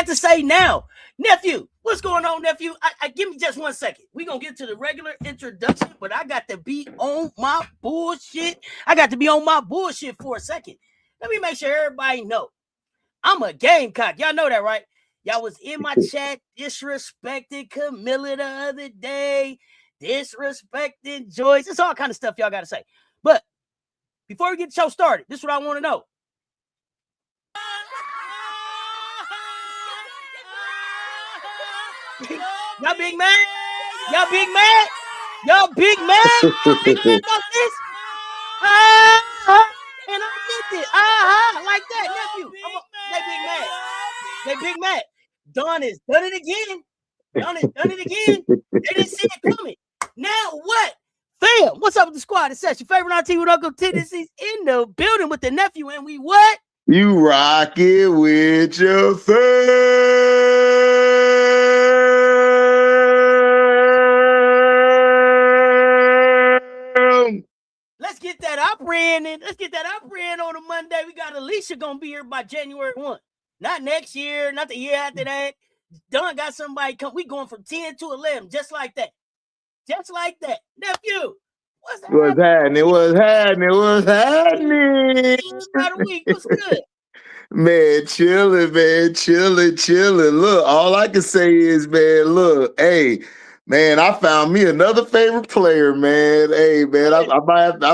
to say now. Nephew, what's going on, nephew? I give me just 1 second. We're going to get to the regular introduction, but I got to be on my bullshit. For a second. Let me make sure everybody know. I'm a gamecock. Y'all know that, right? Y'all was in my chat disrespecting Camilla the other day, disrespecting Joyce. It's all kind of stuff y'all got to say. But before we get the show started, this is what I want to know. Y'all big mad? Y'all big mad? Y'all big mad? Big mad about this? And I get it. Like that, nephew. They big mad. Don has done it again. They didn't see it coming. Now what? Fam, what's up with the squad? It's your favorite Auntie with Uncle Tendencies in the building with the nephew, and we what? You rock it with your fam. Let's get that opera on a Monday. We got Alicia gonna be here by January 1. Not next year, not the year after that. Don got somebody come. We going from 10 to 11, just like that. Nephew, what's happening? What's happening? About a week. What's good? Man, chilling. Look, all I can say is, man, look, hey, man, I found me another favorite player, man. Hey, man, I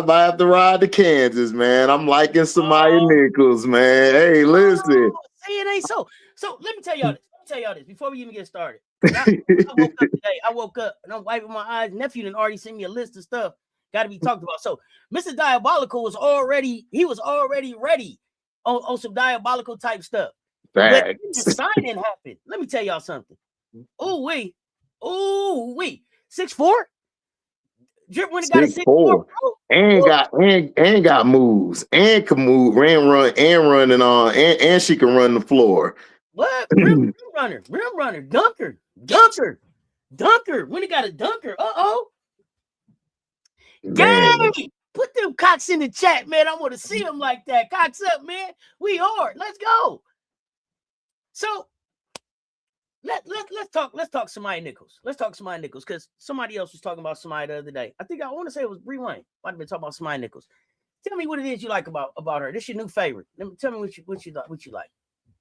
might have to ride to Kansas, man. I'm liking Samaya Nichols, man. Hey, listen. See, it ain't so. So let me tell y'all this before we even get started. I woke up and I'm wiping my eyes. Nephew and already sent me a list of stuff got to be talked about. So Mr. Diabolical was already ready on some diabolical type stuff. But the signing happened. Let me tell y'all something. Ooh wee. 6'4". Drip when it got a 6'4", and got moves and can move, running on, and she can run the floor. What? Rim runner, dunker. When it got a dunker, Gang, put them cocks in the chat, man. I want to see them like that. Cocks up, man. We hard. Let's go. So let's talk Samaya Nichols. Let's talk Samaya Nichols because somebody else was talking about Samaya the other day. I want to say it was Bree Wayne. Might have been talking about Samaya Nichols. Tell me what it is you like about her. This is your new favorite. Tell me what you like.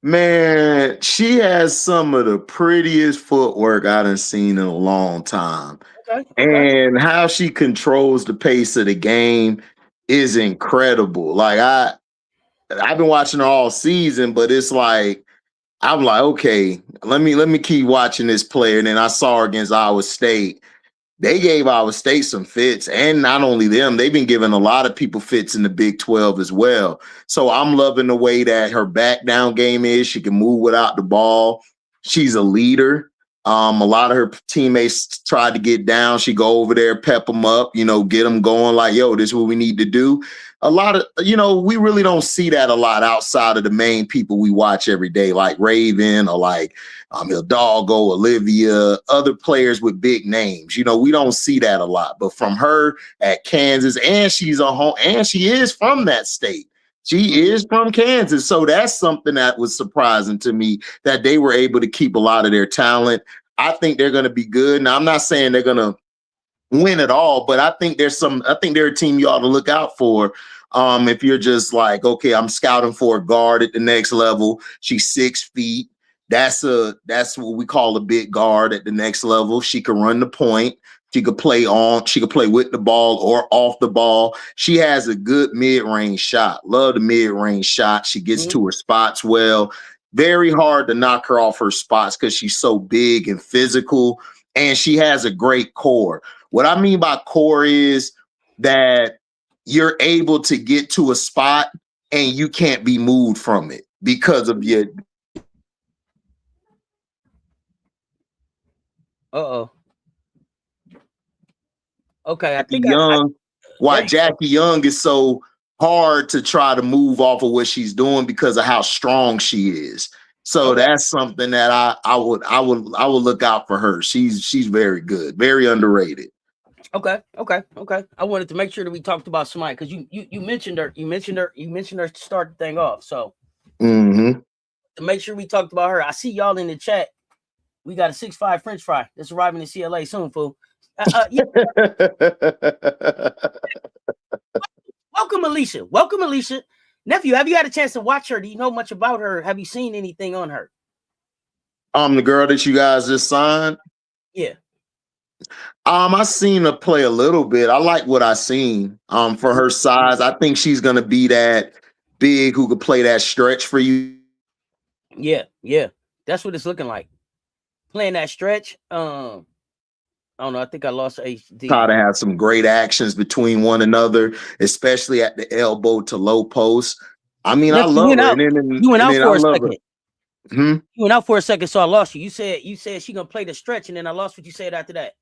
Man, she has some of the prettiest footwork I done seen in a long time. Okay. And how she controls the pace of the game is incredible. Like I've been watching her all season, but it's like I'm like, okay, let me keep watching this player. And then I saw her against Iowa State. They gave Iowa State some fits, and not only them, they've been giving a lot of people fits in the Big 12 as well. So I'm loving the way that her back down game is. She can move without the ball. She's a leader. A lot of her teammates tried to get down. She go over there, pep them up, get them going like, yo, this is what we need to do. A lot of, we really don't see that a lot outside of the main people we watch every day, like Raven or like Hidalgo, Olivia, other players with big names. We don't see that a lot. But from her at Kansas, and she's a home, and she is from that state. She is from Kansas. So that's something that was surprising to me, that they were able to keep a lot of their talent. I think they're going to be good. Now, I'm not saying they're going to win it all, but I think they're a team you ought to look out for. If you're just like, okay, I'm scouting for a guard at the next level. She's 6 feet. That's what we call a big guard at the next level. She can run the point. She could play with the ball or off the ball. She has a good mid-range shot. Love the mid-range shot. She gets to her spots well. Very hard to knock her off her spots because she's so big and physical, and she has a great core. What I mean by core is that you're able to get to a spot and you can't be moved from it because of your. Okay, I think Jackie Young is so hard to try to move off of what she's doing because of how strong she is. So that's something that I would look out for her. She's very good, very underrated. Okay. I wanted to make sure that we talked about Samaya because you mentioned her. You mentioned her to start the thing off. So to make sure we talked about her. I see y'all in the chat. We got a 6'5" French fry that's arriving in CLA soon, fool. Yeah. Welcome, Alicia. Welcome, Alicia. Nephew, have you had a chance to watch her? Do you know much about her? Have you seen anything on her? The girl that you guys just signed. Yeah. I seen her play a little bit. I like what I seen. For her size, I think she's gonna be that big who could play that stretch for you. Yeah, that's what it's looking like. Playing that stretch. I don't know. I think I lost HD. Try to have some great actions between one another, especially at the elbow to low post. I mean, I love her. You went out for a second. You went out for a second, so I lost you. You said she gonna play the stretch, and then I lost what you said after that.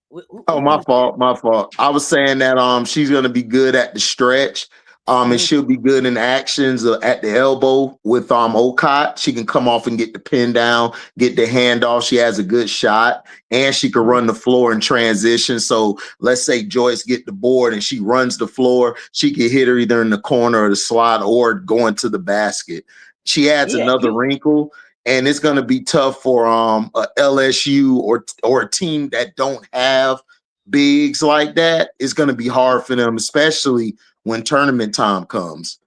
My fault. I was saying that she's gonna be good at the stretch. And she'll be good in actions at the elbow with Okot. She can come off and get the pin down, get the handoff. She has a good shot, and she can run the floor in transition. So let's say Joyce get the board and she runs the floor. She can hit her either in the corner or the slot or going to the basket. She adds another wrinkle, and it's going to be tough for a LSU or a team that don't have bigs like that. It's going to be hard for them, especially when tournament time comes.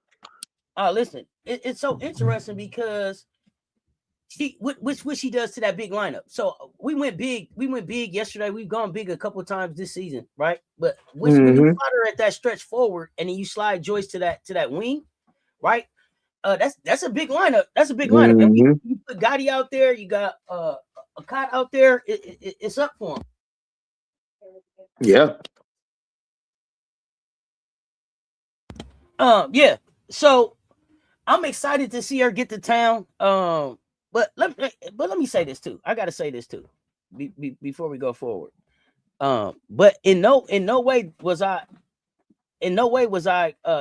Listen, it's so interesting because what she does to that big lineup. So we went big yesterday. We've gone big a couple of times this season, right? But when you slide her at that stretch forward and then you slide Joyce to that wing, right? That's a big lineup. That's a big lineup. And you put Gotti out there, you got a Cot out there. It's up for him. Yeah. Yeah. So I'm excited to see her get to town. But let me say this too. I gotta say this too, before we go forward. But in no way was I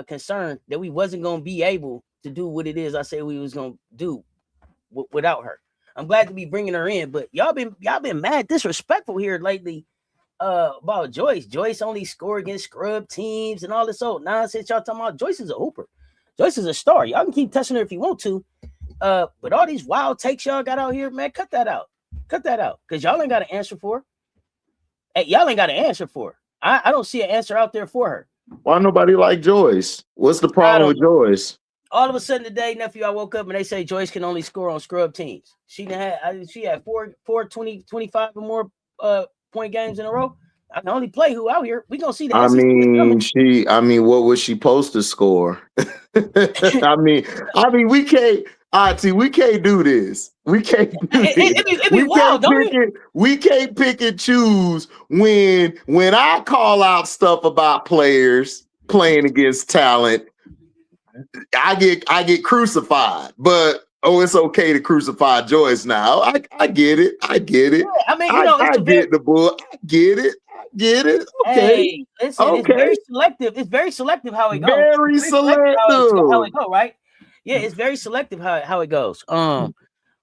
concerned that we wasn't gonna be able to do what it is I said we was gonna do without her. I'm glad to be bringing her in, but y'all been mad disrespectful here lately. About Joyce. Joyce only score against scrub teams and all this old nonsense y'all talking about. Joyce is a hooper. Joyce is a star. Y'all can keep touching her if you want to. But all these wild takes y'all got out here, man, cut that out. Cut that out. Because y'all ain't got an answer for her. Hey, y'all ain't got an answer for her. I don't see an answer out there for her. Why nobody like Joyce? What's the problem with Joyce? All of a sudden today, nephew, I woke up and they say Joyce can only score on scrub teams. She had 25 or more point games in a row. I can only play who out here. We gonna see the. I mean, what was she supposed to score? I mean, we can't. Auntie, we can't do this. We can't do this. We can't pick and choose when I call out stuff about players playing against talent. I get crucified, but it's okay to crucify Joyce now. I get it. I get it. Yeah, I mean, I get the book. I get it. Okay. Hey, listen, okay. It's very selective. It's very selective how it goes. Very selective. How it go, right? Yeah, it's very selective how it goes.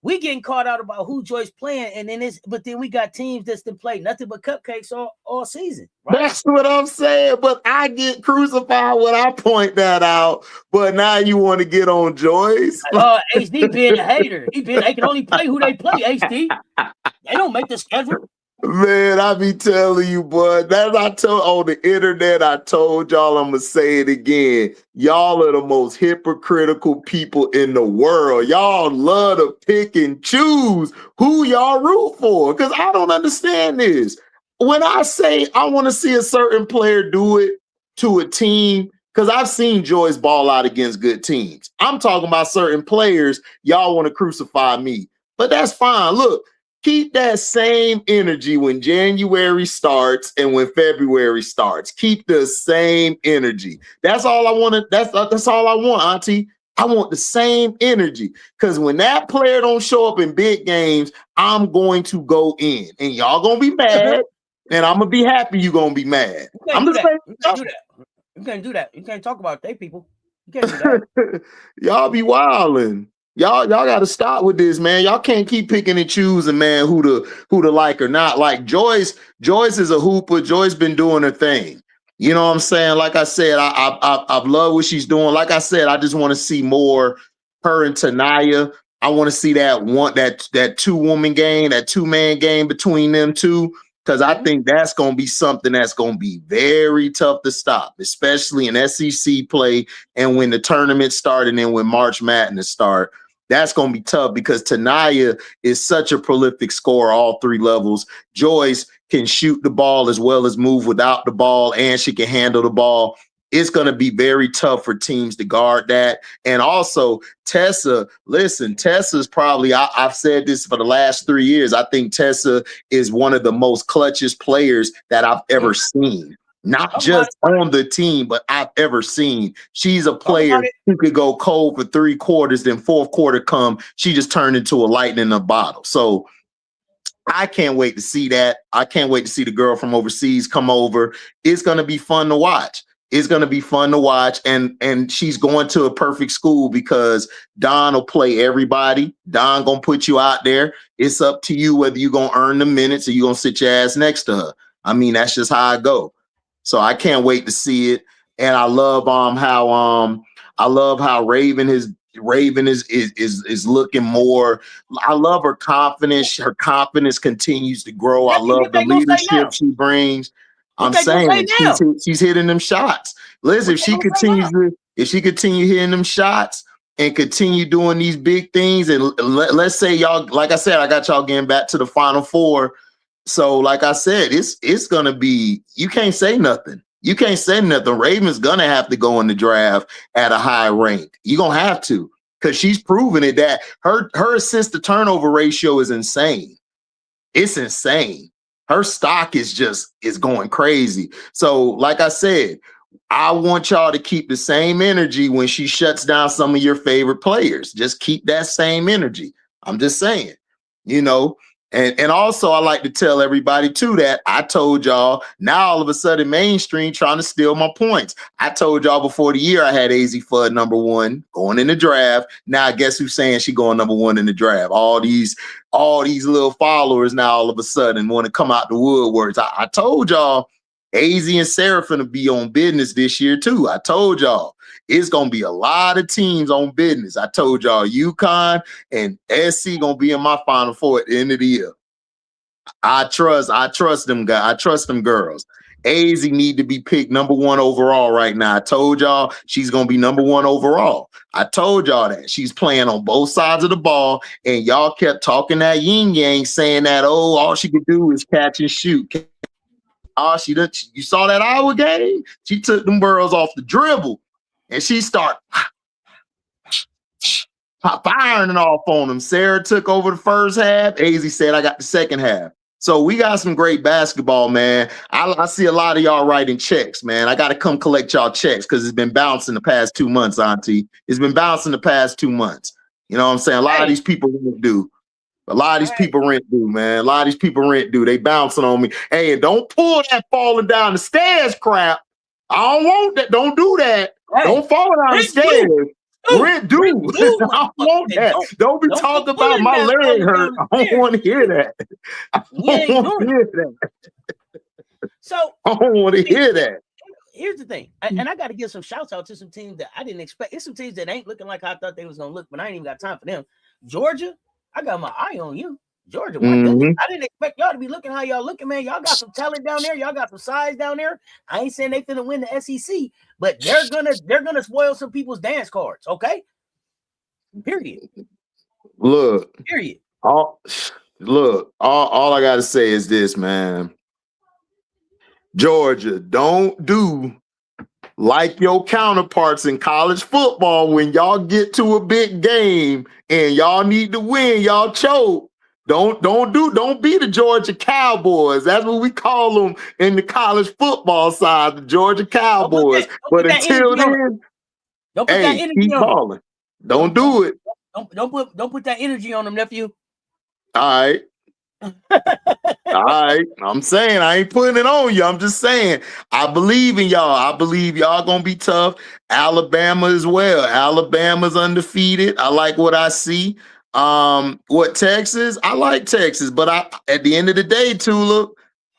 We getting caught out about who Joyce playing, and then we got teams that's been playing nothing but cupcakes all season. Right? That's what I'm saying. But I get crucified when I point that out. But now you want to get on Joyce? HD being a hater. They can only play who they play. HD. They don't make the schedule. Man, I be telling you, boy. That's I told on the internet. I told y'all. I'm gonna say it again. Y'all are the most hypocritical people in the world. Y'all love to pick and choose who y'all root for. Because I don't understand this. When I say I want to see a certain player do it to a team, because I've seen Joyce ball out against good teams. I'm talking about certain players. Y'all want to crucify me, but that's fine. Look. Keep that same energy when January starts and when February starts. Keep the same energy. That's all I want. That's all I want, Auntie. I want the same energy. Because when that player don't show up in big games, I'm going to go in. And y'all gonna be mad. And I'm gonna be happy you're gonna be mad. You can't do that. You can't talk about they people. You can't do that. Y'all be wilding. Y'all got to stop with this, man. Y'all can't keep picking and choosing, man, who to like or not. Like Joyce is a hooper. Joyce been doing her thing. You know what I'm saying? Like I said, I've loved what she's doing. Like I said, I just want to see more her and Tanaya. I want to see that 2-woman game, that 2-man game between them two, because I think that's going to be something that's going to be very tough to stop, especially in SEC play and when the tournament start and then when March Madness start. That's going to be tough because Tanaya is such a prolific scorer all 3 levels. Joyce can shoot the ball as well as move without the ball, and she can handle the ball. It's going to be very tough for teams to guard that. And also, Tessa, listen, Tessa's probably, I've said this for the last 3 years, I think Tessa is one of the most clutchest players that I've ever seen. Not just on the team, but I've ever seen. She's a player who could go cold for 3 quarters, then 4th quarter come, she just turned into a lightning in a bottle. So I can't wait to see that. I can't wait to see the girl from overseas come over. It's going to be fun to watch. It's going to be fun to watch. And she's going to a perfect school because Don will play everybody. Don going to put you out there. It's up to you whether you're going to earn the minutes or you're going to sit your ass next to her. I mean, that's just how I go. So I can't wait to see it. And I love how Raven is looking more. I love her confidence. Her confidence continues to grow. I love the leadership she brings. I'm saying she's hitting them shots. Listen, if she continue hitting them shots and continue doing these big things, and let's say y'all, like I said, I got y'all getting back to the Final Four. So, like I said, it's gonna be, you can't say nothing. You can't say nothing. Raven's gonna have to go in the draft at a high rank. You're gonna have to, because she's proven it that her assist to turnover ratio is insane. It's insane. Her stock is going crazy. So, like I said, I want y'all to keep the same energy when she shuts down some of your favorite players. Just keep that same energy. I'm just saying, you know. And also, I like to tell everybody, too, that I told y'all, now all of a sudden mainstream trying to steal my points. I told y'all before the year I had AZ Fudd #1 going in the draft. Now, I guess who's saying she going #1 in the draft? All these little followers now all of a sudden want to come out the woodworks. I told y'all AZ and Sarah finna be on business this year, too. I told y'all. It's going to be a lot of teams on business. I told y'all UConn and SC going to be in my Final Four at the end of the year. I trust them guys. I trust them girls. AZ need to be picked #1 overall right now. I told y'all she's going to be #1 overall. I told y'all that. She's playing on both sides of the ball, and y'all kept talking that yin yang, saying that, oh, all she could do is catch and shoot. You saw that Iowa game? She took them girls off the dribble. And she started firing off on them. Sarah took over the first half. AZ said, I got the second half. So we got some great basketball, man. I see a lot of y'all writing checks, man. I got to come collect y'all checks because it's been bouncing the past 2 months, Auntie. It's been bouncing the past 2 months. You know what I'm saying? A lot of these people rent due. A lot of these people rent due, man. A lot of these people rent due. They bouncing on me. Hey, and don't pull that falling down the stairs crap. I don't want that. Don't do that. Hey, don't fall down the stairs. Rent due. I don't want that. Don't be talking about my leg hurt. I don't want to hear that. I don't want to hear that. So I don't want to hear that. Here's the thing, and I got to give some shouts out to some teams that I didn't expect. It's some teams that ain't looking like I thought they was gonna look, but I ain't even got time for them. Georgia, I got my eye on you. Georgia, my goodness. I didn't expect y'all to be looking how y'all looking, man. Y'all got some talent down there. Y'all got some size down there. I ain't saying they finna win the SEC, but they're gonna spoil some people's dance cards. Okay. Period. Look. Period. All I gotta say is this, man. Georgia, don't do like your counterparts in college football when y'all get to a big game and y'all need to win, y'all choke. Don't be the Georgia Cowboys. That's what we call them in the college football side, the Georgia Cowboys. But until then, hey, keep balling. Don't do it. Don't put that energy on them, nephew. All right. All right. I'm saying I ain't putting it on you. I'm just saying I believe in y'all. I believe y'all gonna be tough. Alabama as well. Alabama's undefeated. I like what I see. What Texas? I like Texas, but at the end of the day, Tulip,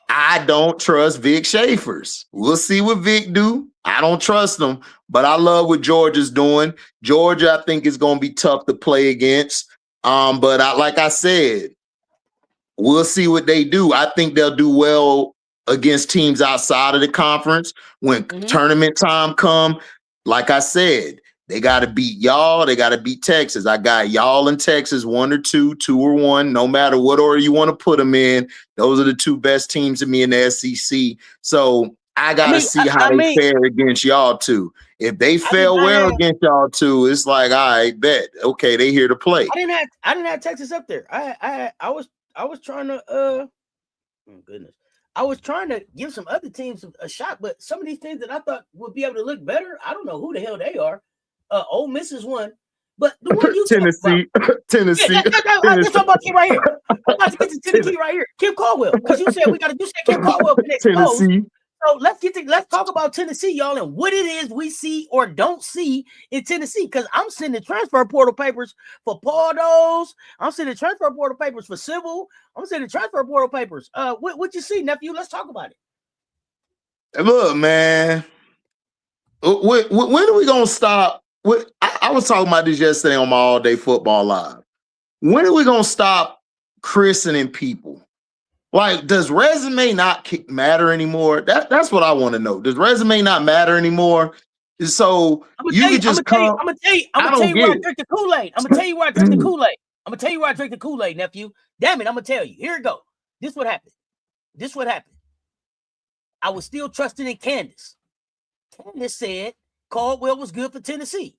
I don't trust Vic Schaefer's. We'll see what Vic do. I don't trust them, but I love what Georgia's doing. Georgia, I think, is gonna be tough to play against. But like I said, we'll see what they do. I think they'll do well against teams outside of the conference when tournament time come. Like I said, they got to beat y'all. They got to beat Texas. I got y'all in Texas 1 or 2, 2 or 1. No matter what order you want to put them in, those are the two best teams to me in the SEC. So I got to see how they fare against y'all two. If they fare well against y'all two, it's like, all right, bet. Okay, they here to play. I didn't have Texas up there. I was trying to oh goodness. I was trying to give some other teams a shot, but some of these things that I thought would be able to look better, I don't know who the hell they are. Ole Miss is one, but the one you Tennessee. Yeah, that's what I'm about to get right here. I'm about to get to Tennessee right here. Kim Caldwell, because you said Kim Caldwell next. Tennessee. So let's talk about Tennessee, y'all, and what it is we see or don't see in Tennessee. Because I'm sending transfer portal papers for Pardos. I'm sending transfer portal papers for Civil. I'm sending transfer portal papers. What you see, nephew? Let's talk about it. Look, man. When are we gonna stop? I was talking about this yesterday on my All Day Football Live. When are we gonna stop christening people? Like, does resume not matter anymore? That's what I want to know. Does resume not matter anymore? So you could just come. I'm gonna tell you where I drink the Kool-Aid. I'm gonna tell you where I drink the Kool-Aid. I'm gonna tell you where I drink the Kool-Aid, nephew. Damn it, I'm gonna tell you. Here it go. This what happened. I was still trusting in Candace. Candace said Caldwell was good for Tennessee.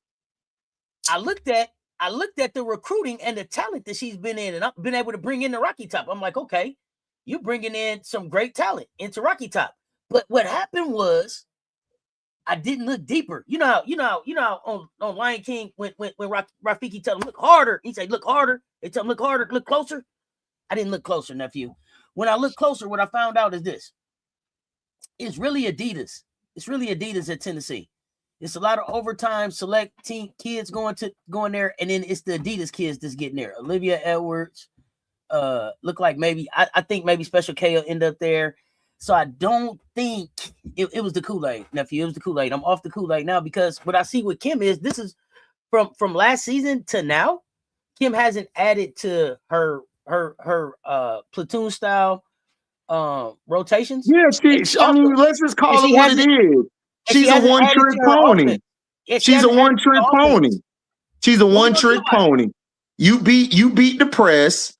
I looked at the recruiting and the talent that she's been in, and I've been able to bring in the Rocky Top. I'm like, okay, you're bringing in some great talent into Rocky Top. But what happened was I didn't look deeper. You know how on Lion King when Rafiki tell him look harder, he said look harder. They tell him look harder, look closer. I didn't look closer, nephew. When I looked closer, what I found out is this. It's really Adidas. It's really Adidas at Tennessee. It's a lot of overtime select team kids going there, and then it's the Adidas kids that's getting there. Olivia Edwards, look like maybe I think maybe Special K will end up there. So I don't think it was the Kool-Aid, nephew. It was the Kool-Aid. I'm off the Kool-Aid now because what I see with Kim is this is from last season to now. Kim hasn't added to her platoon style rotations. Yeah, let's just call it what it is. She's a one-trick pony. She's a one-trick pony. She's a one-trick pony. You beat the press.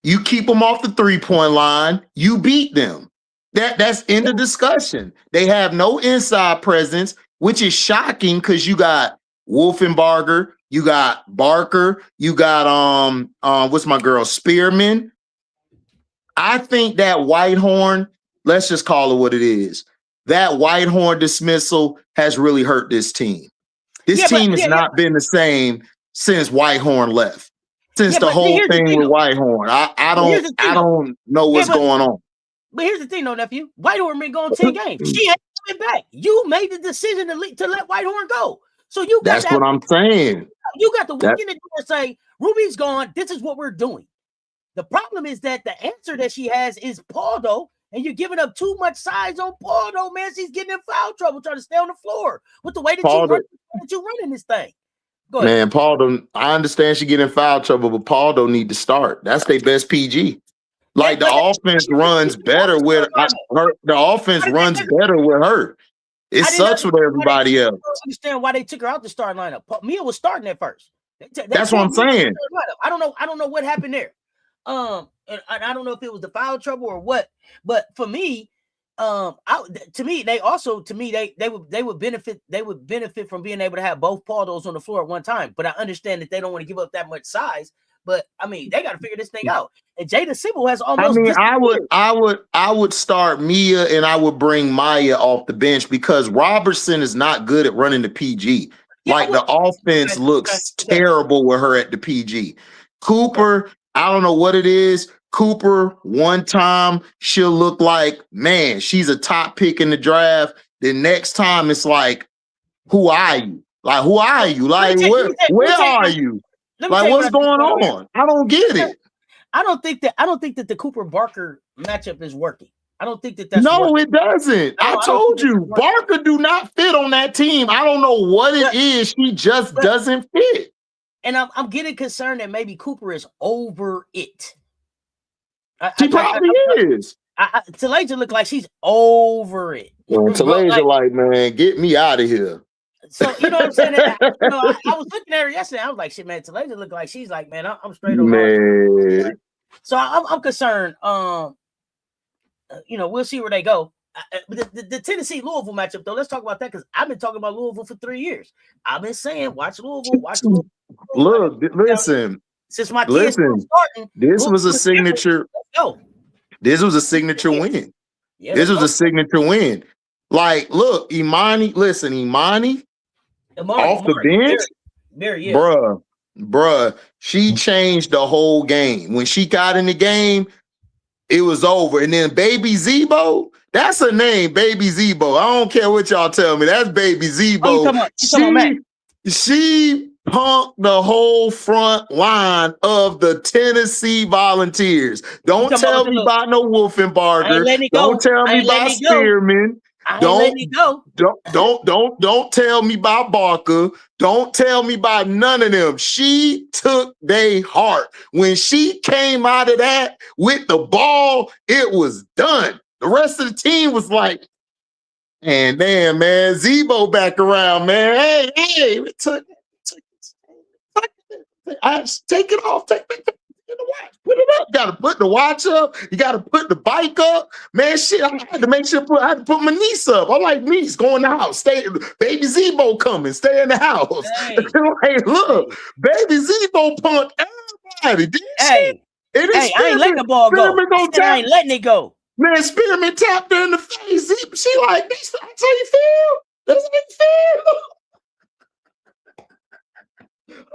You keep them off the three-point line. You beat them. That's end of discussion. They have no inside presence, which is shocking because you got Wolfenbarger, you got Barker, you got what's my girl, Spearman. I think that Whitehorn, let's just call it what it is. That Whitehorn dismissal has really hurt this team. This team has not been the same since Whitehorn left. Since the whole thing with Whitehorn. I don't know what's going on. But here's the thing, though, nephew. Whitehorn been going 10 games. She ain't coming back. You made the decision to let Whitehorn go. So you got That's what I'm saying. You got to walk in the door and say, Ruby's gone. This is what we're doing. The problem is that the answer that she has is Pardo, and you're giving up too much size on Pardo, man. She's getting in foul trouble trying to stay on the floor with the way that you're running this thing. Go ahead. Man, Pardo, I understand she getting in foul trouble, but Pardo need to start. That's their best PG. Like the offense runs better with her. The offense runs better with her. It sucks with everybody else. I don't understand why they took her out the starting lineup. Mia was starting at first. That's what I'm saying. I don't know what happened there. And I don't know if it was the foul trouble or what. But for me, they would benefit from being able to have both Pardos on the floor at one time. But I understand that they don't want to give up that much size. But I mean, they got to figure this thing out. And Jada Sybil has almost. I would start Mia and I would bring Maya off the bench because Robertson is not good at running the PG. The offense looks terrible with her at the PG. Cooper, I don't know what it is. Cooper, one time she'll look like, man, she's a top pick in the draft. The next time it's like, who are you? Like, who are you? Like, where are you? Like, what's going on? I don't get it. I don't think that the Cooper Barker matchup is working. I don't think that's working. It doesn't. I told you, Barker do not fit on that team. I don't know what it is. She just doesn't fit. And I'm getting concerned that maybe Cooper is over it. She probably is. Taleja look like she's over it. Taleja like, man, get me out of here. So you know what I'm saying? I was looking at her yesterday. I was like, shit, man, Taleja look like she's like, man, I'm straight over. Man. So I'm concerned. We'll see where they go. The Tennessee Louisville matchup, though, let's talk about that because I've been talking about Louisville for 3 years. I've been saying, watch Louisville, watch Louisville. Look, listen. Since my kids were starting, this was a signature. This was a signature win. Yeah, this was a signature win. Like, look, Imani off the bench, bruh, she changed the whole game. When she got in the game, it was over. And then Baby Zebo, that's her name, Baby Zebo. I don't care what y'all tell me. That's Baby Zebo. She punked the whole front line of the Tennessee Volunteers. Don't tell me about no Wolfenbarger. Don't tell me about Spearman. Don't tell me about Barker. Don't tell me about none of them. She took their heart. When she came out of that with the ball, it was done. The rest of the team was like, and damn, man, Zebo back around, man. Hey, take it off. Take the watch. Put it up. Got to put the watch up. You got to put the bike up. Man, shit, I had to make sure I had to put my niece up. I like niece, go in the house. Stay, Baby Zebo coming. Stay in the house. Hey. Like, look, Baby Zebo punked everybody. I ain't letting the ball go. I ain't letting it go. Man, Spearman tapped her in the face. She like, that's how you feel? That's how you feel?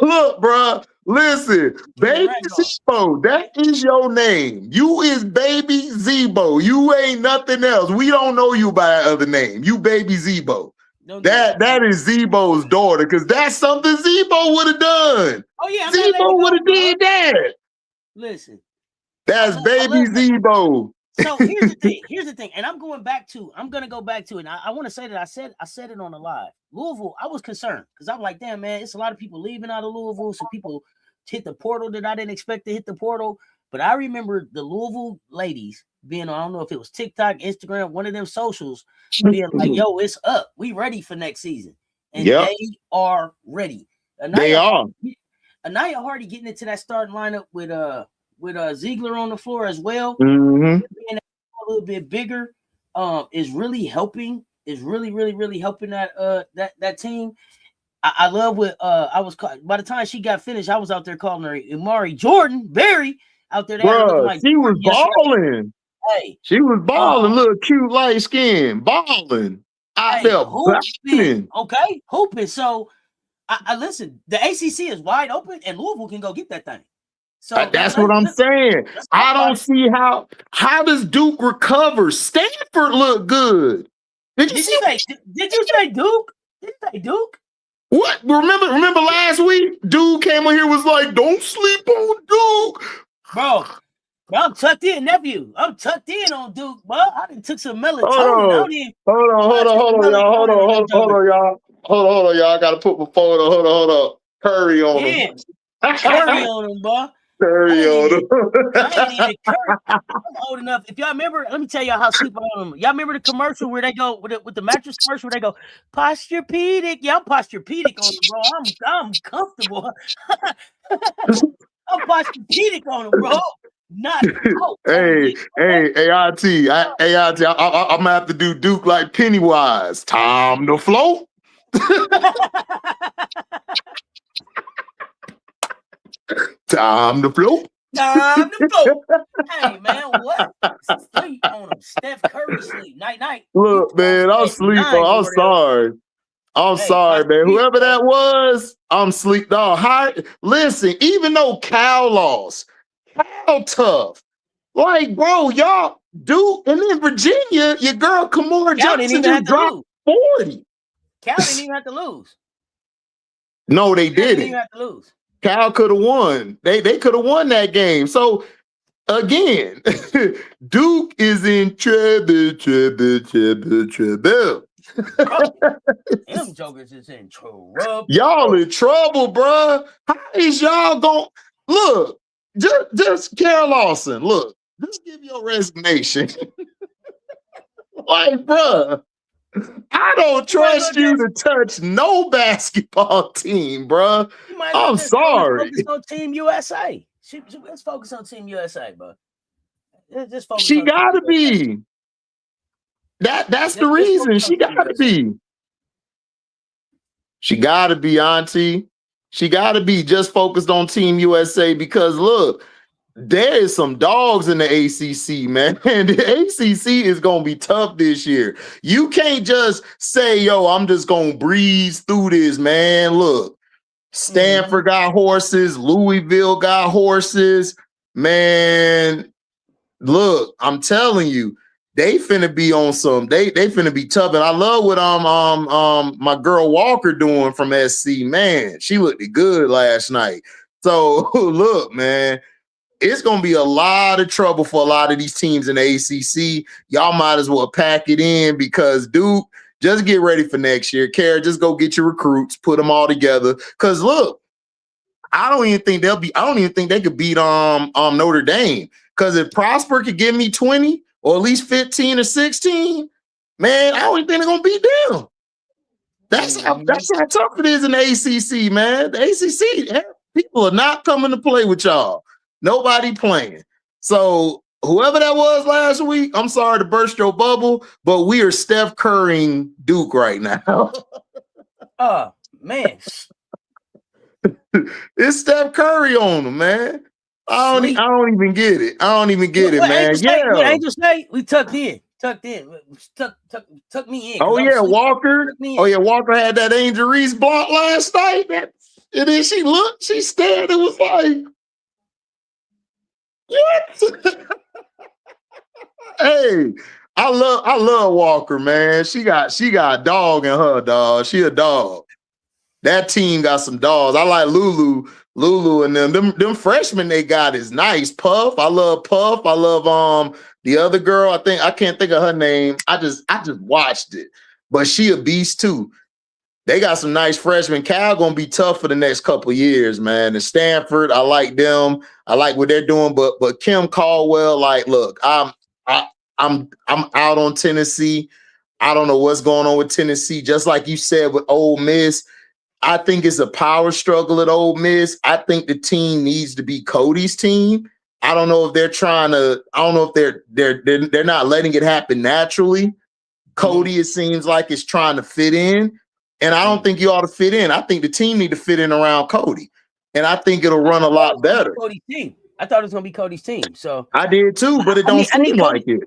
Look, bro, listen, Baby Zebo, that is your name. You is Baby Zebo. You ain't nothing else. We don't know you by that other name. You Baby Zebo. That is Zebo's daughter, because that's something Zebo would have done. Oh, yeah. Zebo would have did that. Listen. That's Baby Zebo. So here's the thing, and I'm gonna go back to it. And I want to say that I said it on the live. Louisville, I was concerned because I'm like, damn, man, it's a lot of people leaving out of Louisville. So people hit the portal that I didn't expect to hit the portal. But I remember the Louisville ladies being on, I don't know if it was TikTok, Instagram, one of them socials, being like, yo, it's up. We ready for next season. And they are ready. They are. Anaya Hardy getting into that starting lineup with Ziegler on the floor as well, being a little bit bigger, is really helping. Is really helping that team. I love what I was called. By the time she got finished, I was out there calling her Imari Jordan Berry out there. Bro, like she was balling. Hey, she was balling. Little cute light skin, balling. I felt hooping. Okay, hooping. So I listen. The ACC is wide open, and Louisville can go get that thing. So that's what I'm saying. I don't see how does Duke recover? Stanford look good. Did you say Duke? Did you say Duke? What? Remember last week? Dude came on here was like, don't sleep on Duke. Bro, I'm tucked in, nephew. I'm tucked in on Duke, bro. I done took some melatonin. Hold on, y'all. Hold on, y'all. I gotta put my phone on. Hold on. Curry on him. Curry on him, bro. Curry on him. I'm old enough. If y'all remember, let me tell y'all how sleep on them. Y'all remember the commercial where they go with the mattress commercial where they go posturepedic? Yeah, I'm posturepedic on them, bro. I'm comfortable. I'm posturepedic on them, bro. Not Auntie. Auntie, I'm gonna have to do Duke like Pennywise. Time to float. Time to float. Time to float. Hey, man, what? Sleep on them. Steph Curry sleep. Night. Look, man, I'm sleeping. I'm sorry. I'm sorry, man. Whoever that was, I'm sleep. No, listen, even though Cal lost, Cal tough. Like, bro, y'all, Duke, and then Virginia, your girl Kamora Johnson just dropped 40. Cal didn't even have to lose. No, they didn't. Didn't even have to lose. Cal could have won. They could have won that game. So again, Duke is in trouble. Them jokers is in trouble. Y'all in trouble, bruh. How is y'all going? Look, just Carol Lawson, look, just give your resignation. Like, bruh, I don't trust you to touch no basketball team, bruh. I'm sorry. Focus on Team USA. Let's focus on Team USA, bro. Just focus she on gotta be. That's the reason. She gotta be. She gotta be, Auntie. She gotta be just focused on Team USA because look, there is some dogs in the ACC, man. And the ACC is gonna be tough this year. You can't just say, "Yo, I'm just gonna breeze through this, man." Look, Stanford got horses, Louisville got horses, man. Look, I'm telling you, they finna be on some. They finna be tough, and I love what my girl Walker doing from SC. Man, she looked good last night. So look, man, it's gonna be a lot of trouble for a lot of these teams in the ACC. Y'all might as well pack it in because Duke, just get ready for next year. Kara, just go get your recruits, put them all together. Cause look, I don't even think they could beat Notre Dame. Because if Prosper could give me 20 or at least 15 or 16, man, I don't even think they're gonna beat them. That's how tough it is in the ACC, man. The ACC, people are not coming to play with y'all. Nobody playing. So whoever that was last week, I'm sorry to burst your bubble, but we are Steph Currying Duke right now. Man. It's Steph Curry on them, man. I don't even get it. I don't even get it, man. What Angel say? We tucked in. Tuck me in. Oh yeah, Walker. Oh yeah, Walker had that Angel Reese block last night. And then she looked, she stared. It was like, what? Hey, I love Walker, man. She got a dog in her, dog. She a dog. That team got some dogs. I like Lulu and them freshmen they got is nice. Puff, I love Puff. I love the other girl. I can't think of her name. I just watched it, but she a beast too. They got some nice freshmen. Cal gonna be tough for the next couple of years, man. And Stanford, I like them. I like what they're doing. But Kim Caldwell, like, look, I'm out on Tennessee. I don't know what's going on with Tennessee. Just like you said with Ole Miss. I think it's a power struggle at Ole Miss. I think the team needs to be Cody's team. I don't know if they're trying to. I don't know if they're not letting it happen naturally. Cody, it seems like, is trying to fit in, and I don't think you ought to fit in. I think the team need to fit in around Cody, and I think it'll run a lot better. Cody's team. I thought it was gonna be Cody's team. So I did too, but it don't seem like it.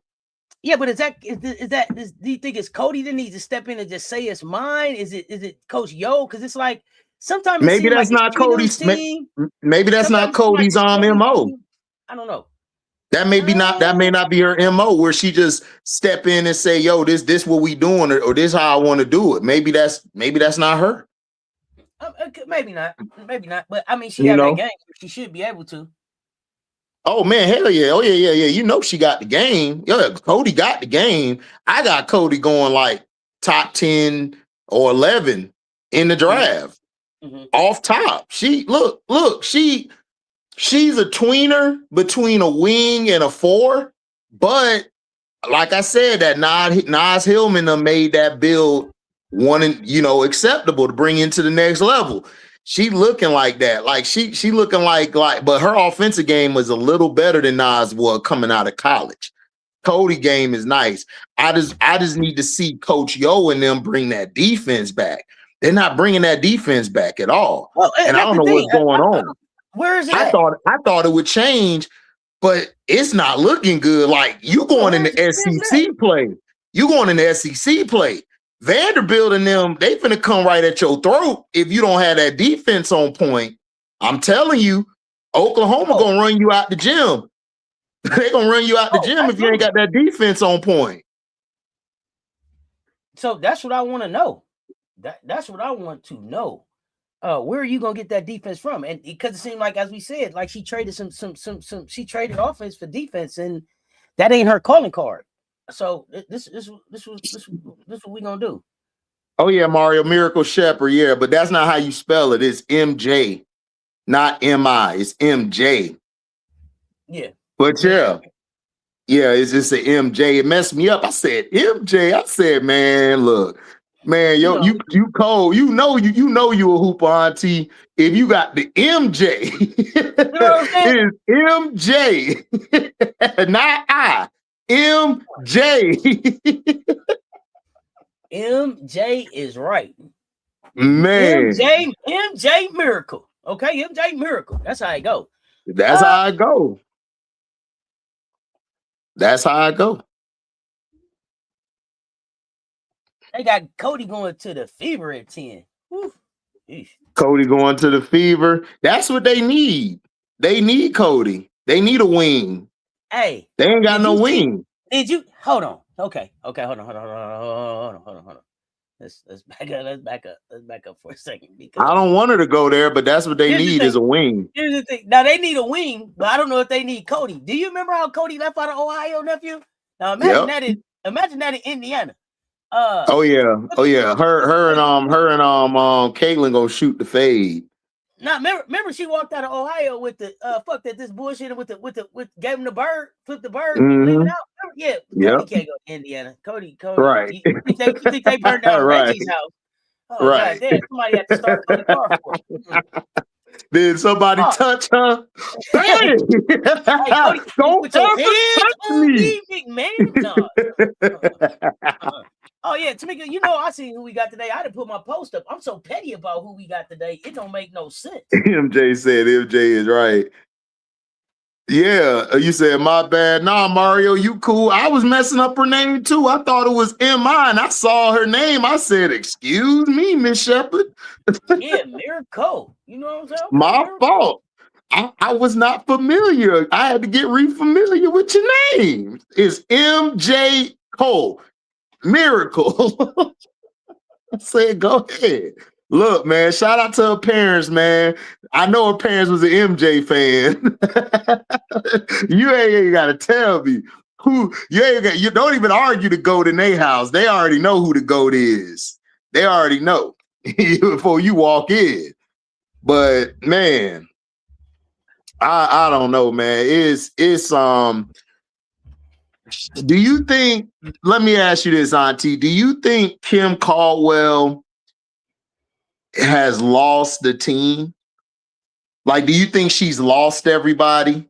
Yeah, but do you think it's Cody that needs to step in and just say it's mine? Is it Coach Yo? Because it's like sometimes maybe that's not Cody's team. Maybe that's not Cody's MO. I don't know. That may not be her MO where she just step in and say, yo, this what we doing, or this how I want to do it. Maybe that's not her. Maybe not. But I mean, she got that game. She should be able to. Oh man, hell yeah. Oh yeah. You know she got the game. Yeah, Cody got the game. I got Cody going like top 10 or 11 in the draft. Off top. She's a tweener between a wing and a 4. But like I said, that Nas Hillman made that build acceptable to bring into the next level. She looking like that. Like she looking like, but her offensive game was a little better than Nas was coming out of college. Cody game is nice. I just need to see Coach Yo and them bring that defense back. They're not bringing that defense back at all. Well, and I don't know what's going on. Where is it? I thought it would change, but it's not looking good. Like you going in the SEC play. You going in the SEC play. Vanderbilt and them, they finna come right at your throat if you don't have that defense on point. I'm telling you, Oklahoma gonna run you out the gym. They gonna run you out the gym if you ain't got that defense on point. So that's what I want to know. That's what I want to know. Where are you gonna get that defense from? And because it seemed like, as we said, like she traded she traded offense for defense, and that ain't her calling card. So this what we gonna do. Oh yeah, Mario Miracle Shepherd. Yeah, but that's not how you spell it. It's MJ, not MI. It's MJ. Yeah. But yeah. Yeah, it's just an MJ. It messed me up. I said MJ. I said, man, look, man, You yo, know, you cold. You know you a hooper auntie. If you got the MJ, you know what I'm saying? it's MJ, not I. MJ. MJ is right. Man, MJ Miracle. Okay, MJ Miracle. That's how I go. that's how I go. That's how I go. They got Cody going to the Fever at 10. Whew. Cody going to the Fever. That's what they need. They need Cody. They need a wing. Hey, they ain't got no wing. Did you hold on? Okay, hold on. Let's back up for a second. Because I don't want her to go there, but that's what they need is a wing. Here's the thing. Now they need a wing, but I don't know if they need Cody. Do you remember how Cody left out of Ohio, nephew? Now imagine that in Indiana. Oh yeah. Her and Caitlin gonna shoot the fade. Now remember she walked out of Ohio with the fuck that this bullshit with gave him the bird, flipped the bird, leave it out. Yeah, Cody can't go to Indiana. Cody. Right. You think they burned down right. Reggie's house? Oh, right. God damn, somebody had to start Cody car for him. Did somebody touch her? Hey, Cody, don't touch me, McMahon. No. Oh yeah, Tamika, you know I see who we got today. I didn't put my post up. I'm so petty about who we got today. It don't make no sense. MJ said MJ is right. Yeah, you said my bad. Nah, Mario, you cool. I was messing up her name too. I thought it was M.I. and I saw her name. I said, excuse me, Miss Shepherd. Yeah, Miracle. You know what I'm saying? My fault. I was not familiar. I had to get re-familiar with your name. It's MJ Cole. Miracle. I said, go ahead. Look, man, shout out to her parents, man. I know her parents was an MJ fan. You ain't got to tell me who. You don't even argue the GOAT in their house. They already know who the GOAT is. They already know before you walk in. But man, I don't know, man. It's do you think, let me ask you this, Auntie, do you think Kim Caldwell has lost the team? Like, do you think she's lost everybody?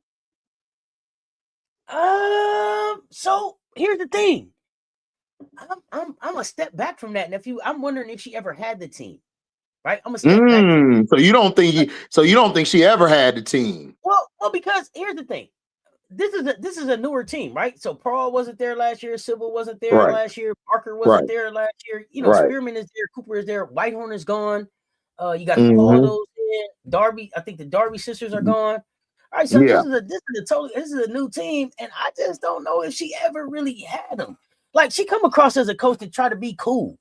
So here's the thing. I'm a step back from that, nephew. I'm wondering if she ever had the team. Right? I'm a step back. So you don't think she ever had the team? Well, because here's the thing. This is a newer team, right? So Paul wasn't there last year, Sybil wasn't there last year, Barker wasn't there last year. You know, Spearman is there, Cooper is there, Whitehorn is gone. You got the Baldos in, Darby. I think the Darby sisters are gone. All right, so this is a new team, and I just don't know if she ever really had them. Like she come across as a coach to try to be cool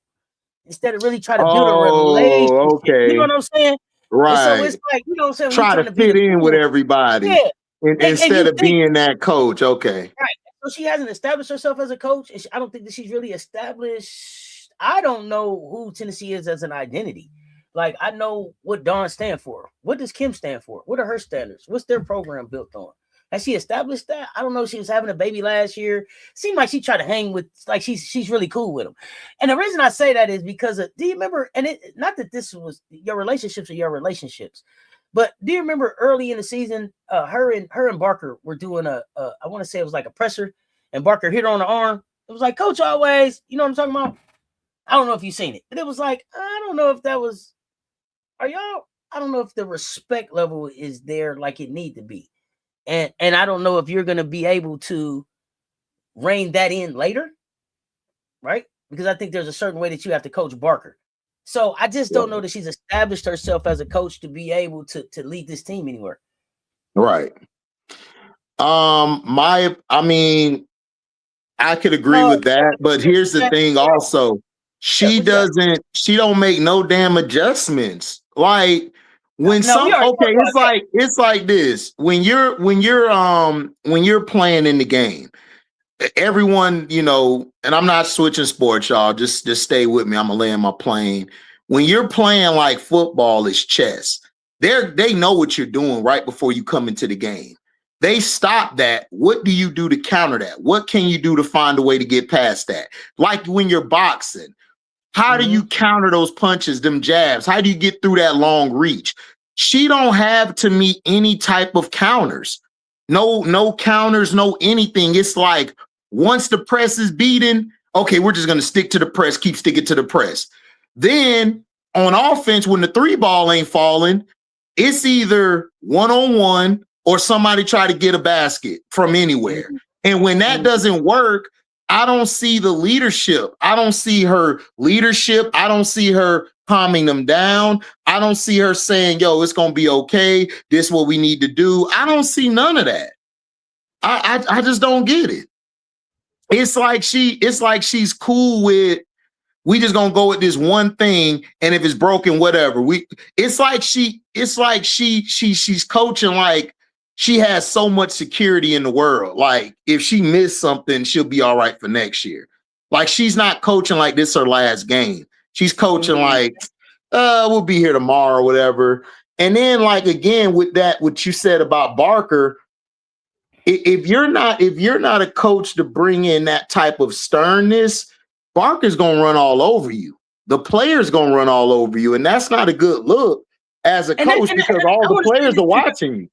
instead of really try to build a relationship. Okay. You know what I'm saying? Right. And so it's like, you know what I'm saying? Try to fit in with everybody. Yeah. Instead of being that coach. Okay. Right. So she hasn't established herself as a coach. I don't think that she's really established. I don't know who Tennessee is as an identity. Like, I know what Dawn stands for. What does Kim stand for? What are her standards? What's their program built on? Has she established that? I don't know. She was having a baby last year. Seemed like she tried to hang with, like she's really cool with him. And the reason I say that is because do you remember? And it not that this was your relationships or your relationships, but do you remember early in the season, her and Barker were doing I want to say it was like a presser, and Barker hit her on the arm. It was like, Coach always, you know what I'm talking about? I don't know if you've seen it, but it was like, I don't know if that was. I don't know if the respect level is there like it need to be. And I don't know if you're going to be able to rein that in later, right? Because I think there's a certain way that you have to coach Barker. So I just don't know that she's established herself as a coach to be able to lead this team anywhere. Right. I could agree with that, but here's the thing also. She don't make no damn adjustments. Like when it's like this. When you're playing in the game, everyone, you know, and I'm not switching sports, y'all. Just stay with me. I'm gonna land my plane. When you're playing like football, it's chess. They know what you're doing right before you come into the game. They stop that. What do you do to counter that? What can you do to find a way to get past that? Like when you're boxing, how do you counter those punches, them jabs? How do you get through that long reach? She don't have, to me, any type of counters. No counters, no anything. It's like once the press is beaten, okay, we're just gonna stick to the press, keep sticking to the press. Then on offense, when the 3 ball ain't falling, it's either one-on-one or somebody try to get a basket from anywhere. And when that doesn't work, I don't see the leadership. I don't see her leadership. I don't see her calming them down. I don't see her saying, yo, it's going to be okay. This is what we need to do. I don't see none of that. I just don't get it. It's like she's cool with, we just gonna go with this one thing, and if it's broken, whatever. It's like she's coaching like she has so much security in the world. Like if she missed something, she'll be all right for next year. Like she's not coaching like this her last game. She's coaching like, we'll be here tomorrow or whatever. And then like again with that, what you said about Barker, if you're not a coach to bring in that type of sternness, Barker's gonna run all over you. The player's gonna run all over you, and that's not a good look as a coach because all the players are watching you.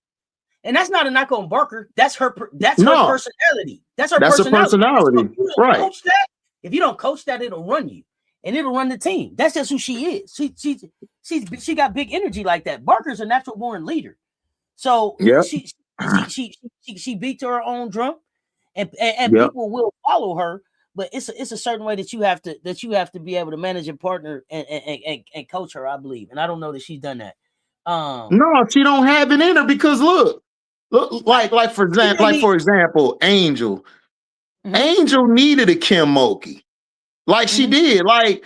And that's not a knock on Barker. That's her. That's her personality. That's her personality. So right. If you don't coach that, it'll run you, and it'll run the team. That's just who she is. She got big energy like that. Barker's a natural born leader. So she beat to her own drum, and people will follow her. But it's a certain way that you have to be able to manage and partner and coach her, I believe. And I don't know that she's done that. No, she don't have it in her because look, like for example, Angel. Angel needed a Kim Mulkey. Like she did, like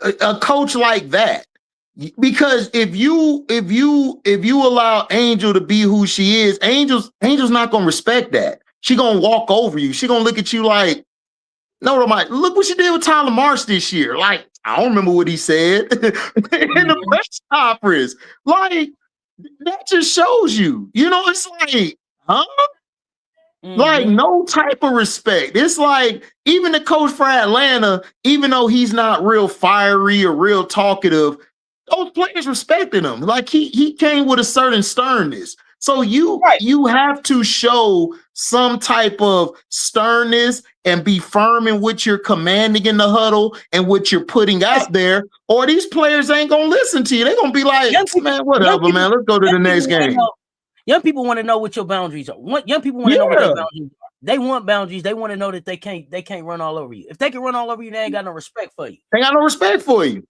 a coach like that. Because if you allow Angel to be who she is, Angel's not gonna respect that. She gonna walk over you. She gonna look at you like, no, look what she did with Tyler Marsh this year. Like, I don't remember what he said in the press conference. Like, that just shows you. You know, it's like, huh? Like, no type of respect. It's like, even the coach for Atlanta, even though he's not real fiery or real talkative, those players respected him. Like, he came with a certain sternness. So you have to show some type of sternness and be firm in what you're commanding in the huddle and what you're putting out there, or these players ain't gonna listen to you. They're gonna be like, man, whatever, man. Let's go to the next game. Young people want to know what your boundaries are. Young people want to know what their boundaries are. They want boundaries. They want to know that they can't run all over you. If they can run all over you, they ain't got no respect for you. They got no respect for you.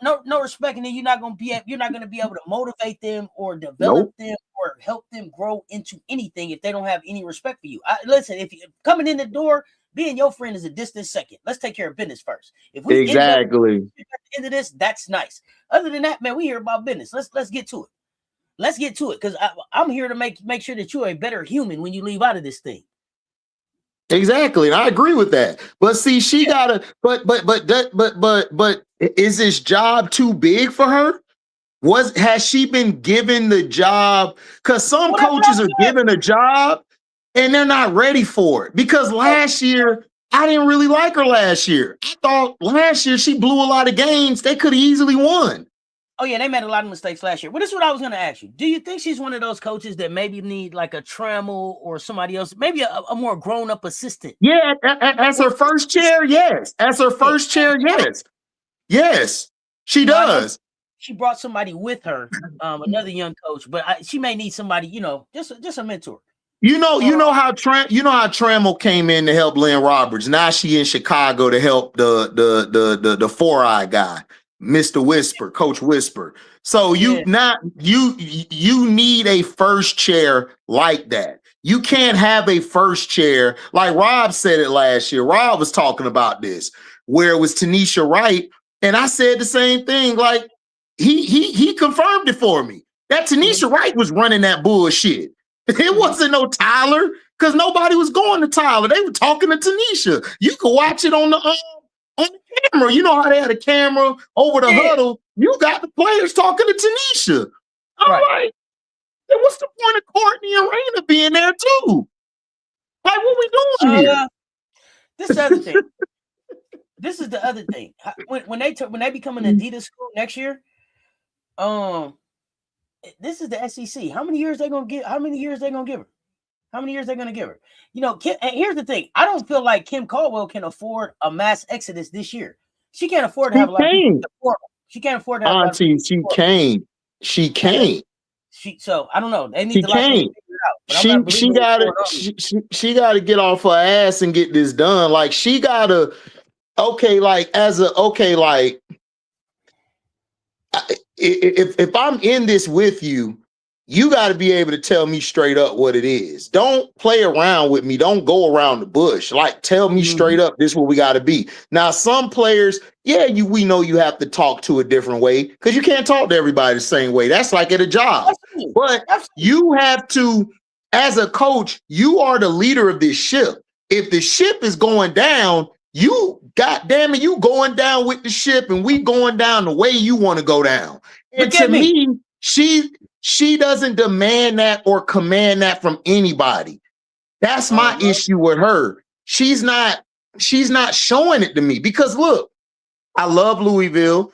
No respect, and then you're not gonna be able to motivate them or develop them or help them grow into anything if they don't have any respect for you. Listen, if you're coming in the door, being your friend is a distant second. Let's take care of business first. If we at the end of this, that's nice. Other than that, man, we hear about business. Let's get to it. Let's get to it because I'm here to make sure that you're a better human when you leave out of this thing. Exactly. And I agree with that. But see, she gotta, but is this job too big for her? Has she been given the job? Because some coaches are given a job and they're not ready for it. Because last year, I didn't really like her last year. I thought last year she blew a lot of games they could have easily won. Oh, yeah, they made a lot of mistakes last year. But this is what I was going to ask you. Do you think she's one of those coaches that maybe need like a Trammell or somebody else, maybe a more grown-up assistant? Yeah, as her first chair, yes. As her first chair, yes. Yes, she does. She brought somebody with her, another young coach, but she may need somebody, just a mentor. You know how Trammell came in to help Lynn Roberts. Now she in Chicago to help the 4-eye guy. Mr. Whisper, Coach Whisper. So you need a first chair like that. You can't have a first chair like Rob said it last year. Rob was talking about this where it was Tanisha Wright, and I said the same thing. Like he confirmed it for me that Tanisha Wright was running that bullshit. It wasn't no Tyler. because nobody was going to Tyler. They were talking to Tanisha. You could watch it on the camera. You know how they had a camera over the huddle. You got the players talking to Tanisha. I'm like, what's the point of Courtney and Raina being there too? Like, what we doing here? This is the other thing. This is the other thing. When they become an Adidas school next year, this is the SEC. How many years they gonna give? How many years they gonna give her? How many years they gonna give her? You know, and here's the thing. I don't feel like Kim Caldwell can afford a mass exodus this year. She can't afford to have a lot of people. She can't afford to have Auntie, she can't. She can't. So I don't know. They need to figure it out. She gotta get off her ass and get this done. Like she gotta if I'm in this with you, you got to be able to tell me straight up what it is. Don't play around with me. Don't go around the bush. Like, tell me straight up, this is what we got to be. Now, some players, we know you have to talk to a different way because you can't talk to everybody the same way. That's like at a job. But you have to, as a coach, you are the leader of this ship. If the ship is going down, you going down with the ship, and we going down the way you want to go down. And to me, she doesn't demand that or command that from anybody. That's my issue with her. She's not showing it to me because look, I love Louisville.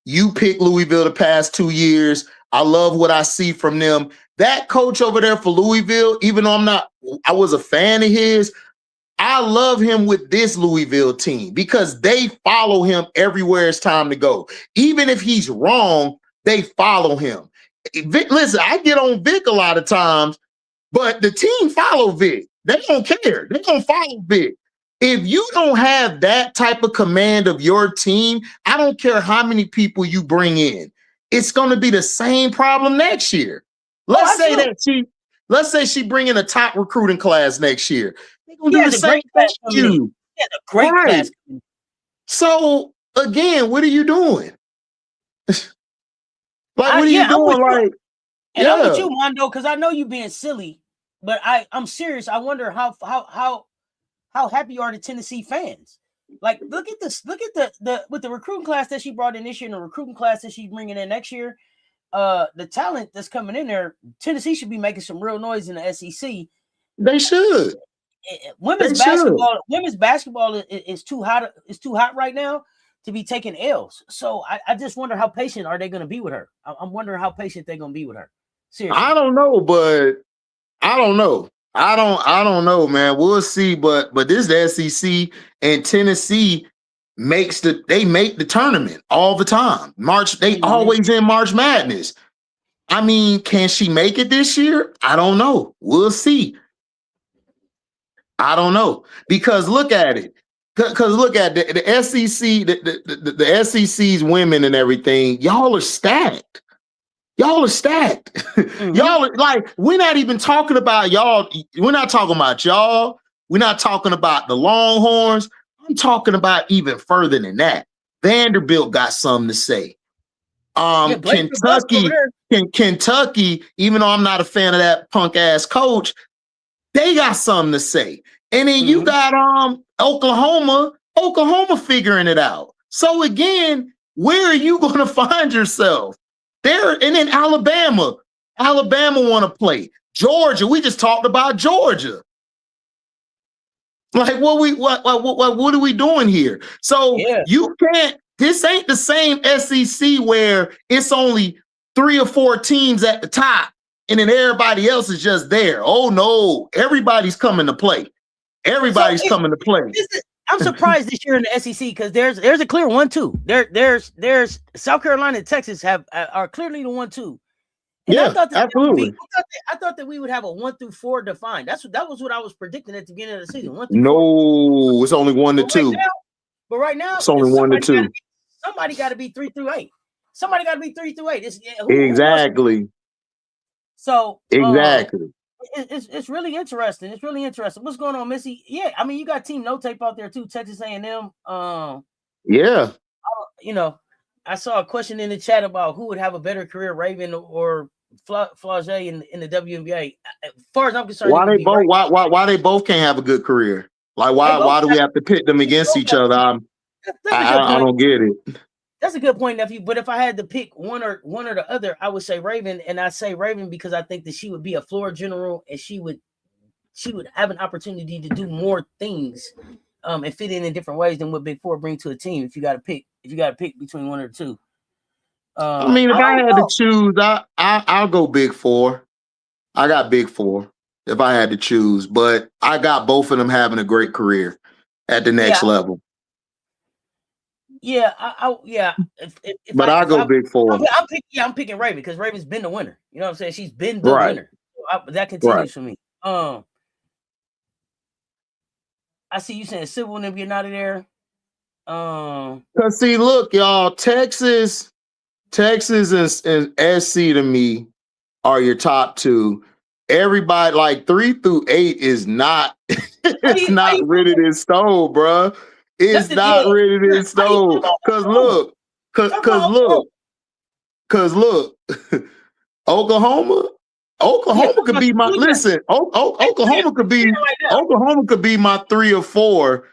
You picked Louisville the past 2 years. I love what I see from them. That coach over there for Louisville, even though I was a fan of his, I love him with this Louisville team because they follow him everywhere it's time to go. Even if he's wrong, they follow him. Vic, listen, I get on Vic a lot of times, but the team follow Vic. They don't care. They're going to follow Vic. If you don't have that type of command of your team, I don't care how many people you bring in. It's going to be the same problem next year. Let's say she bring in a top recruiting class next year. They're going to do the same thing to you. Yeah, the great class. So, again, what are you doing? Like, what are you doing? Like, I'm with you, Mondo, because I know you being silly, but I'm serious. I wonder how happy are the Tennessee fans? Like, look at this. Look at the with the recruiting class that she brought in this year and the recruiting class that she's bringing in next year. The talent that's coming in there, Tennessee should be making some real noise in the SEC. They should. Women's basketball is too hot. It's too hot right now to be taking L's. So I just wonder how patient are they going to be with her. I'm wondering how patient they're going to be with her. Seriously. I don't know, but I don't know. I don't know, man. We'll see. But this is the SEC, and Tennessee make the tournament all the time. They always in March Madness. I mean, can she make it this year? I don't know. We'll see. I don't know. Because look at it. Because look at the SEC, the SEC's women and everything. Y'all are stacked. Y'all are stacked. Y'all are like, we're not even talking about y'all. We're not talking about y'all. We're not talking about the Longhorns. I'm talking about even further than that. Vanderbilt got something to say. Kentucky, even though I'm not a fan of that punk ass coach, they got something to say. And then you got Oklahoma figuring it out. So again, where are you going to find yourself? There, and then Alabama want to play. Georgia, we just talked about Georgia. Like what are we doing here? So you can't. This ain't the same SEC where it's only 3 or 4 teams at the top, and then everybody else is just there. Oh no, everybody's coming to play. Everybody's coming to play. I'm surprised this year in the SEC because there's a clear 1-2. There's South Carolina and Texas are clearly the 1-2. And absolutely. I thought that we would have a 1 through 4 defined. That was what I was predicting at the beginning of the season. 1 through 4. It's only 1 to 2. But right now, it's only 1 to 2. Somebody got to be 3 through 8. Somebody got to be 3 through 8. Exactly. So exactly. It's really interesting. It's really interesting. What's going on, Missy? Yeah, I mean, you got Team No Tape out there too. Texas A&M. Yeah. I saw a question in the chat about who would have a better career, Raven or Flau'jae in the WNBA. As far as I'm concerned, it Why would they be both? right. Why they both can't have a good career? Like They both why do we have to pit them they against both each got- other? That's a good I point. don't get it. That's a good point, nephew. But if I had to pick one or the other, I would say Raven, and I say Raven because I think that she would be a floor general, and she would have an opportunity to do more things, and fit in different ways than what Big Four bring to a team. If you got to pick between one or two, I mean, if I I don't had to know. choose, I'll go Big Four. I got Big Four if I had to choose, but I got both of them having a great career at the Yeah, next level. yeah. But I'll go Big Four. I'm picking Raven because Raven's been the winner. You know what I'm saying? She's been the Right, winner. So that right. continues for me. I see you saying Civil and them getting out of there. Cause see, look, y'all, Texas and SC to me are your top two. Everybody like 3 through 8 is not it's How not you written in stone, bro. It's yeah. not written in How you feel stone. about Cause Oklahoma? look, cause, Talk cause about Oklahoma. look, cause look, Oklahoma Yeah, could be my listen. Oklahoma could be my 3 or 4.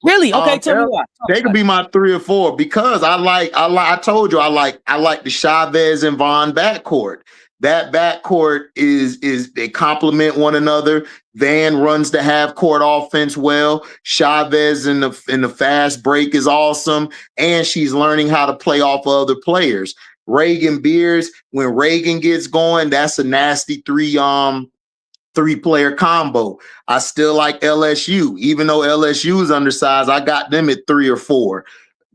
Really? Okay, tell me why. They could be my 3 or 4 because I told you I like the Chavez and Vaughn backcourt. That backcourt is they complement one another. Van runs the half court offense well. Chavez in the fast break is awesome, and she's learning how to play off of other players. Reagan Beers, when Reagan gets going, that's a nasty three-player combo. I still like LSU, even though LSU is undersized. I got them at 3 or 4,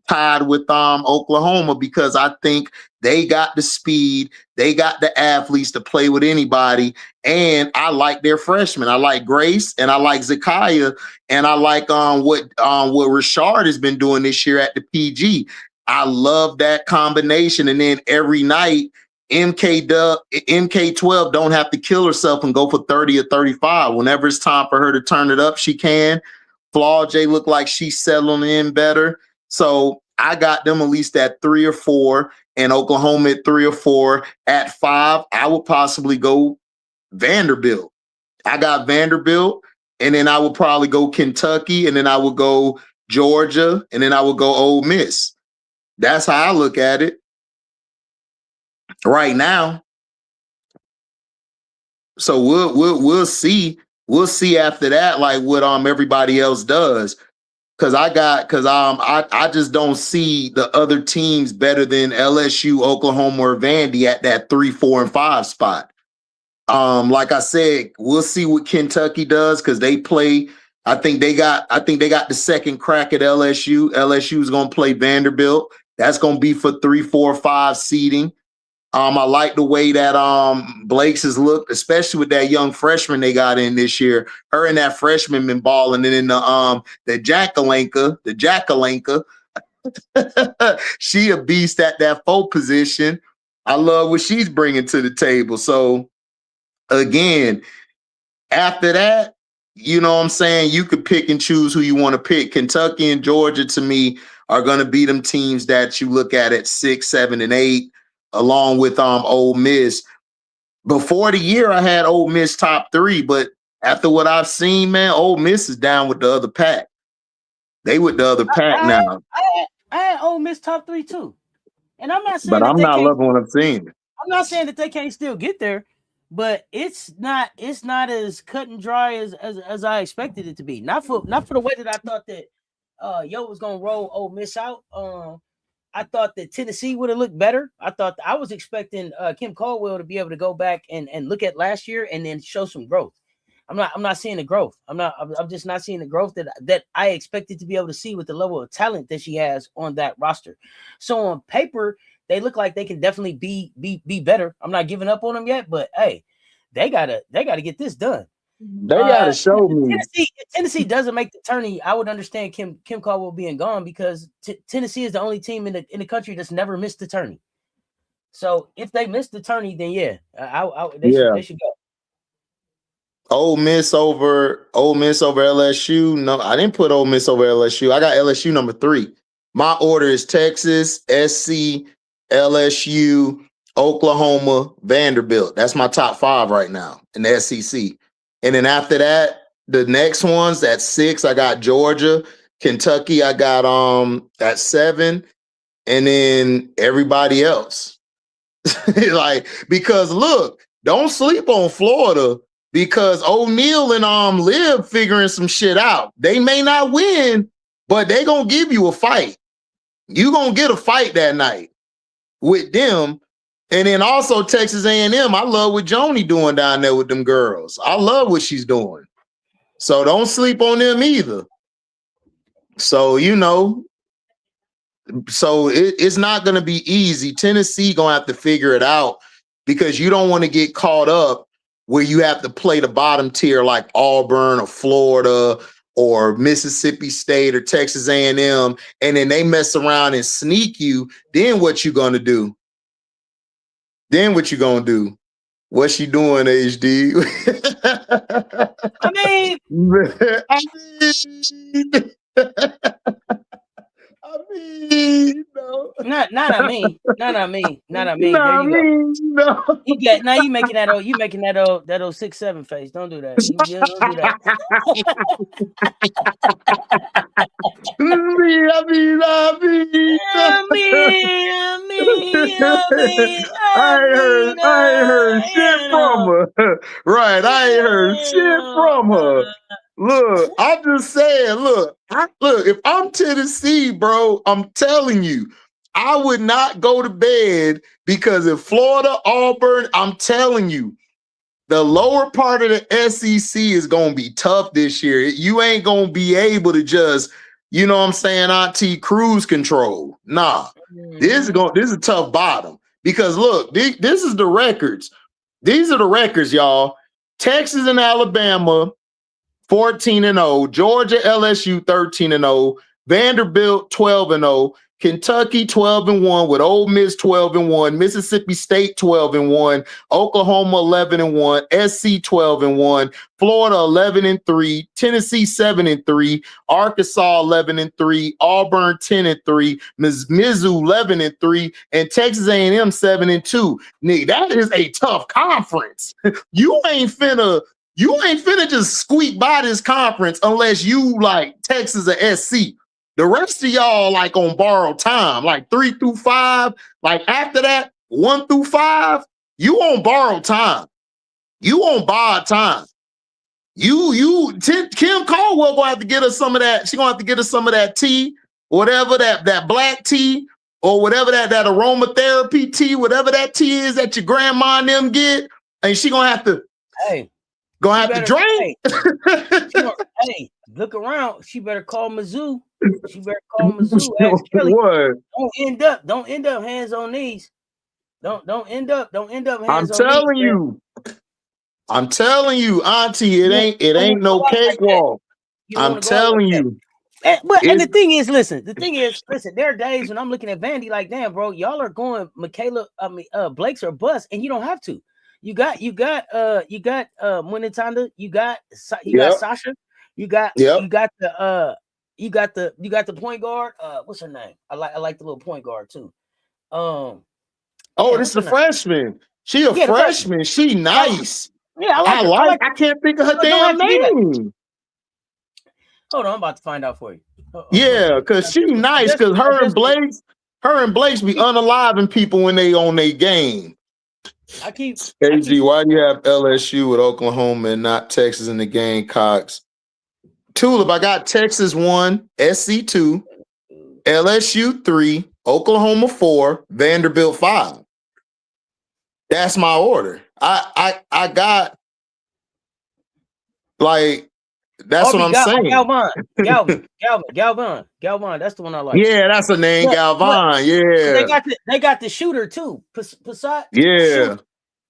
tied with Oklahoma because I think they got the speed, they got the athletes to play with anybody, and I like their freshmen. I like Grace and I like Zakiya, and I like what Rashard has been doing this year at the PG. I love that combination, and then every night MK12 don't have to kill herself and go for 30 or 35. Whenever it's time for her to turn it up, she can. Flau'jae look like she's settling in better. So I got them at least at 3 or 4, and Oklahoma at 3 or 4. At 5, I would possibly go Vanderbilt. I got Vanderbilt, and then I would probably go Kentucky, and then I would go Georgia, and then I would go Ole Miss. That's how I look at it right now. So we'll see. We'll see after that, like what everybody else does. Cause I just don't see the other teams better than LSU, Oklahoma, or Vandy at that 3, 4, and 5 spot. Like I said, we'll see what Kentucky does because they play. I think they got the second crack at LSU. LSU is gonna play Vanderbilt. That's gonna be for 3, 4, 5 seeding. I like the way that Blake's has looked, especially with that young freshman they got in this year. Her and that freshman been balling, and in the Jackalanka, she a beast at that 4 position. I love what she's bringing to the table. So again, after that, you know what I'm saying, you could pick and choose who you want to pick. Kentucky and Georgia to me are going to be them teams that you look at 6, 7, and 8, along with Ole Miss. Before the year, I had Ole Miss top 3, but after what I've seen, man, Ole Miss is down with the other pack. They with the other pack now. I had Ole Miss top 3 too, and I'm not saying but that I'm they not can't. loving what I'm seeing. I'm not saying that they can't still get there, but it's not as cut and dry as I expected it to be. Not for the way that I thought that Yo was gonna roll Ole Miss out. I thought that Tennessee would have looked better. I was expecting Kim Caldwell to be able to go back and look at last year and then show some growth. I'm not seeing the growth. I'm just not seeing the growth that I expected to be able to see with the level of talent that she has on that roster. So on paper, they look like they can definitely be better. I'm not giving up on them yet, but hey, they gotta get this done. They gotta show me. If Tennessee doesn't make the tourney, I would understand Kim Caldwell being gone because Tennessee is the only team in the country that's never missed the tourney. So if they miss the tourney, then yeah, they should go. Ole Miss over LSU. No, I didn't put Ole Miss over LSU. I got LSU number 3. My order is Texas, SC, LSU, Oklahoma, Vanderbilt. That's my top 5 right now in the SEC. And then after that, the next ones at 6, I got Georgia, Kentucky. I got at 7, and then everybody else. Like, because look, don't sleep on Florida because O'Neal and Liv figuring some shit out. They may not win, but they gonna give you a fight. You gonna get a fight that night with them. And then also Texas A&M. I love what Joni doing down there with them girls. I love what she's doing. So don't sleep on them either. So, so it's not going to be easy. Tennessee going to have to figure it out because you don't want to get caught up where you have to play the bottom tier like Auburn or Florida or Mississippi State or Texas A&M, and then they mess around and sneak you. Then what you going to do? What's she doing, HD? I mean, no. Not I mean. There you go. No. You making that old 6'7" face. Don't do that. Don't do that. I ain't heard shit from her. Right, I ain't heard shit from her. Look, I'm just saying, look, if I'm Tennessee, bro, I'm telling you, I would not go to bed because if Florida, Auburn, I'm telling you, the lower part of the SEC is going to be tough this year. You ain't going to be able to just, you know what I'm saying, Auntie, cruise control. Nah, this is a tough bottom because look, this is the records. These are the records, y'all. Texas and Alabama, 14-0, Georgia, LSU 13-0, Vanderbilt 12-0, Kentucky 12-1 with Ole Miss 12-1, Mississippi State 12-1, Oklahoma 11-1, SC 12-1, Florida 11-3, Tennessee 7-3, Arkansas 11-3, Auburn 10-3, Mizzou 11-3, and Texas A&M 7-2. Nigga, that is a tough conference. You ain't finna just squeak by this conference unless you like Texas or SC. The rest of y'all like on borrowed time, like 3 through 5. Like after that, 1 through 5, you on borrowed time. You on borrowed time. Kim Caldwell gonna have to get us some of that. She gonna have to get us some of that tea, whatever that black tea or whatever that aromatherapy tea, whatever that tea is that your grandma and them get, and she gonna have to. Gonna have to drink. Hey, look around. She better call Mizzou. Ask Kelly. What? Don't end up hands on knees. Don't end up hands I'm on telling knees. you. I'm telling you, Auntie, it ain't no cakewalk. I'm telling you. And the thing is, listen, there are days when I'm looking at Vandy like, damn, bro, y'all are going Blake's or bust, and you don't have to. You got Munitanda, you got Sasha, you got the point guard. What's her name? I like the little point guard too. This is a freshman. She a freshman. She nice. Yeah, I like I can't think of her damn name. Hold on, I'm about to find out for you. Yeah, because she nice. Because her and Blake's be unaliving people when they on their game. KG, why do you have LSU with Oklahoma and not Texas in the Gamecocks? Tulip, I got Texas 1, SC 2, LSU 3, Oklahoma 4, Vanderbilt 5. That's my order. I got like that's what I'm saying. Galvan. That's the one I like. Yeah, that's a name, Galvan. Yeah, they got the shooter too. Passat. Yeah,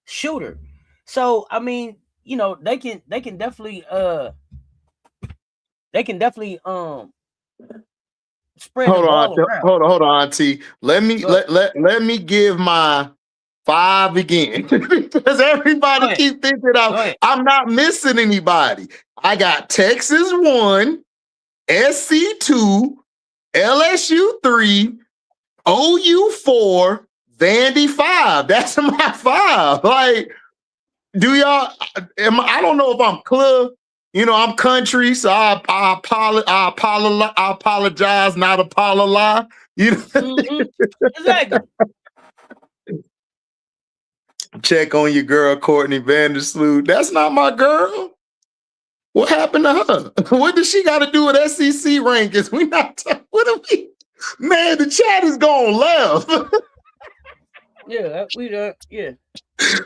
shooter. So I mean, they can definitely spread. Hold on, Auntie. Let me give my 5 again because everybody keep thinking I'm not missing anybody. I got Texas 1, SC 2, LSU 3, OU 4, Vandy 5. That's my 5. Like, do y'all? I don't know if I'm clear. You know, I'm country, so I apologize, not apologize. You know? Mm-hmm. Exactly. Check on your girl, Courtney Vandersloot. That's not my girl. What happened to her? What does she got to do with SEC rankings? We not. What are we? Man, the chat is going left. Yeah, we done. Yeah.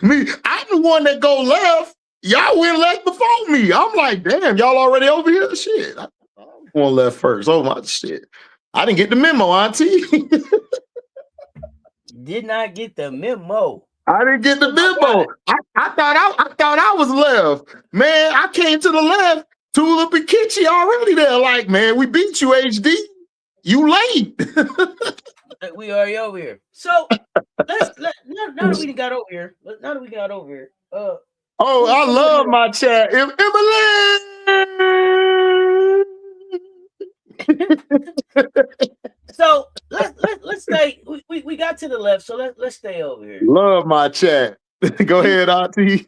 Me, I'm the one that go left. Y'all went left before me. I'm like, damn, y'all already over here. Shit, I'm going left first. Oh my shit. I didn't get the memo, Auntie. Did not get the memo. I didn't get the memo. I thought I was left. Man, I came to the left. Tulip and Kitschy already there. Like, man, we beat you, HD. You late. We already over here. So now that we got over here. Oh, I love my chat. So let's stay. We got to the left, so let's stay over here. Love my chat. Go ahead, Auntie.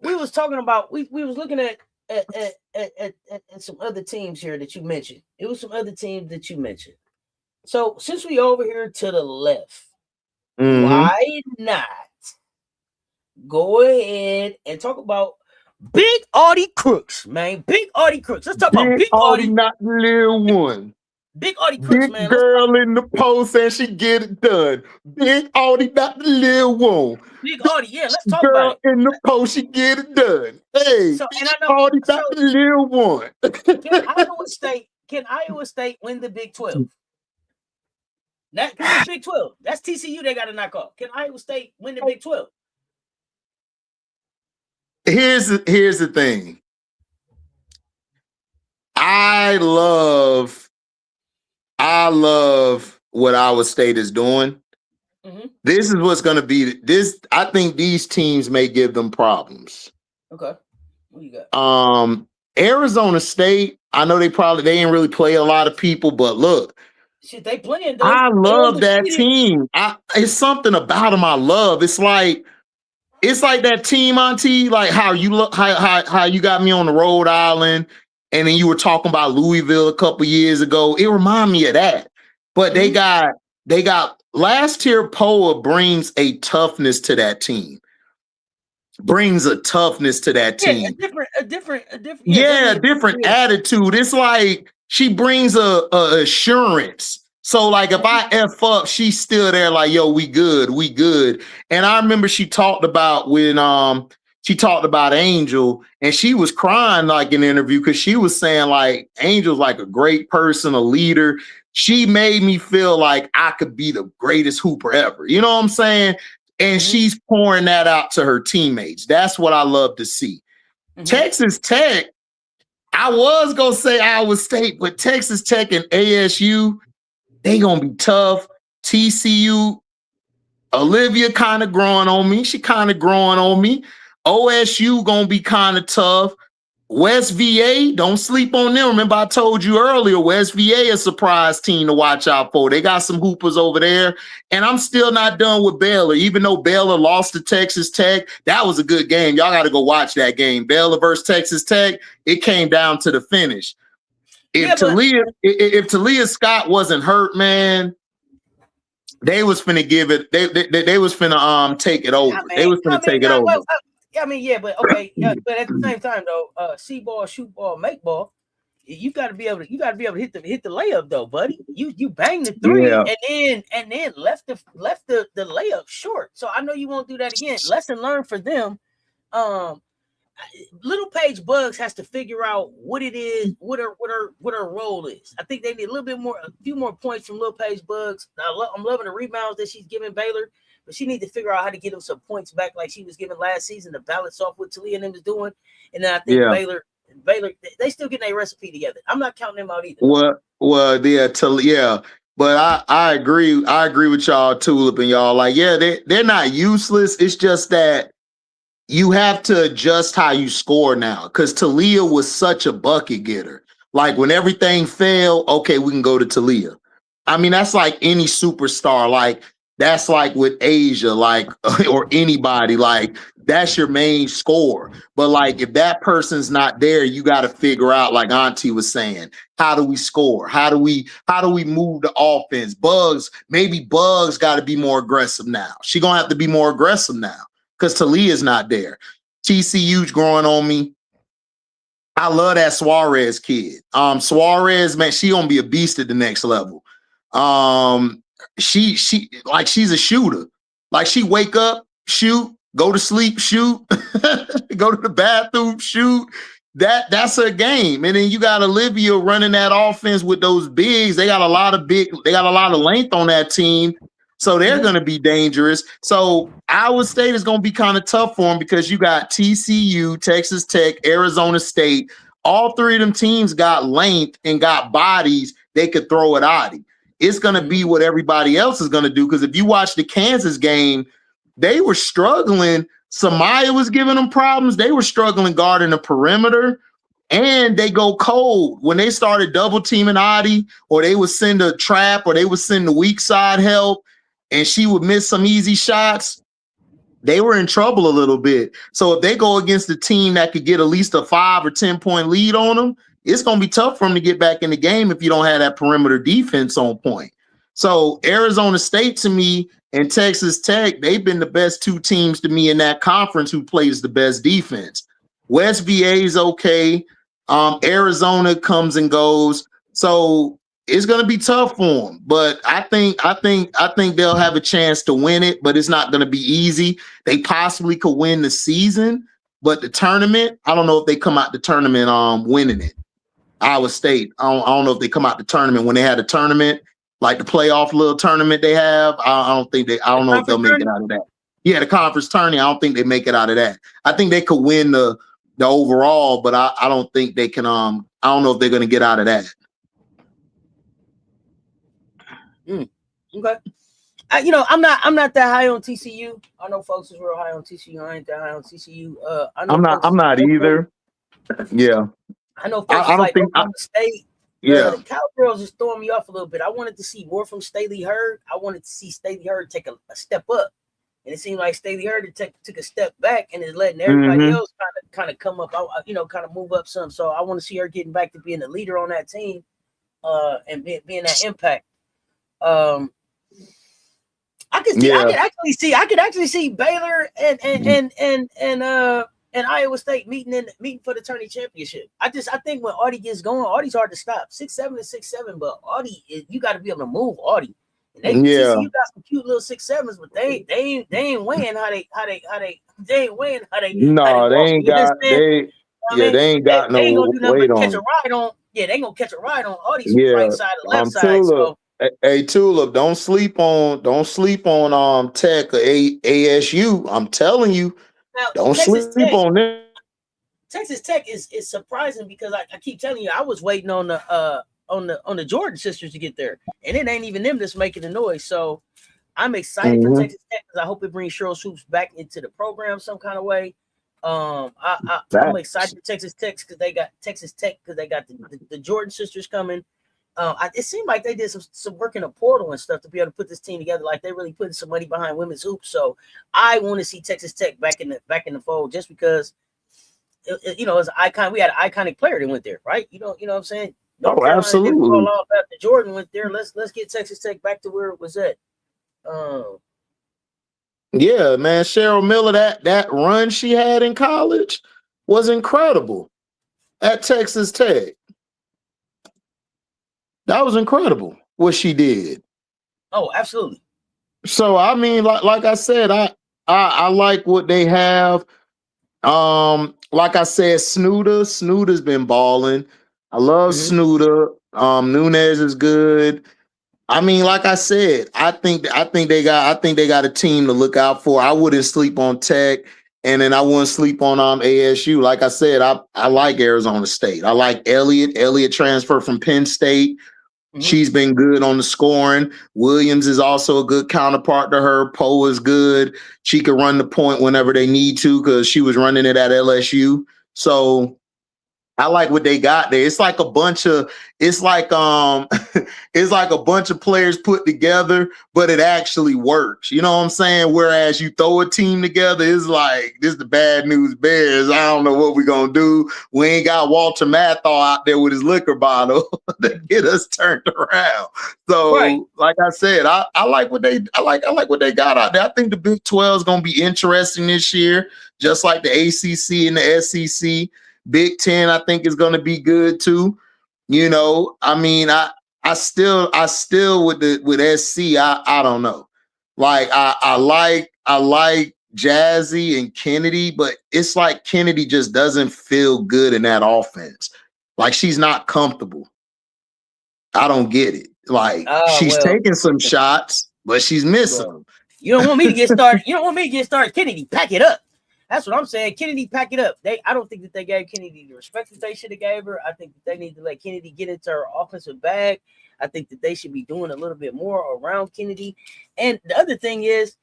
We was talking about we was looking at some other teams here that you mentioned. It was some other teams that you mentioned. So since we over here to the left, why not go ahead and talk about Big Audi Crooks, man? Big Audi Crooks. Let's talk about Big Audi, not the little one. Big Audi Crooks, Big man. Girl in the post and she get it done. Big Audi, not the little one. Big Audi, yeah. Let's talk about it. Girl in the post, she get it done. Hey, so, Big Audi, not the little one. Can Iowa State win the Big 12? That's the Big 12. That's TCU they got to knock off. Can Iowa State win the Big 12? Here's the thing. I love what Iowa State is doing. Mm-hmm. This is what's going to be this. I think these teams may give them problems. Okay. What you got? Arizona State, I know they ain't really play a lot of people, but look, shit, they playing though. I love that team. It's something about them I love. It's like that team, Auntie, like how you look, how you got me on the Rhode Island, and then you were talking about Louisville a couple years ago. It reminded me of that. But they got last year. Poa brings a toughness to that team. A different attitude. It's like she brings a assurance. So like if I F up, she's still there like, yo, we good. And I remember she talked about Angel, and she was crying like in an interview because she was saying like Angel's like a great person, a leader. She made me feel like I could be the greatest hooper ever. You know what I'm saying? And she's pouring that out to her teammates. That's what I love to see. Texas Tech, I was going to say Iowa State, but Texas Tech and ASU, they going to be tough. TCU, Olivia kind of growing on me. She kind of growing on me. OSU going to be kind of tough. West VA, don't sleep on them. Remember I told you earlier, West VA a surprise team to watch out for. They got some hoopers over there. And I'm still not done with Baylor. Even though Baylor lost to Texas Tech, that was a good game. Y'all got to go watch that game. Baylor versus Texas Tech, it came down to the finish. If Talia Scott wasn't hurt, man, they was finna give it. They was finna take it over. They was finna take it over. I mean, yeah, but okay, yeah, but at the same time though, see ball, shoot ball, make ball. You got to be able to hit the layup though, buddy. You banged the three and then left the layup short. So I know you won't do that again. Lesson learned for them. Little Paige Bugs has to figure out what it is, what her role is. I think they need a few more points from Little Paige Bugs. I'm loving the rebounds that she's giving Baylor. But she needs to figure out how to get them some points back like she was giving last season to balance off what Talia and them was doing. And then I think Baylor, they still getting a recipe together. I'm not counting them out either. But I agree. I agree with y'all, Tulip and y'all. Like, yeah, they're not useless. It's just that you have to adjust how you score now. Because Talia was such a bucket getter. Like when everything failed, okay, we can go to Talia. I mean, that's like any superstar. Like that's like with Asia, like or anybody. Like that's your main score. But like if that person's not there, you got to figure out, like Auntie was saying, how do we score? How do we move the offense? Maybe Bugs got to be more aggressive now. She gonna have to be more aggressive now because Talia's not there. TCU's growing on me. I love that Suarez kid. Suarez, man, she gonna be a beast at the next level. She's a shooter. Like she wake up, shoot, go to sleep, shoot, go to the bathroom, shoot. That's her game. And then you got Olivia running that offense with those bigs. They got a lot of length on that team. So they're going to be dangerous. So Iowa State is going to be kind of tough for them because you got TCU, Texas Tech, Arizona State. All three of them teams got length and got bodies they could throw at Audi. It's going to be what everybody else is going to do, because if you watch the Kansas game, they were struggling. Samaya was giving them problems. They were struggling guarding the perimeter, and they go cold. When they started double teaming Audi, or they would send a trap, or they would send the weak side help, and she would miss some easy shots, they were in trouble a little bit. So if they go against a team that could get at least a 5 or 10 point lead on them, it's going to be tough for them to get back in the game if you don't have that perimeter defense on point. So Arizona State, to me, and Texas Tech, they've been the best two teams to me in that conference who plays the best defense. West VA is okay. Arizona comes and goes. So it's going to be tough for them, but I think they'll have a chance to win it, but it's not going to be easy. They possibly could win the season, but the tournament, I don't know if they come out the tournament winning it. Iowa State, I don't know if they come out the tournament when they had a tournament, like the playoff little tournament they have. I don't know if they'll make it out of that. Yeah, the conference tournament, I don't think they make it out of that. I think they could win the overall, but I don't think they can. I don't know if they're going to get out of that. Okay. I'm not that high on TCU. I know folks is real high on TCU. I ain't that high on TCU. I'm not either. Yeah. I know folks I like Oklahoma State. Yeah. The Cowgirls is throwing me off a little bit. I wanted to see more from Staley Hurd. I wanted to see Staley Hurd take a step up. And it seemed like Staley Hurd took a step back and is letting everybody else kind of come up, kind of move up some. So I want to see her getting back to being a leader on that team, and being that impact. I could actually see Baylor and Iowa State meeting for the tourney championship. I think when Audi gets going, Audi's hard to stop. 6'7" is 6'7", but Audi, you got to be able to move Audi. And you got some cute little 6'7s, but they ain't weighing how they ain't weighing how they. No, they ain't got they. Yeah, they ain't got no weight on. They ain't gonna catch a ride on Audi's right side or left side. So. Hey, Tulip, don't sleep on Tech or ASU. I'm telling you, now, don't sleep on them. Texas Tech is surprising because I keep telling you, I was waiting on the Jordan sisters to get there, and it ain't even them that's making the noise. So I'm excited for Texas Tech because I hope it brings Cheryl Swoops back into the program some kind of way. I'm excited for Texas Tech because they got the Jordan sisters coming. It seemed like they did some work in a portal and stuff to be able to put this team together. Like they're really putting some money behind women's hoops. So I want to see Texas Tech back in the fold, just because it's an icon. We had an iconic player that went there, right? You know what I'm saying? Oh, absolutely. All after Jordan went there. Let's get Texas Tech back to where it was at. Yeah, man. Cheryl Miller, that run she had in college was incredible at Texas Tech. That was incredible what she did. Oh, absolutely. So I mean, like I said, I like what they have. Like I said, Snooter's been balling. I love Snooter. Nunez is good. I mean, like I said, I think they got a team to look out for. I wouldn't sleep on Tech, and then I wouldn't sleep on ASU. Like I said, I like Arizona State. I like Elliott. Elliott transferred from Penn State. She's been good on the scoring. Williams is also a good counterpart to her. Poe is good. She can run the point whenever they need to because she was running it at LSU. So I like what they got there. It's like a bunch of it's like it's like a bunch of players put together, but it actually works. You know what I'm saying? Whereas you throw a team together, it's like this is the bad news bears. I don't know what we're gonna do. We ain't got Walter Matthau out there with his liquor bottle to get us turned around. So, Right. like I said, I like what they I like what they got out there. I think the Big 12 is gonna be interesting this year, just like the ACC and the SEC. Big 10, I think, is going to be good too. You know, I mean, I still with SC, I don't know. Like I like Jazzy and Kennedy, but it's like Kennedy just doesn't feel good in that offense. Like she's not comfortable. I don't get it. Like she's taking some shots, but she's missing them. You don't want me to get started. You don't want me to get started. Kennedy, pack it up. That's what I'm saying. Kennedy, pack it up. I don't think that they gave Kennedy the respect that they should have gave her. I think that they need to let Kennedy get into her offensive bag. I think that they should be doing a little bit more around Kennedy. And the other thing is,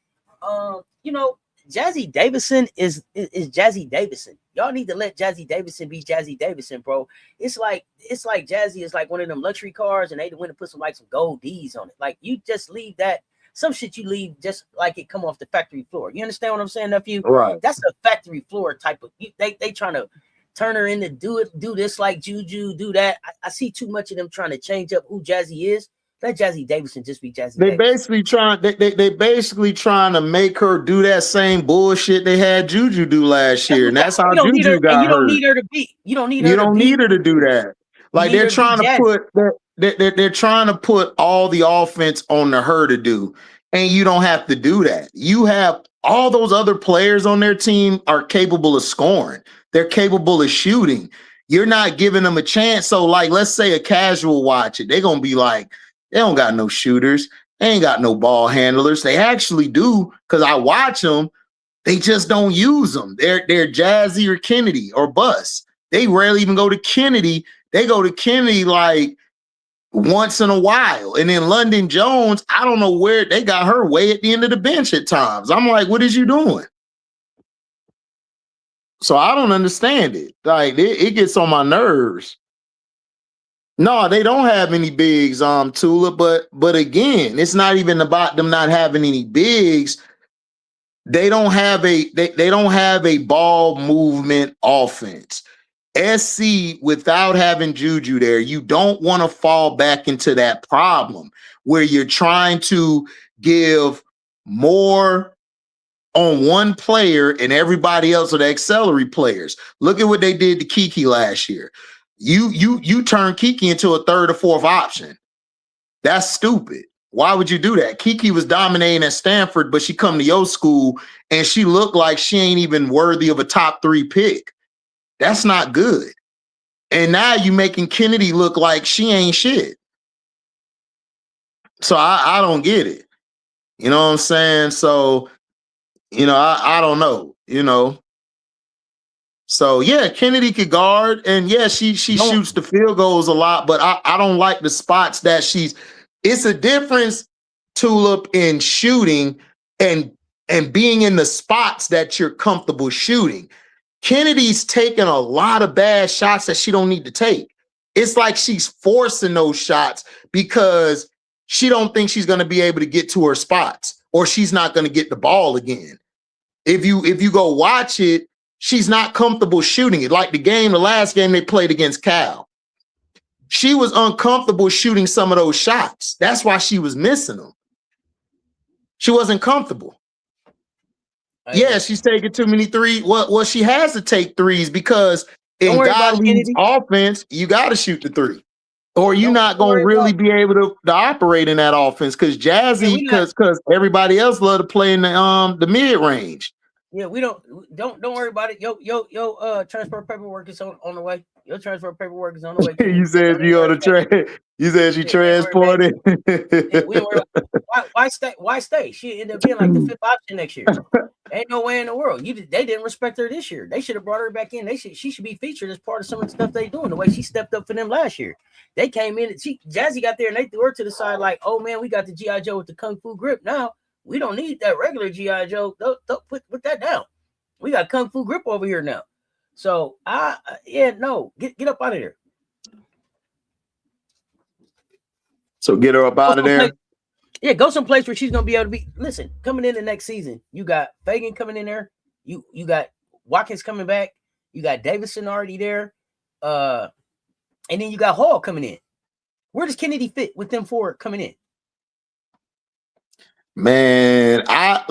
you know, Jazzy Davison is Jazzy Davison. Y'all need to let Jazzy Davison be Jazzy Davison, bro. It's like Jazzy is like one of them luxury cars, and they went and put some gold D's on it. Like, you just leave that. Some shit you leave just like it come off the factory floor. You understand what I'm saying, nephew? Right. That's a factory floor type of. They trying to turn her into do this like Juju, do that. I see too much of them trying to change up who Jazzy is. Let Jazzy Davison just be Jazzy. They basically trying to make her do that same bullshit they had Juju do last year, and that's how Juju got hurt. You don't need her to be. You don't need her to do that. Like they're trying to put they're trying to put all the offense on her to do, and you don't have to do that. You have all those other players on their team are capable of scoring. They're capable of shooting. You're not giving them a chance. So, like, let's say a casual watch it, they're gonna be like, they don't got no shooters. They ain't got no ball handlers. They actually do, because I watch them. They just don't use them. They're Jazzy or Kennedy or bust. They rarely even go to Kennedy. They go to Kennedy like once in a while. And then London Jones, I don't know where they got her way at the end of the bench at times. I'm like, what is you doing? So I don't understand it. Like it gets on my nerves. No, they don't have any bigs, Tula, but again, it's not even about them not having any bigs. They don't have a ball movement offense. SC, without having Juju there, you don't want to fall back into that problem where you're trying to give more on one player and everybody else are the auxiliary players. Look at what they did to Kiki last year. You turn Kiki into a third or fourth option. That's stupid. Why would you do that? Kiki was dominating at Stanford, but she come to your school and she looked like she ain't even worthy of a top 3 pick. That's not good. And now you making Kennedy look like she ain't shit. So I don't get it. You know what I'm saying? So, you know, I don't know, you know. So yeah, Kennedy could guard, and yeah, she shoots the field goals a lot, but I don't like the spots that she's. It's a difference, Tulip, in shooting and being in the spots that you're comfortable shooting. Kennedy's taking a lot of bad shots that she don't need to take. It's like she's forcing those shots because she don't think she's going to be able to get to her spots, or she's not going to get the ball again. If you go watch it, she's not comfortable shooting it. Like the last game they played against Cal. She was uncomfortable shooting some of those shots. That's why she was missing them. She wasn't comfortable. Yeah, she's taking too many threes. Well, she has to take threes because in Godly's offense, you got to shoot the three, or you're not going to really be able to operate in that offense. Because Jazzy, because everybody else love to play in the mid range. Yeah, we don't worry about it. Yo, transfer paperwork is on the way. Your transfer paperwork is on the way. You said you on the train. You said she transported. Why stay? She ended up being like the 5th option next year. Ain't no way in the world. They didn't respect her this year. They should have brought her back in. She should be featured as part of some of the stuff they doing. The way she stepped up for them last year. They came in. Jazzy got there and they threw her to the side like, oh man, we got the G.I. Joe with the Kung Fu grip now. We don't need that regular G.I. Joe. Don't put that down. We got Kung Fu grip over here now. So get up out of there. So get her up out of there. Yeah, go someplace where she's gonna be able to be. Listen, coming in the next season, you got Fagan coming in there. You got Watkins coming back. You got Davidson already there. And then you got Hall coming in. Where does Kennedy fit with them four coming in? Man, I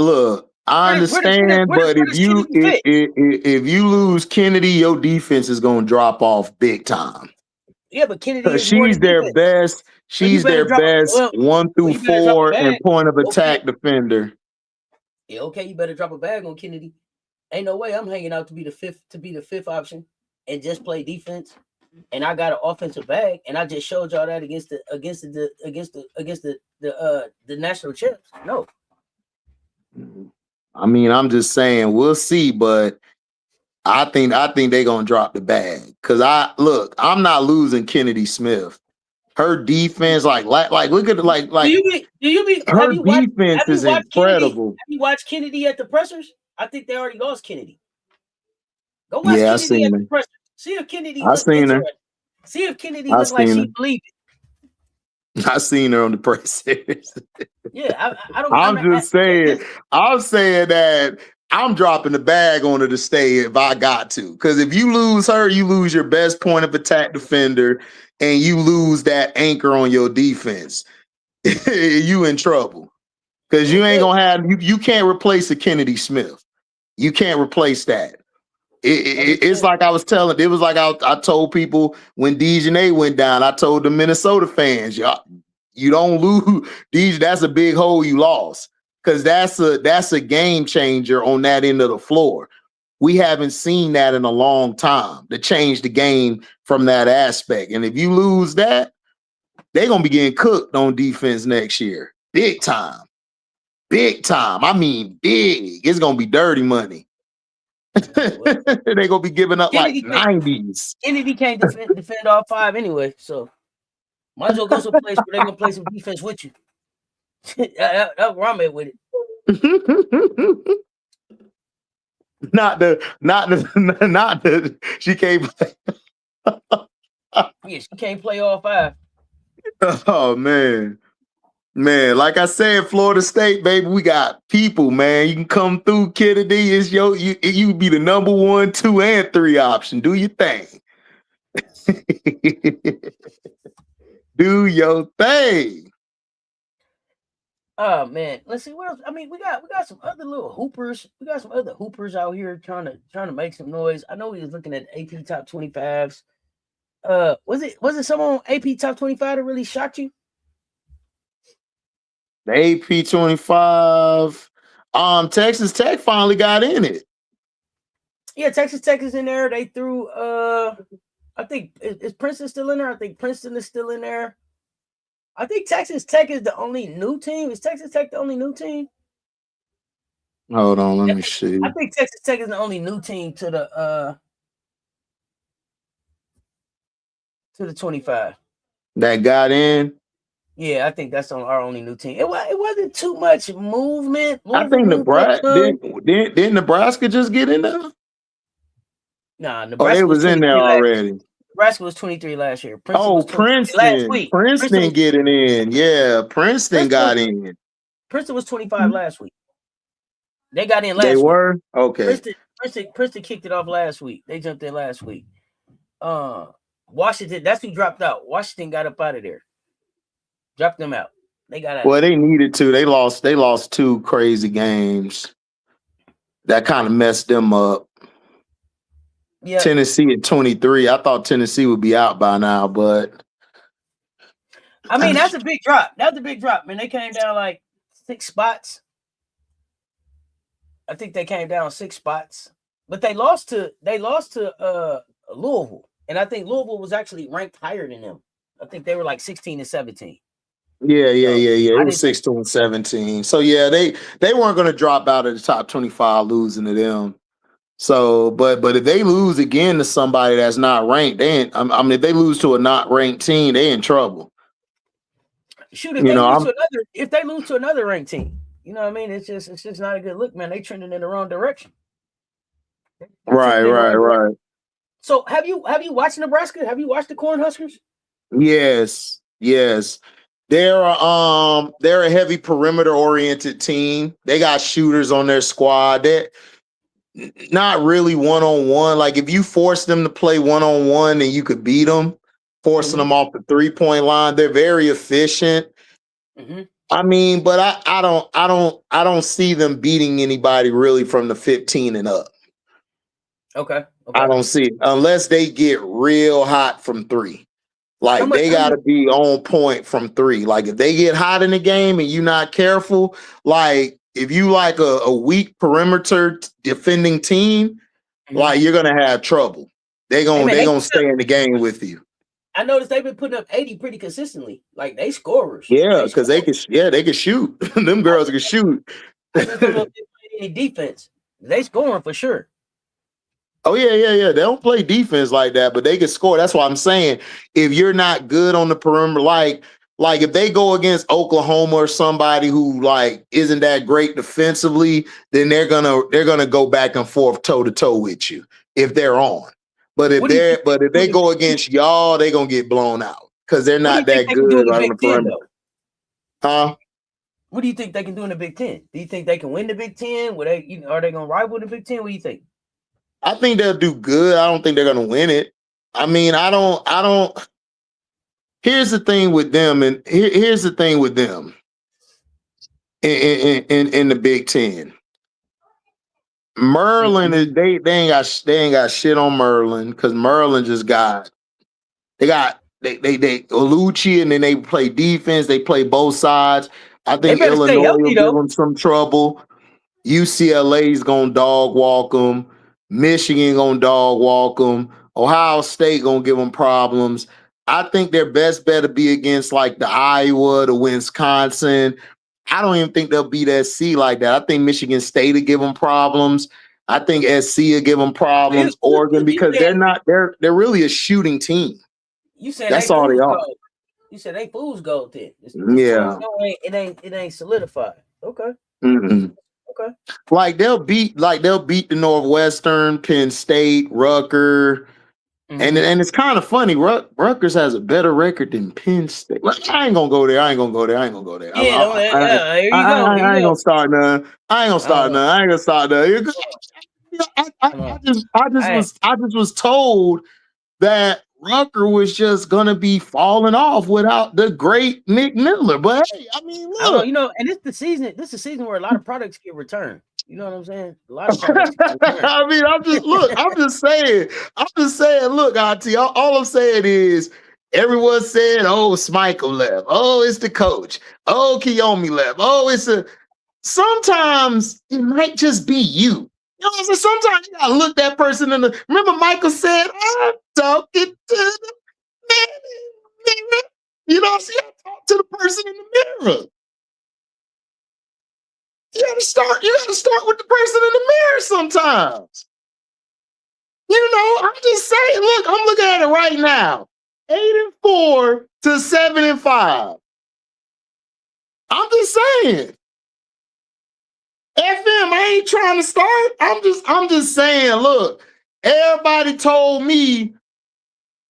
understand, but if you lose Kennedy, your defense is gonna drop off big time. Yeah, but Kennedy is she's their best. She's their best 1 through 4 and point of attack defender. Yeah, okay, you better drop a bag on Kennedy. Ain't no way I'm hanging out to be the fifth option and just play defense. And I got an offensive bag, and I just showed y'all that against the national champs. No, I mean, I'm just saying we'll see, but I think they're gonna drop the bag because I'm not losing Kennedy Smith. Her defense, like look at like her defense is incredible. Have you watched Kennedy at the pressers? I think they already lost Kennedy. Go watch Kennedy at the pressers. See if Kennedy. I seen her. See if Kennedy looks like she believed it. I seen her on the pressers. Yeah, I don't. I'm just saying. I'm saying that I'm dropping the bag on her to stay if I got to. Because if you lose her, you lose your best point of attack defender, and you lose that anchor on your defense. You in trouble. Because you ain't gonna have you can't replace a Kennedy Smith. You can't replace that. It's like I was telling. It was like I told people when DeJounte went down. I told the Minnesota fans, y'all, you don't lose. That's a big hole you lost because that's a game changer on that end of the floor. We haven't seen that in a long time to change the game from that aspect. And if you lose that, they're gonna be getting cooked on defense next year, big time, big time. I mean, big. It's gonna be dirty money. They're gonna be giving up Kennedy like 90s. Kennedy can't defend all five anyway, so might as well go someplace where they're gonna play some defense with you. That's where I'm at with it. Not the she can't play. Yeah, she can't play all five. Oh man. Man, like I said, Florida State, baby, we got people, man. You can come through, Kennedy. It's you be the number 1, 2, and 3 option. Do your thing. Do your thing. Oh man, let's see what else. I mean, we got some other little hoopers. We got some other hoopers out here trying to make some noise. I know we was looking at AP top 25s. Was it someone on AP top 25 that really shocked you? The AP 25. Texas Tech finally got in it. Yeah, Texas Tech is in there. They threw I think is Princeton still in there? I think Princeton is still in there. I think Texas Tech is the only new team. Is Texas Tech the only new team? Hold on, let me see. I think Texas Tech is the only new team to the 25. That got in. Yeah, I think that's our only new team. It wasn't too much movement. I think Nebraska didn't Nebraska just get in there? Nah, Nebraska it was in there already. Nebraska was 23 last year. Princeton. Last week. Princeton getting in. Yeah, Princeton got in. Princeton was 25 last week. They got in last week. They were? Okay. Princeton kicked it off last week. They jumped in last week. Washington, that's who dropped out. Washington got up out of there. Dropped them out. They got out. Well, they needed to. They lost 2 crazy games. That kind of messed them up. Yeah. Tennessee at 23. I thought Tennessee would be out by now, but I mean, that's a big drop. That's a big drop, man. They came down like 6 spots. I think they came down 6 spots. But they lost to Louisville. And I think Louisville was actually ranked higher than them. I think they were like 16 and 17. Yeah. It was 16 and 17. So yeah, they weren't going to drop out of the top 25 losing to them. So, but if they lose again to somebody that's not ranked, if they lose to a not ranked team, they in trouble. Shoot, if they lose to another ranked team, you know what I mean? It's just not a good look, man. They trending in the wrong direction. Right. So have you watched Nebraska? Have you watched the Cornhuskers? Yes. They're a heavy perimeter oriented team. They got shooters on their squad. They're not really one-on-one. Like if you force them to play one-on-one, then you could beat them, forcing them off the 3-point line. They're very efficient. I mean, but I don't see them beating anybody really from the 15 and up. Okay. I don't see it unless they get real hot from 3. Like they got to be on point from 3. Like if they get hot in the game and you're not careful, like if you like a weak perimeter defending team, like you're gonna have trouble. They gonna stay in the game with you. I noticed they've been putting up 80 pretty consistently. Like they scorers. Yeah, because they can shoot. Them girls can shoot. I don't know if they play any defense. They scoring for sure. Oh yeah. They don't play defense like that, but they can score. That's why I'm saying if you're not good on the perimeter, like if they go against Oklahoma or somebody who like isn't that great defensively, then they're gonna go back and forth toe to toe with you if they're on. But if they go against y'all, they're gonna get blown out because they're not that good on the perimeter. Huh? What do you think they can do in the Big Ten? Do you think they can win the Big Ten? Are they gonna rival the Big Ten? What do you think? I think they'll do good. I don't think they're going to win it. I mean, I don't. Here's the thing with them, and here's the thing with them in the Big Ten. Merlin is they ain't got shit on Merlin because Merlin just got they Oluchi, and then they play defense. They play both sides. I think Illinois will give them some trouble. UCLA's gonna dog walk them. Michigan gonna dog walk them. Ohio State gonna give them problems. I think their best bet to be against like the Iowa, the Wisconsin. I don't even think they'll beat SC like that. I think Michigan State will give them problems. I think SC will give them problems. Oregon, because they're really a shooting team. You said that's all they are. You said they fool's gold then. Yeah, it ain't solidified. Okay. Mm-hmm. Okay. Like they'll beat the Northwestern, Penn State, Rutgers, and it's kind of funny. Rutgers has a better record than Penn State. I ain't gonna go there. Yeah, I ain't gonna start none. I just was told that Rutgers was just gonna be falling off without the great Nick Miller. But hey, I mean, look, and this is the season where a lot of products get returned. You know what I'm saying? A lot of products get returned. I mean, I'm just saying, look, Auntie, all I'm saying is everyone said, oh, Smichael left. Oh, it's the coach. Oh, Kiyomi left. Oh, sometimes it might just be you. You know what I'm saying? Sometimes you gotta look that person in the. Remember, Michael said, "I'm talking to the man in the mirror." You know, see, I talk to the person in the mirror. You gotta start with the person in the mirror sometimes. You know, I'm just saying. Look, I'm looking at it right now. 8-4 to 7-5. I'm just saying. FM, I ain't trying to start. I'm just saying, look, everybody told me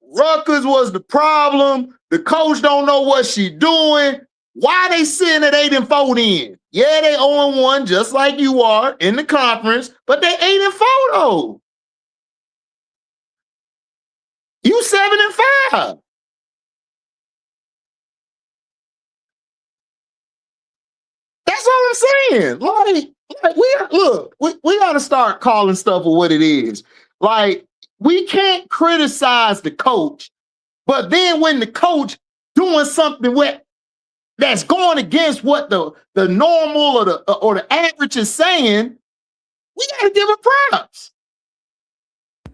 Rutgers was the problem. The coach don't know what she doing. Why they sitting at 8-4 then? Yeah, they 0-1, just like you are in the conference, but they 8-4 though. You 7-5. That's all I'm saying. Like we gotta start calling stuff for what it is. Like, we can't criticize the coach, but then when the coach doing something that's going against what the normal or the average is saying, we gotta give him props.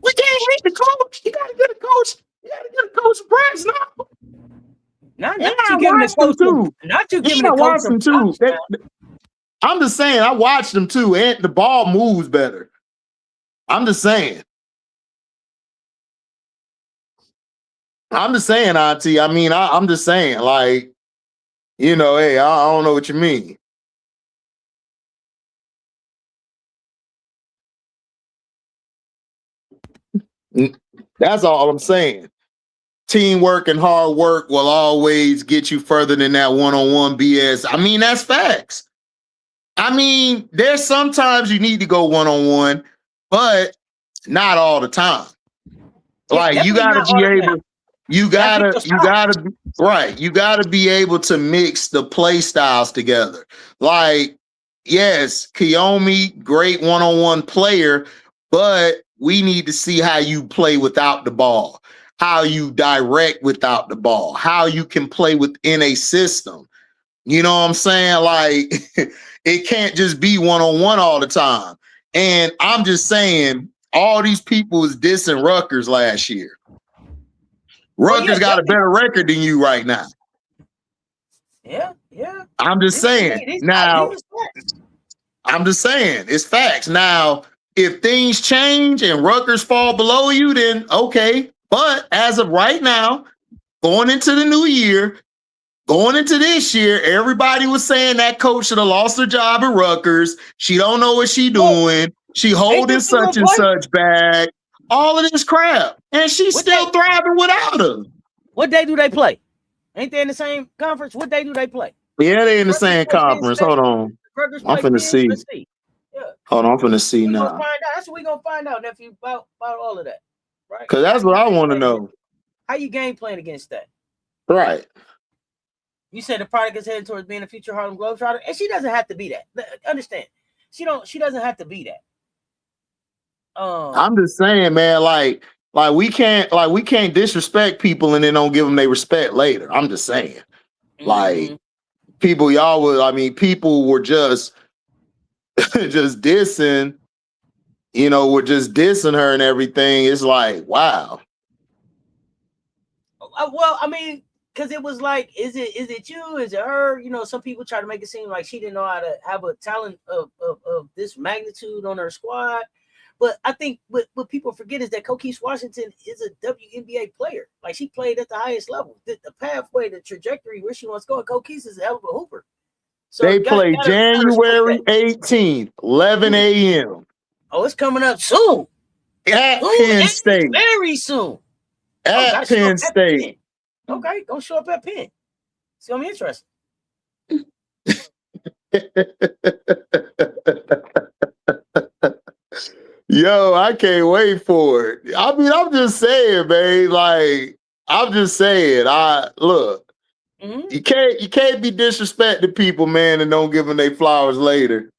We can't hate the coach. You gotta give the coach. You gotta give the coach props now. Not you giving the coach too. Not you giving the coach some props. I'm just saying, I watched them too, and the ball moves better. I'm just saying. Auntie. I mean, I'm just saying, like, you know, hey, I don't know what you mean. That's all I'm saying. Teamwork and hard work will always get you further than that one-on-one BS. I mean, that's facts. I mean, there's sometimes you need to go one-on-one, but not all the time. Like you gotta be able, you gotta right. You gotta be able to mix the play styles together. Like, yes, Kiyomi, great one-on-one player, but we need to see how you play without the ball, how you direct without the ball, how you can play within a system. You know what I'm saying? Like, it can't just be one-on-one all the time. And I'm just saying, all these people was dissing Rutgers last year. Rutgers got a better record than you right now. Yeah. I'm just saying. Now, I'm just saying, it's facts. Now, if things change and Rutgers fall below you, then okay. But as of right now, going into the new year, going into this year, everybody was saying that coach should have lost her job at Rutgers. She don't know what she doing. She holding such and such back. All of this crap. And she's still thriving without him. What day do they play? Ain't they in the same conference? What day do they play? Yeah, they in the same conference. Hold on. I'm finna see. Yeah. Hold on, I'm finna see now. Find out. That's what we're gonna find out, nephew, about all of that. Right? Because that's what I want to know. How you game playing against that? Right. You said the product is headed towards being a future Harlem Globetrotter, and she doesn't have to be that. Understand? She doesn't have to be that. I'm just saying, man, like we can't disrespect people and then don't give them their respect later. I'm just saying. Like people were just dissing, were just dissing her and everything. It's like, wow. Well, I mean, because it was like, is it you? Is it her? Some people try to make it seem like she didn't know how to have a talent of this magnitude on her squad. But I think what people forget is that Coquise Washington is a WNBA player. Like, she played at the highest level. The pathway, the trajectory where she wants to go, Coquise is a hell of a hooper. So they play January 18th, 11 a.m. Oh, it's coming up soon. At Penn State. Very soon. At Penn State. Okay, gonna show up at Penn. It's gonna be interesting. Yo, I can't wait for it. I mean, I'm just saying, man. Like, I'm just saying. Look. You can't be disrespecting people, man, and don't give them their flowers later.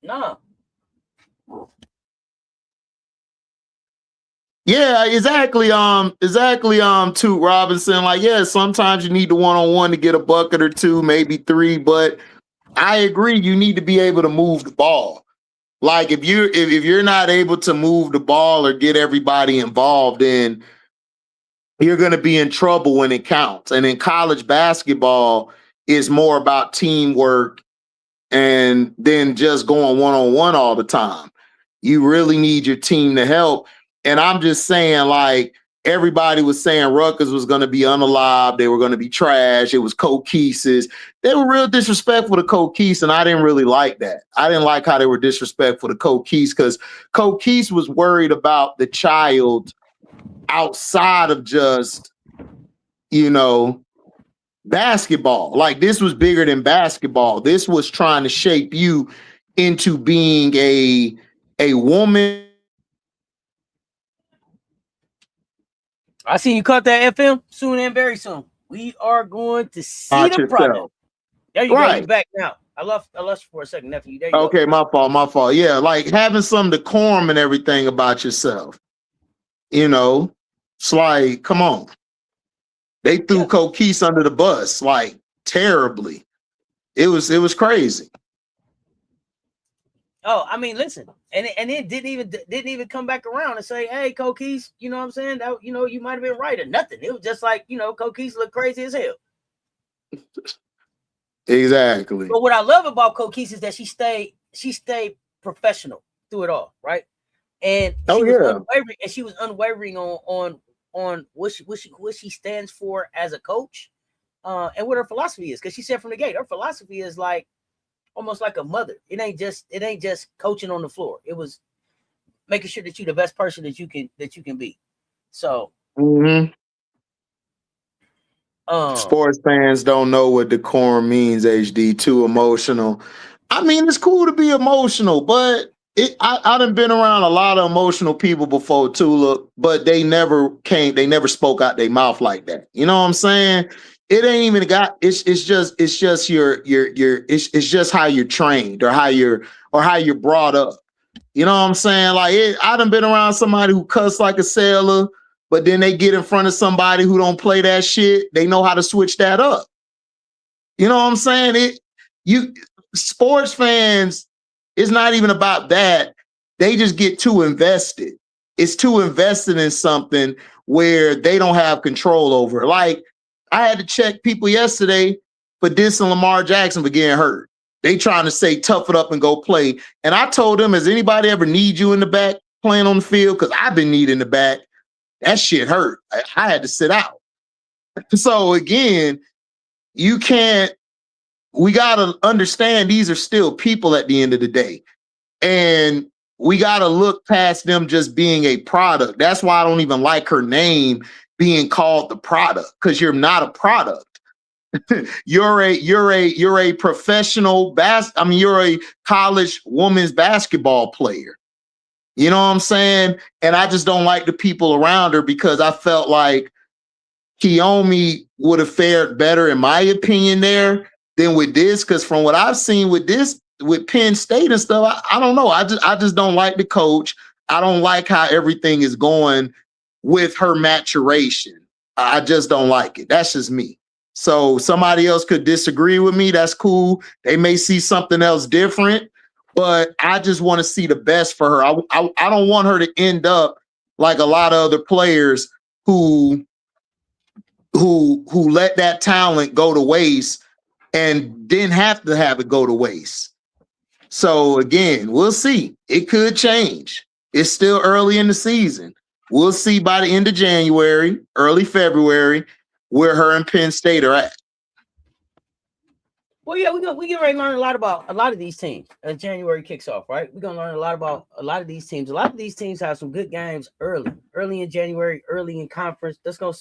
No. Yeah, exactly. Toot Robinson. Like, yeah, sometimes you need the one-on-one to get a bucket or two, maybe three, but I agree, you need to be able to move the ball. Like, if you're not able to move the ball or get everybody involved, then you're going to be in trouble when it counts. And in college basketball, it's more about teamwork and then just going one-on-one all the time. You really need your team to help. And I'm just saying, like, everybody was saying Rutgers was going to be unalive. They were going to be trash. It was Coquises. They were real disrespectful to Coquise, and I didn't really like that. I didn't like how they were disrespectful to Coquise because Coquise was worried about the child outside of just, basketball. Like, this was bigger than basketball. This was trying to shape you into being a woman. I see you caught that FM soon and very soon. We are going to see the product. There you go. You're back now. I lost you for a second, nephew. There you go. Okay, my fault. Yeah, like having some decorum and everything about yourself. It's like, come on. They threw Coquise under the bus, like, terribly. It was crazy. Oh, I mean, listen, and it didn't even come back around and say, hey, Coquise, you know what I'm saying? That, you might have been right or nothing. It was just like, Coquise looked crazy as hell. Exactly. But what I love about Coquise is that she stayed professional through it all, right? And she was unwavering on what she stands for as a coach, and what her philosophy is. Because she said from the gate, her philosophy is like almost like a mother. It ain't just coaching on the floor. It was making sure that you're the best person that you can be. So, sports fans don't know what decorum means. HD too emotional. I mean, it's cool to be emotional, but I done been around a lot of emotional people before too. Look, but they never spoke out their mouth like that. You know what I'm saying? It ain't even got. It's just it's just how you're trained or how you're brought up. You know what I'm saying? Like I done been around somebody who cuss like a sailor, but then they get in front of somebody who don't play that shit. They know how to switch that up. You know what I'm saying? Sports fans, it's not even about that. They just get too invested. It's too invested in something where they don't have control over. Like I had to check people yesterday for dissing Lamar Jackson for getting hurt. They trying to say tough it up and go play. And I told them, has anybody ever need you in the back playing on the field? Because I've been needing the back. That shit hurt. I had to sit out. So again, we got to understand these are still people at the end of the day. And we got to look past them just being a product. That's why I don't even like her name being called the product, because you're not a product. You're a professional you're a college women's basketball player. You know what I'm saying? And I just don't like the people around her, because I felt like Kiyomi would have fared better, in my opinion, there than with this. Because from what I've seen with Penn State and stuff, I don't know. I just don't like the coach. I don't like how everything is going with her maturation. I just don't like it. That's just me. So somebody else could disagree with me. That's cool. They may see something else different, but I just want to see the best for her. I don't want her to end up like a lot of other players who let that talent go to waste and didn't have to have it go to waste. So again, we'll see. It could change. It's still early in the season. We'll see by the end of January, early February, where her and Penn State are at. Well, yeah, we get ready to learn a lot about a lot of these teams as January kicks off, right? We're gonna learn a lot about a lot of these teams. A lot of these teams have some good games early in January, early in conference. That's gonna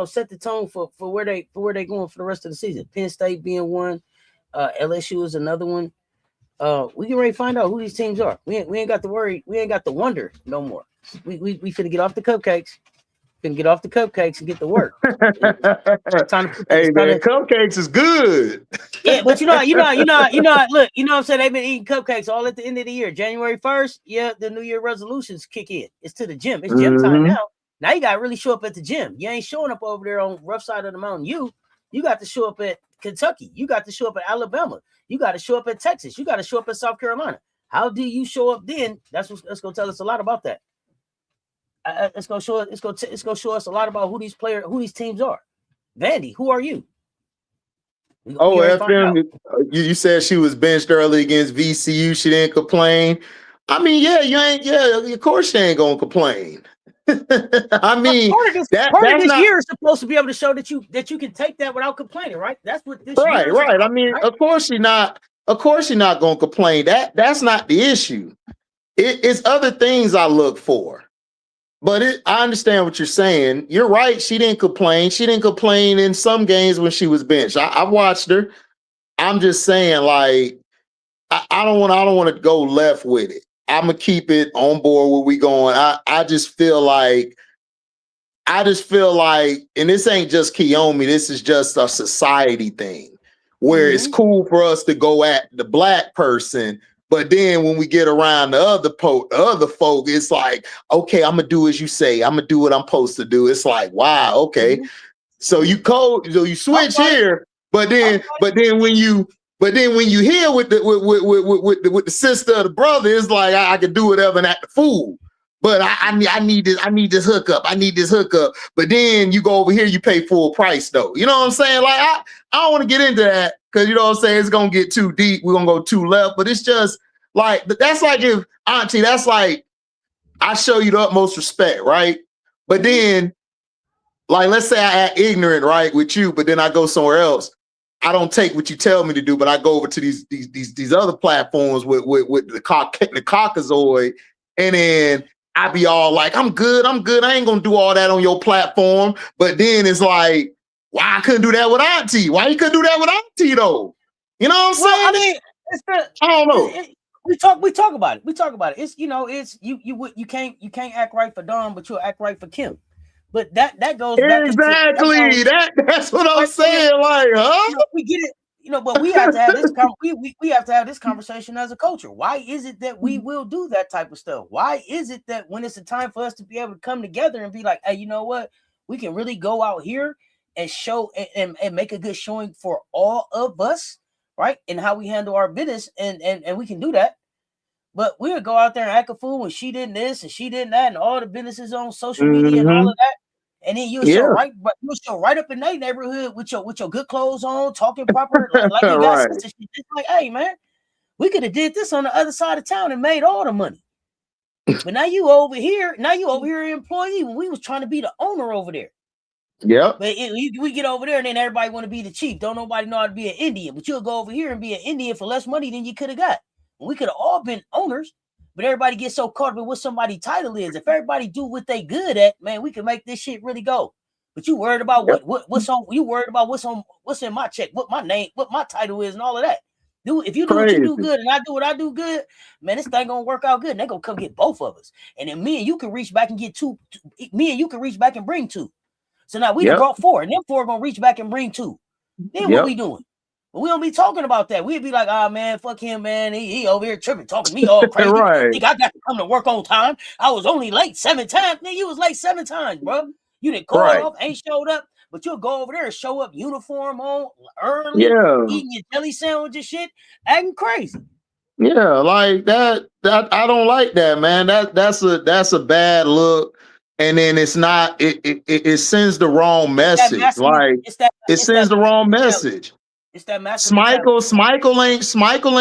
set the tone for where they going for the rest of the season. Penn State being one, LSU is another one. We get ready to find out who these teams are. We ain't got to worry. We ain't got to wonder no more. We finna get off the cupcakes. Get off the cupcakes and get to work. Cupcakes is good. Yeah, but you know, look, you know what I'm saying? They've been eating cupcakes all at the end of the year. January 1st, yeah, the New Year resolutions kick in. It's to the gym. It's gym time now. Now you gotta really show up at the gym. You ain't showing up over there on rough side of the mountain. You got to show up at Kentucky. You got to show up at Alabama. You got to show up at Texas. You got to show up at South Carolina. How do you show up then? That's gonna tell us a lot about that. It's gonna show us a lot about who these teams are. Vandy, who are you? FM, you said she was benched early against VCU. She didn't complain. I mean, of course she ain't gonna complain. I mean, part of this year is supposed to be able to show that you can take that without complaining, right? That's what this year is right. About, I mean, right? Of course she's not gonna complain. That's not the issue. It's other things I look for. But I understand what you're saying. You're right. She didn't complain. She didn't complain in some games when she was benched. I watched her. I'm just saying, like, I don't want to go left with it. I'm gonna keep it on board where we going. I just feel like, and this ain't just Kiyomi. This is just a society thing where it's cool for us to go at the black person. But then when we get around the other folk, it's like, okay, I'm gonna do as you say. I'm gonna do what I'm supposed to do. It's like, wow, okay. So you switch here, but then when you here with the sister or the brother, it's like I can do whatever and act the fool. But I need this hookup. I need this hookup. But then you go over here, you pay full price though. You know what I'm saying? Like I don't want to get into that because you know what I'm saying. It's gonna get too deep. We're gonna go too left. But it's just like that's like if Auntie. That's like I show you the utmost respect, right? But then, like let's say I act ignorant, right, with you, but then I go somewhere else. I don't take what you tell me to do, but I go over to these other platforms with the Caucasoid, and then I be all like, I'm good. I ain't gonna do all that on your platform. But then it's like, why I couldn't do that with Auntie? Why you couldn't do that with Auntie though? You know what I'm saying? I mean, I don't know. We talk about it. We talk about it. It's it's you can't act right for Dom, but you'll act right for Kim. But that goes back exactly. That's what I'm saying. Like, huh? We get it. But we have to have this we have to have this conversation as a culture. Why is it that we will do that type of stuff? Why is it that when it's a time for us to be able to come together and be like, hey, you know what? We can really go out here and show and make a good showing for all of us, right? And how we handle our business, and we can do that. But we'll go out there and act a fool when she did this and she did that, and all the businesses on social media and all of that. And then you'll show right up in their neighborhood with your good clothes on, talking proper, like you got sister. It's like, hey man, we could have did this on the other side of town and made all the money. But now you over here an employee when we was trying to be the owner over there. Yeah. But we get over there and then everybody want to be the chief. Don't nobody know how to be an Indian, but you'll go over here and be an Indian for less money than you could have got. We could have all been owners. But everybody gets so caught up in what somebody's title is. If everybody do what they good at, man, we can make this shit really go. But you worried about what's on? You worried about what's in my check, what my name, what my title is, and all of that. If you do what you do good, and I do what I do good, man, this thing gonna work out good. And they gonna come get both of us, and then me and you can reach back and get two. Me and you can reach back and bring two. So now we brought four, and them four gonna reach back and bring two. Then what we doing? We don't be talking about that. We'd be like, oh, man, fuck him, man. He over here tripping, talking to me all crazy. Right. Think I got to come to work on time. I was only late 7 times. Man, you was late 7 times, bro. You didn't call off, ain't showed up, but you'll go over there and show up uniform on early, eating your jelly sandwich and shit, acting crazy. Yeah, like that I don't like that, man. That's a bad look. And then it's not, it sends the wrong message. It sends the wrong message. It's that Smichael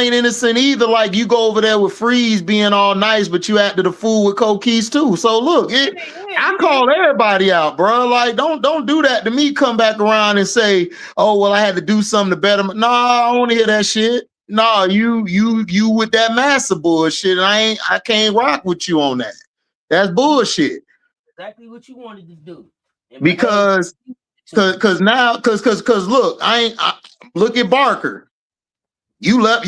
ain't innocent either. Like you go over there with Freeze being all nice, but you acted a fool with Coquise too. So look, I call everybody out, bro. Like don't do that to me. Come back around and say, oh well, I had to do something to better. Nah, I don't want to hear that shit. Nah, you with that massive bullshit. And I can't rock with you on that. That's bullshit. Exactly what you wanted to do. Because look, look at Barker. You left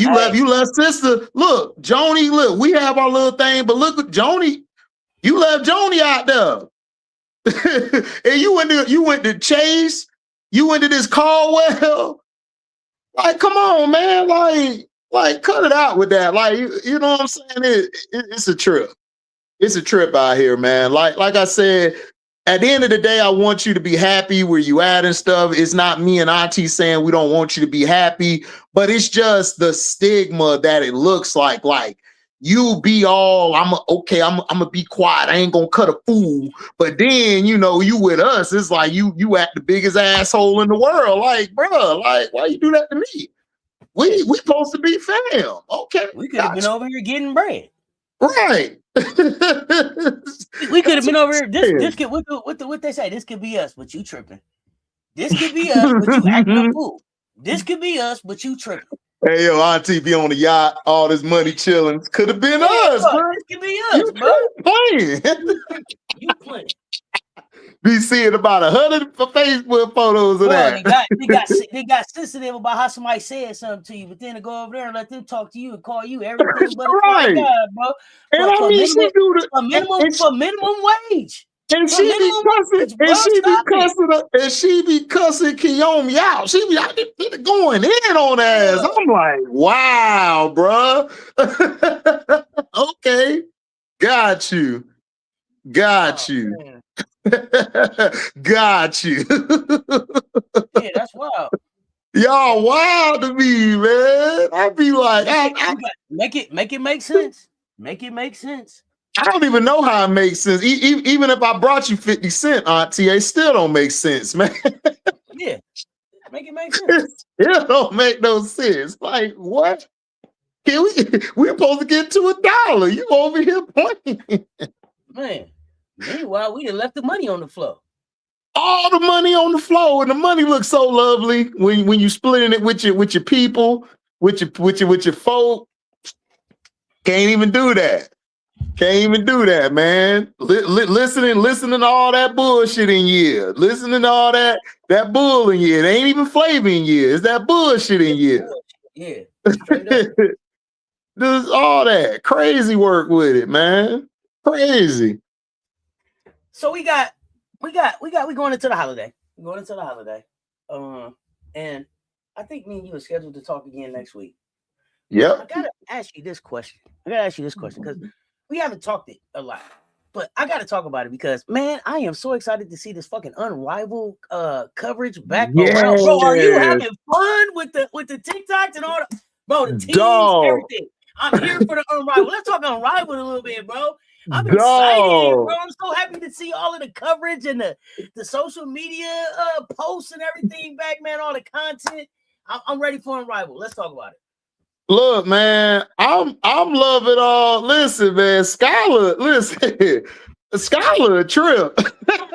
sister. Look, Joni, look, we have our little thing, but look at Joni. You left Joni out there. And you went to Chase, you went to this Caldwell. Like, come on, man. Like cut it out with that. Like, you know what I'm saying? It's a trip. It's a trip out here, man. Like I said, at the end of the day, I want you to be happy where you at and stuff. It's not me and Auntie saying we don't want you to be happy, but it's just the stigma that it looks like you be all, I'm gonna be quiet. I ain't gonna cut a fool. But then, you with us, it's like you act the biggest asshole in the world. Like, bro, like, why you do that to me? We supposed to be fam. Okay. We could have been over here getting bread. Right. We could have been over here. This could what they say. This could be us, but you tripping. This could be us, but you acting a fool. This could be us, but you tripping. Hey yo, Auntie be on the yacht, all this money chilling. Could have been us, bro. This could be us, bro. Playing. You playing. Be seeing about 100 Facebook photos of that. They got sensitive about how somebody said something to you, but then to go over there and let them talk to you and call you everything but a God, bro. And I mean, she do for minimum wage. And she be cussing Kiyomi out. She be out there going in on ass. I'm like, wow, bro. Okay, got you. Got you. Yeah, that's wild. Y'all wild to me, man. I be like, make it make sense. Make it make sense. I don't even know how it makes sense. Even if I brought you 50 cents, Auntie, it still don't make sense, man. Yeah, make it make sense. It don't make no sense. Like, what? We're supposed to get to $1. You over here playing. Man, meanwhile, we done left the money on the floor. All the money on the floor, and the money looks so lovely when you splitting it with your people, with your folk. Can't even do that. Can't even do that, man. Listening to all that bullshit in you. Listening to all that bull in you. It ain't even flavor in you. It's that bullshit in you. Yeah, straight up. There's all that crazy work with it, man. Crazy. So we going into the holiday. We're going into the holiday. And I think me and you are scheduled to talk again next week. Yep. I gotta ask you this question because we haven't talked it a lot, but I gotta talk about it because, man, I am so excited to see this fucking Unrivaled coverage back around. Bro, are you having fun with the TikToks and all the, bro, the teams, everything? I'm here for the Unrivaled. Let's talk Unrivaled a little bit, bro. I'm excited, bro. I'm so happy to see all of the coverage and the social media posts and everything back, man. All the content. I'm ready for Unrivaled. Let's talk about it. Look, man, I'm loving all. Listen, man, Skylar, Skylar a trip.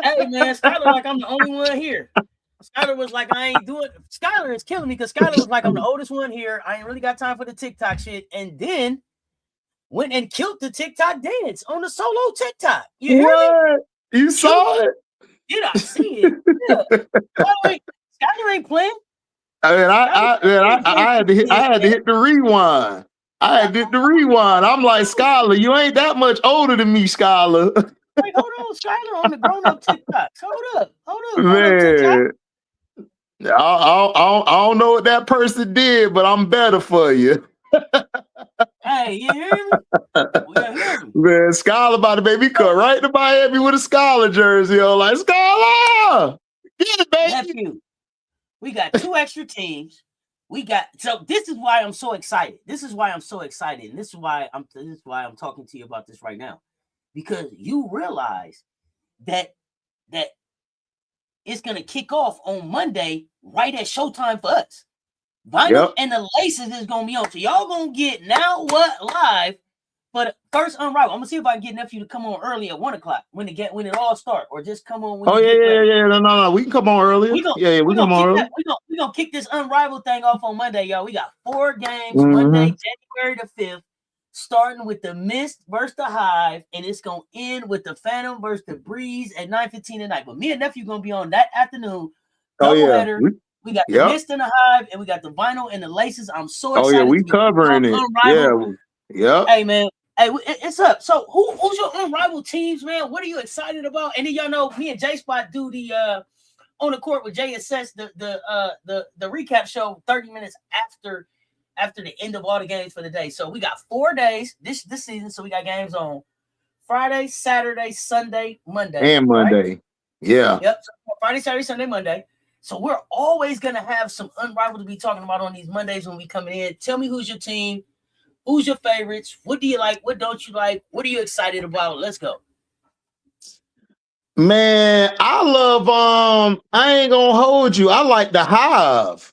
Hey, man, Skylar, like I'm the only one here. Skylar was like, I ain't doing. Skylar is killing me because Skylar was like, I'm the oldest one here. I ain't really got time for the TikTok shit, and then went and killed the TikTok dance on the solo TikTok. You hear me? You saw it? Did I see it? Yeah. Skylar ain't playing. I mean, I had to hit the rewind. I'm like, Skylar, you ain't that much older than me, Skylar. Like, hold on, Skylar on the grown-up TikTok. Hold up. Man, I don't know what that person did, but I'm better for you. Hey, you hear me? Man, Skylar about to baby cut right to Miami with a Skylar jersey on. Like, Skylar, get it, baby. Nephew. We got 2 extra teams. So this is why I'm so excited. And this is why I'm talking to you about this right now. Because you realize that it's gonna kick off on Monday, right at showtime for us. Vinyl and the Laces is gonna be on. So y'all gonna get Now What live. But first, Unrivaled. I'm gonna see if I can get Nephew to come on early at 1:00 when it all start, or just come on when. No. We can come on earlier. We can come on early. We gonna kick this Unrivaled thing off on Monday, y'all. We got 4 games Monday, January the 5th, starting with the Mist versus the Hive, and it's gonna end with the Phantom versus the Breeze at 9:15 tonight. But me and Nephew gonna be on that afternoon. Doubleheader. We got the Mist and the Hive, and we got the Vinyl and the Laces. I'm so excited. We covering it. Unrivaled. Yeah. Hey, man. Hey, it's up. So who's your Unrivaled teams, man? What are you excited about? And then y'all know me and J Spot do the On the Court with JSS, the recap show 30 minutes after the end of all the games for the day. So we got 4 days this season. So we got games on Friday, Saturday, Sunday, Monday. And Monday. Right? Yeah. Yep. So Friday, Saturday, Sunday, Monday. So we're always gonna have some Unrivaled to be talking about on these Mondays when we come in. Tell me who's your team. Who's your favorites? What do you like? What don't you like? What are you excited about? Let's go. Man, I love I ain't gonna hold you. I like the Hive.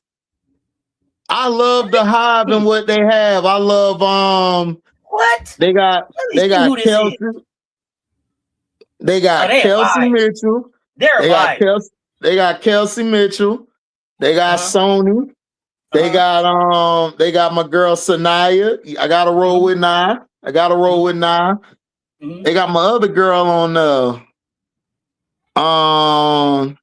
I love the Hive and what they have. I love what? They got Kelsey. They got Kelsey Mitchell. They got Kelsey Mitchell. They got Sony. They got my girl Sanaya. I gotta roll with Nye. They got my other girl on Mo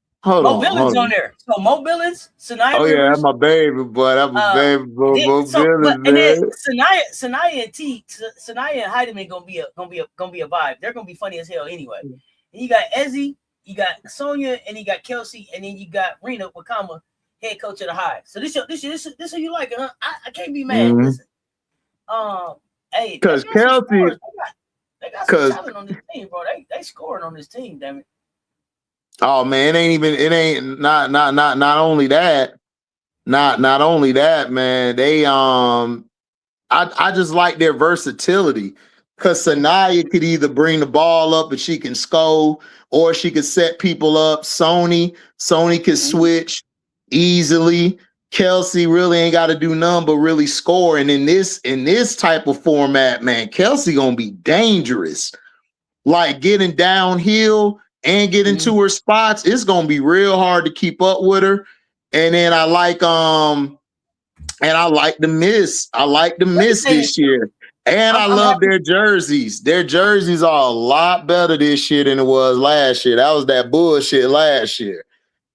Billings on there. So Mo Billings, Sanaya. Oh yeah, that's my baby boy. That's my baby boy. Mo Billings, and then Sanaya and Heidemann gonna be a vibe. They're gonna be funny as hell anyway. And you got Ezzy, you got Sonia, and you got Kelsey, and then you got Rena Wakama, head coach of the Hive. So this who you like, huh? I can't be mad. Listen, hey, because Kelsey, they got some talent on this team, bro. They scoring on this team, damn it. Oh man, it ain't not only that, not only that, man. They I just like their versatility. Because Sanaya could either bring the ball up and she can score, or she could set people up. Sony could switch easily. Kelsey really ain't got to do none but really score. And in this type of format, man, Kelsey gonna be dangerous. Like getting downhill and getting to her spots, it's gonna be real hard to keep up with her. And then I like the miss. I like the miss this year. And I love their jerseys. Their jerseys are a lot better this year than it was last year. That was that bullshit last year.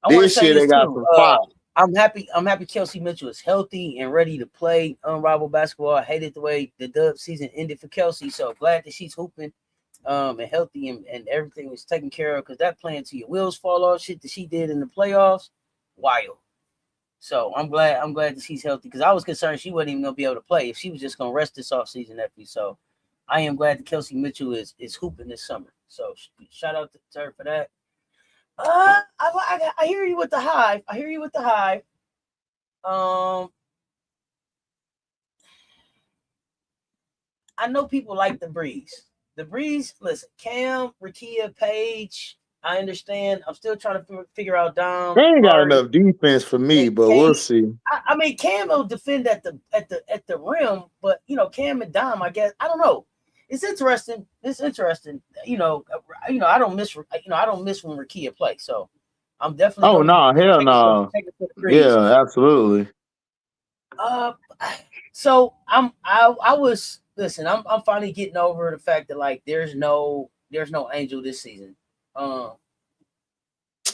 This year they got some fire. I'm happy Kelsey Mitchell is healthy and ready to play unrivaled basketball. I hated the way the dub season ended for Kelsey, so glad that she's hooping and healthy and everything was taken care of, because that playing to your wheels fall off shit that she did in the playoffs, wild. So I'm glad that she's healthy, because I was concerned she wasn't even gonna be able to play if she was just gonna rest this offseason, Nephew. So I am glad that Kelsey Mitchell is hooping this summer. So shout out to her for that. I hear you with the hive. I know people like the breeze. Listen, Cam, Rakia, Paige. I understand. I'm still trying to figure out Dom. They ain't got enough defense for me, but we'll see. I mean, Cam will defend at the rim, but Cam and Dom, I guess, I don't know. It's interesting. I don't miss when Rakia plays. So I'm definitely. Oh no, hell no. Yeah, absolutely. So I'm finally getting over the fact that like there's no Angel this season.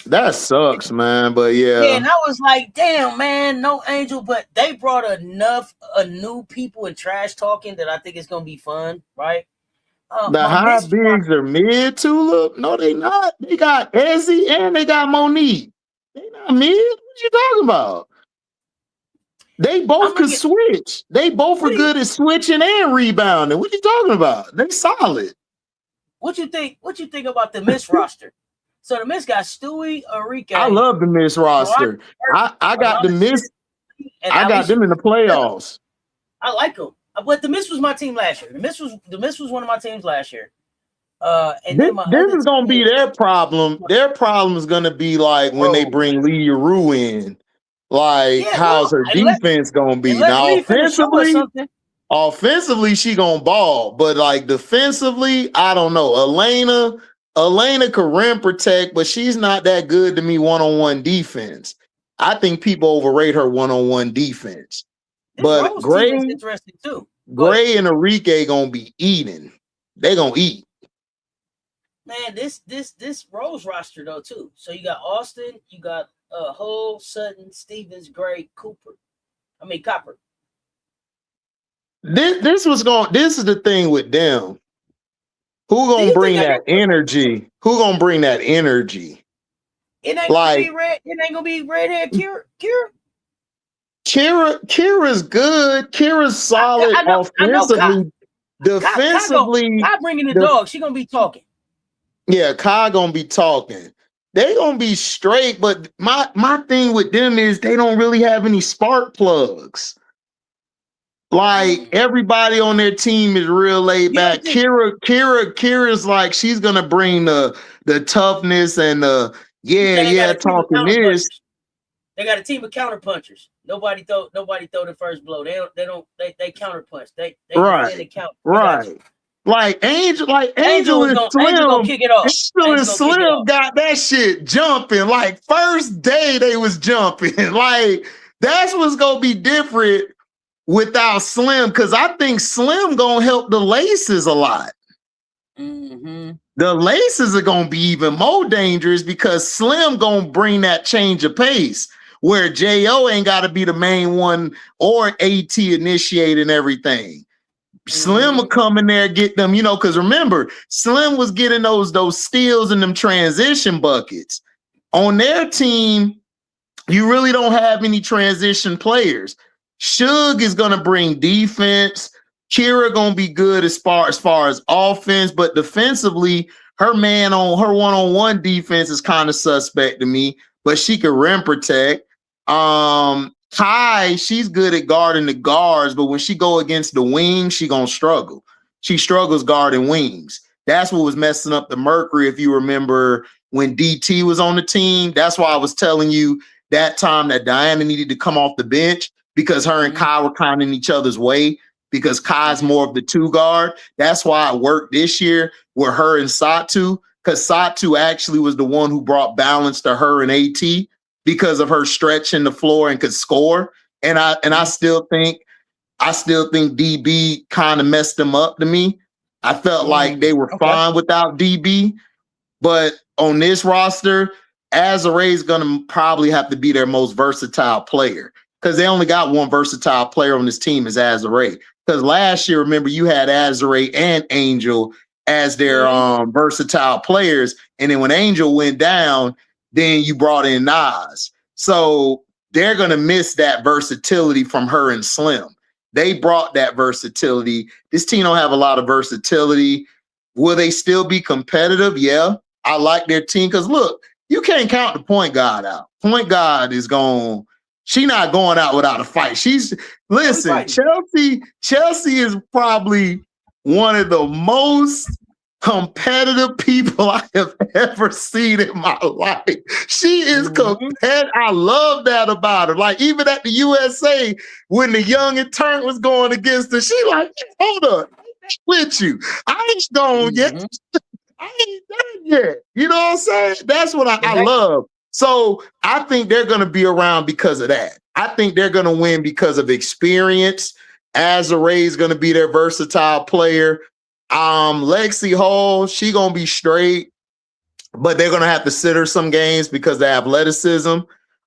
That sucks, man. But yeah. Yeah, and I was like, damn, man, no Angel. But they brought enough new people and trash talking that I think it's gonna be fun, right? The high bigs are mid Tulip. No, they not. They got Ezzy and they got Monique. They not mid. What you talking about? They both could switch. They both are good at switching and rebounding. What you talking about? They solid. What you think about the Miss roster? So the Miss got Stewie, Arike. I love the Miss roster. I got the Miss. I got them in the playoffs. I like them. But the Miss was my team last year. The Miss was one of my teams last year. And this is gonna be their problem. Their problem is gonna be like when they bring Lee Rue in. Like, how's her defense gonna be? Now, offensively, she gonna ball, but like defensively, I don't know. Elena can rim protect, but she's not that good to me one-on-one defense. I think people overrate her one-on-one defense. But Gray and Arike gonna be eating. They gonna eat. Man, this Rose roster though too. So you got Austin, you got Hull, Sutton, Stevens, Gray, Copper. This is the thing with them. Who gonna bring that energy? Who gonna bring that energy? It ain't gonna be redhead Kira. Kira's good. Kira's solid offensively. Defensively, Kai bringing the dog. She gonna be talking. Yeah, Kai gonna be talking. They gonna be straight, but my thing with them is they don't really have any spark plugs. Like everybody on their team is real laid back. Kira's like she's gonna bring the toughness and talking this. They got a team of counterpunchers. Nobody throw the first blow. They counterpunch. They count. Right. Like Angel and Slim. Kick it off. Angel and Slim got that shit jumping. Like first day they was jumping. Like that's what's gonna be different without Slim, because I think Slim gonna help the laces a lot. Mm-hmm. The laces are gonna be even more dangerous because Slim gonna bring that change of pace where J.O. ain't gotta be the main one or AT initiating everything. Slim will come in there, get them, because remember, Slim was getting those steals and them transition buckets. On their team, you really don't have any transition players. Suge is going to bring defense. Kira going to be good as far as offense, but defensively, her one-on-one defense is kind of suspect to me, but she can rim protect. Kai, she's good at guarding the guards, but when she go against the wings, she gonna struggle. She struggles guarding wings. That's what was messing up the Mercury, if you remember when DT was on the team. That's why I was telling you that time that Diana needed to come off the bench, because her and Kai were kind of in each other's way, because Kai's more of the two guard. That's why it worked this year with her and Satu, because Satu actually was the one who brought balance to her and AT, because of her stretching the floor and could score. And I still think I still think DB kind of messed them up to me. I felt like they were fine without DB, but on this roster, Azare's gonna probably have to be their most versatile player because they only got one versatile player on this team is Azare. Because last year, remember, you had Azare and Angel as their versatile players, and then when Angel went down, then you brought in Nas. So they're gonna miss that versatility from her and Slim. They brought that versatility. This team don't have a lot of versatility. Will they still be competitive? Yeah. I like their team because look, you can't count the point guard out. Point guard is going, she not going out without a fight. Listen, Chelsea is probably one of the most competitive people I have ever seen in my life. She is competitive. I love that about her. Like even at the USA, when the young and turn was going against her, she like, hold up, with you. I ain't gone yet. I ain't done yet. You know what I'm saying? That's what I love. So I think they're going to be around because of that. I think they're going to win because of experience. Azare is going to be their versatile player. Lexi Hall, she going to be straight, but they're going to have to sit her some games because of the athleticism.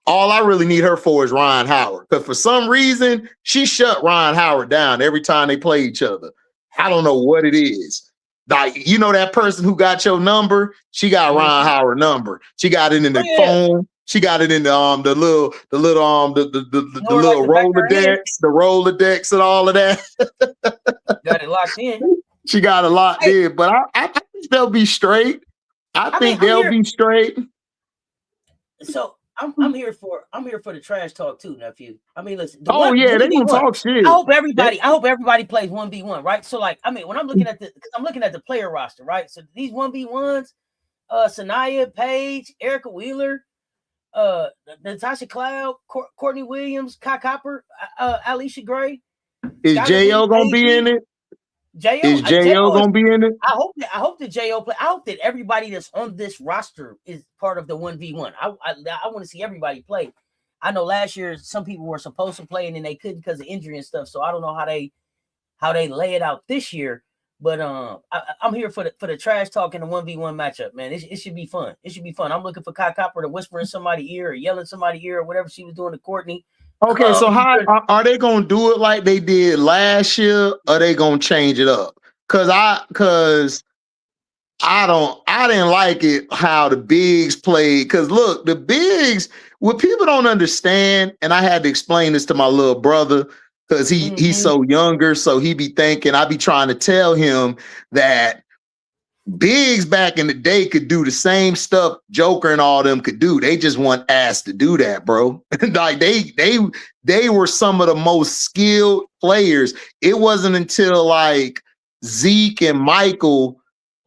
All I really need her for is Ryan Howard because for some reason, she shut Ryan Howard down every time they play each other. I don't know what it is. Like, you know, that person who got your number, she got Ryan Howard number. She got it in the phone. She got it in the little Rolodex, the Rolodex and all of that. Got it locked in. She got it locked in, but I think they'll be straight. I think they'll be straight. So I'm here for the trash talk too, nephew. I mean, listen. They're gonna talk shit. I hope everybody plays 1v1, right? So, like, I mean, when I'm looking at the player roster, right? So these 1v1s, Sanaya, Paige, Erica Wheeler, Natasha Cloud, Courtney Williams, Kai Copper, Alicia Gray. Is J.O. gonna be in it? Is J.O. gonna be in it? I hope that J.O. play. I hope that everybody that's on this roster is part of the 1v1. I want to see everybody play. I know last year some people were supposed to play and then they couldn't because of injury and stuff. So I don't know how they lay it out this year. But I'm here for the trash talk and the 1v1 matchup, man. It should be fun. It should be fun. I'm looking for Kai Copper to whisper in somebody's ear or yell in somebody's ear or whatever she was doing to Courtney. Okay, so how are they gonna do it like they did last year, or are they gonna change it up? Cause I didn't like it how the bigs played. Cause look, the bigs, what people don't understand, and I had to explain this to my little brother, because he's so younger, so he be thinking, I be trying to tell him that bigs back in the day could do the same stuff Joker and all them could do. They just weren't asked to do that, bro. Like they were some of the most skilled players. It wasn't until like Zeke and Michael,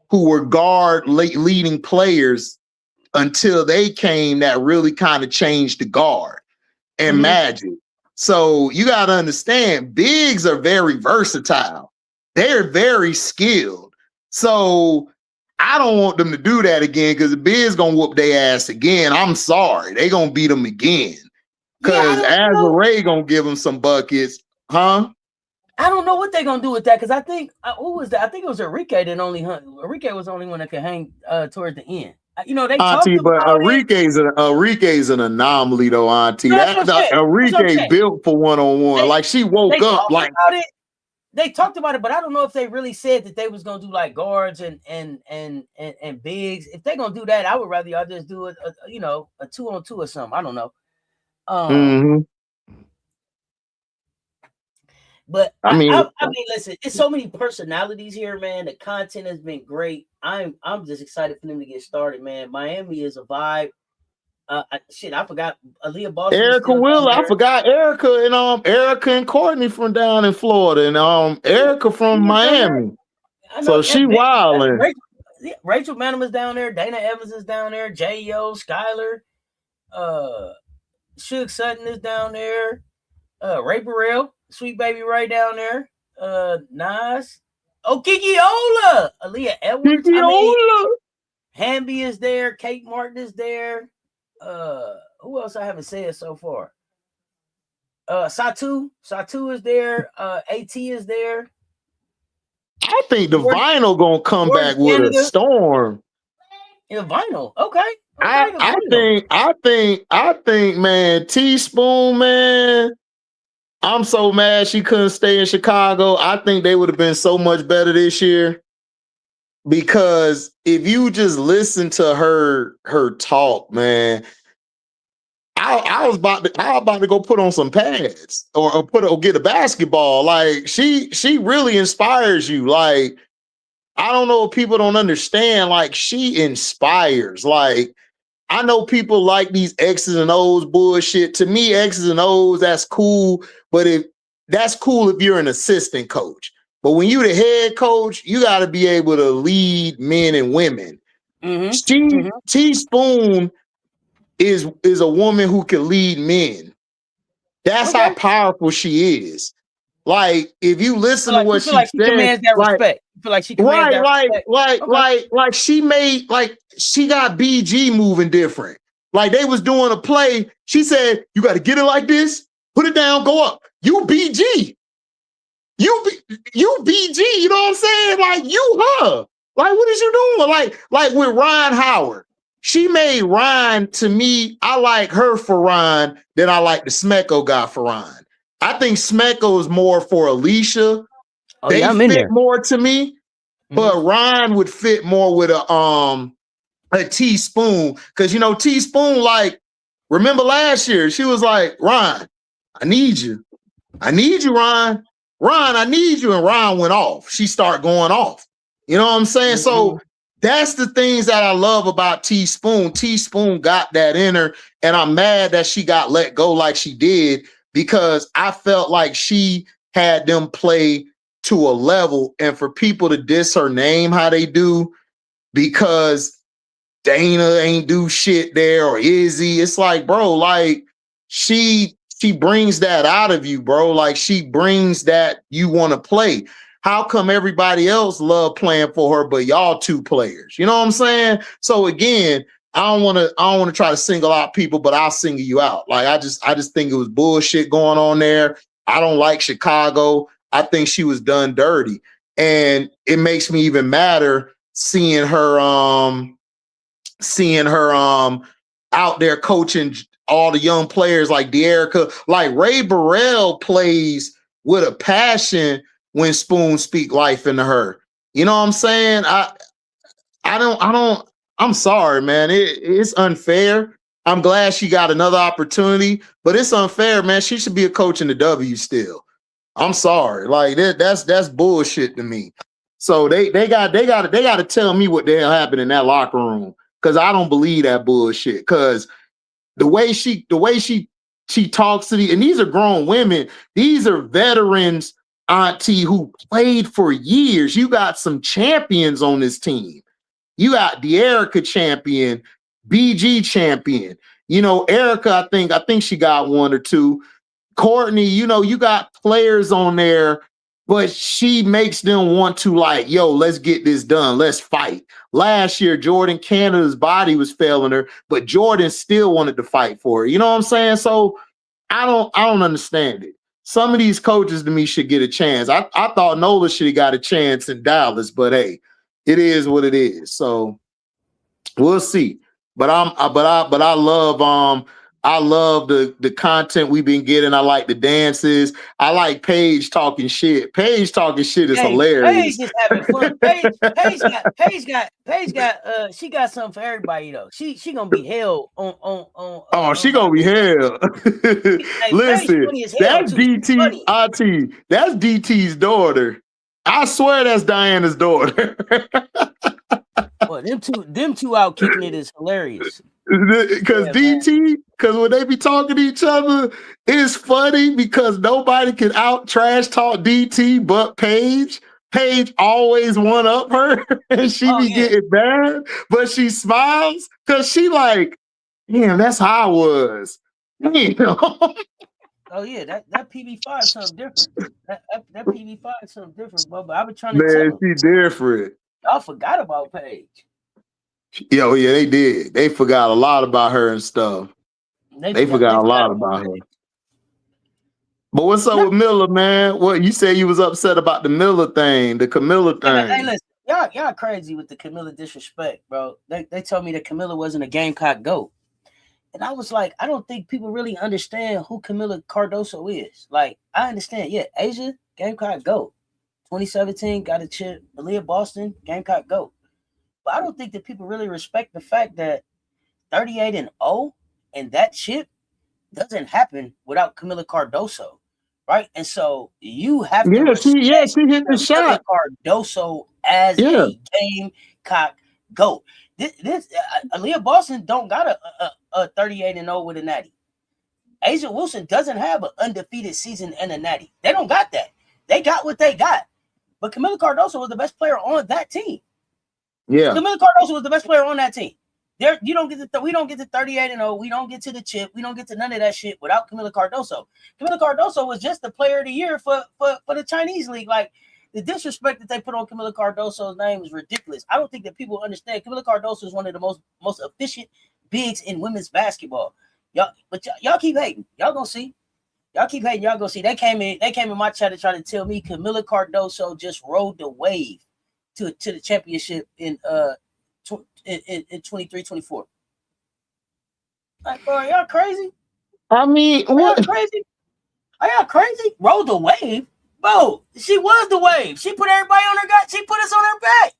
who were guard leading players, until they came that really kind of changed the guard and Magic. So you got to understand, bigs are very versatile. They're very skilled. So I don't want them to do that again because the bigs gonna whoop their ass again. I'm sorry. They gonna beat them again. Because Azare gonna give them some buckets. Huh? I don't know what they're gonna do with that because I think who was that? I think it was Enrique that only hung. Enrique was the only one that could hang towards the end. You know, they Auntie, but Enrique's an anomaly though, Auntie. Enrique built for one-on-one. Like she woke up like they talked about it, but I don't know if they really said that they was gonna do like guards and bigs. If they're gonna do that, I would rather y'all just do a 2-on-2 or something. I don't know. But I mean, listen, it's so many personalities here, man. The content has been great. I'm just excited for them to get started, man. Miami is a vibe. I forgot Aaliyah Boston. Erica Wheeler. I forgot Erica and Courtney from down in Florida, and Erica from Miami. So she wilding. Rachel Manham is down there. Dana Evans is down there. J.O. Skyler. Suge Sutton is down there. Ray Burrell, Sweet Baby Ray down there. Nas. Oh, Kiki Ola. Aaliyah Edwards. Hamby is there. Kate Martin is there. Who else I haven't said so far? Satu is there. AT is there. I think the Vinyl gonna come back with a storm. In Vinyl, okay. I think, man, Teaspoon, man. I'm so mad she couldn't stay in Chicago. I think they would have been so much better this year. Because if you just listen to her talk, man, I was about to go put on some pads or get a basketball. Like she really inspires you. Like, I don't know if people don't understand. Like, she inspires. Like, I know people like these X's and O's bullshit. To me, X's and O's, that's cool. But that's cool if you're an assistant coach. But when you're the head coach, you got to be able to lead men and women. Teaspoon is a woman who can lead men. That's how powerful she is. Like, if you listen to what she said, she commands that respect. You feel like she commands that respect. Like she made, like, she got BG moving different. Like, they was doing a play. She said, you got to get it like this, put it down, go up. You BG. You BG, you know what I'm saying? Like, you her. Like, what is you doing? Like with Ryan Howard. She made Ryan, to me, I like her for Ryan than I like the Smecco guy for Ryan. I think Smecco is more for Alicia. They fit more to me, but Ryan would fit more with a Teaspoon. Because, you know, Teaspoon, like, remember last year, she was like, Ryan, I need you. I need you, Ryan. Ryan, I need you. And Ryan went off. She started going off. You know what I'm saying? So that's the things that I love about Teaspoon. Teaspoon got that in her, and I'm mad that she got let go like she did, because I felt like she had them play to a level, and for people to diss her name how they do because Dana ain't do shit there or Izzy, it's like, bro, like she brings that out of you, bro. Like, she brings that you want to play. How come everybody else love playing for her, but y'all two players? You know what I'm saying? So again, I don't want to try to single out people, but I'll single you out. Like, I just think it was bullshit going on there. I don't like Chicago. I think she was done dirty. And it makes me even madder seeing her out there coaching all the young players like De'Erica. Like, Ray Burrell plays with a passion when Spoon speak life into her. You know what I'm saying? I'm sorry, man. It's unfair. I'm glad she got another opportunity, but it's unfair, man. She should be a coach in the W still. I'm sorry. Like, that's bullshit to me. So they got to tell me what the hell happened in that locker room, because I don't believe that bullshit. Because the way she talks to and these are grown women. These are veterans, Auntie, who played for years. You got some champions on this team. You got De'Erica champion, BG champion. You know, Erica, I think she got one or two. Courtney, you know, you got players on there, but she makes them want to, like, yo, let's get this done. Let's fight. Last year, Jordan Canada's body was failing her, but Jordan still wanted to fight for her. You know what I'm saying? So I don't understand it. Some of these coaches to me should get a chance. I thought Nola should have got a chance in Dallas, but hey, it is what it is. So we'll see. But I love the content we've been getting. I like the dances. I like Paige talking shit. Paige talking shit is hilarious. Paige is having fun. Paige got she got something for everybody though. She gonna be held on. She gonna be held. Listen, that's DT Auntie. That's DT's daughter. I swear that's Diana's daughter. Well, them two out kicking it is hilarious. Because DT, because when they be talking to each other, it's funny because nobody can out trash talk DT but Paige. Paige always one up her and she getting mad, but she smiles because she like, damn, that's how I was. You know? Oh yeah, that PB5 is something different. That PB5 is something different, but I've been trying to tell them. She different. Y'all forgot about Paige. Yeah, they did. They forgot a lot about her and stuff. They forgot a lot about her. But what's up with Miller, man? What you say you was upset about the Miller thing, the Camilla thing? Hey, listen, y'all crazy with the Camilla disrespect, bro. They told me that Camilla wasn't a Gamecock GOAT. And I was like, I don't think people really understand who Camilla Cardoso is. Like, I understand, yeah, Asia, Gamecock GOAT. 2017, got a chip. Aaliyah Boston, Gamecock GOAT. But I don't think that people really respect the fact that 38-0 and that chip doesn't happen without Camilla Cardoso, right? And so you have to respect she hit the shot. Cardoso as a Gamecock GOAT. This Aaliyah Boston don't got a 38-0 with a natty. Asia Wilson doesn't have an undefeated season and a natty. They don't got that. They got what they got. But Camilla Cardoso was the best player on that team. Yeah, Camilla Cardoso was the best player on that team. There, we don't get to 38-0. We don't get to the chip. We don't get to none of that shit without Camilla Cardoso. Camilla Cardoso was just the player of the year for the Chinese league. Like, the disrespect that they put on Camilla Cardoso's name is ridiculous. I don't think that people understand. Camilla Cardoso is one of the most efficient bigs in women's basketball. Y'all keep hating. Y'all gonna see. Y'all keep hating. Y'all gonna see. They came in my chat to try to tell me Camilla Cardoso just rode the wave to the championship in 23-24. Like, bro, y'all crazy? I mean, what? Y'all crazy? Are y'all crazy? Rode the wave? Bro, she was the wave. She put everybody on her gut. She put us on her back.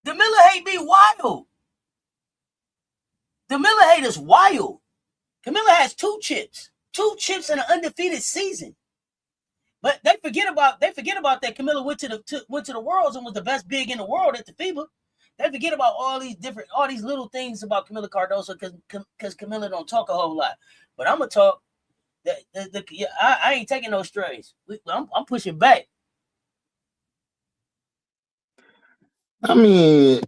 The Miller hate be wild. The Miller hate is wild. Camilla has 2 chips in an undefeated season. But they forget about that Camilla went to the Worlds and was the best big in the world at the FIBA. They forget about all these little things about Camilla Cardoso because Camilla don't talk a whole lot. But I'm gonna talk. I ain't taking no strays. I'm pushing back. I mean,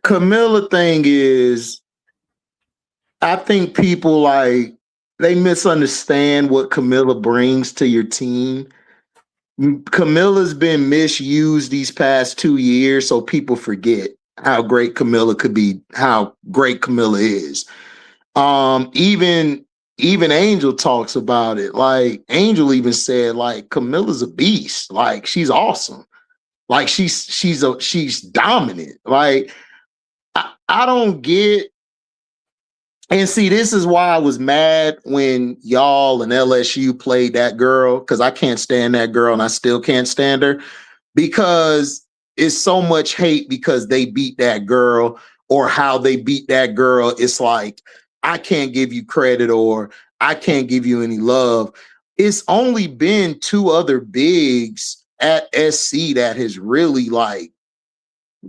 Camilla thing is, I think people they misunderstand what Camilla brings to your team. Camilla's been misused these past 2 years, so people forget how great Camilla could be, how great Camilla is. Even Angel talks about it. Like, Angel even said, like, Camilla's a beast. Like, she's awesome. Like, she's dominant. Like, I don't get. And see, this is why I was mad when y'all and LSU played that girl, because I can't stand that girl and I still can't stand her, because it's so much hate because they beat that girl or how they beat that girl. It's like, I can't give you credit or I can't give you any love. It's only been 2 other bigs at SC that has really like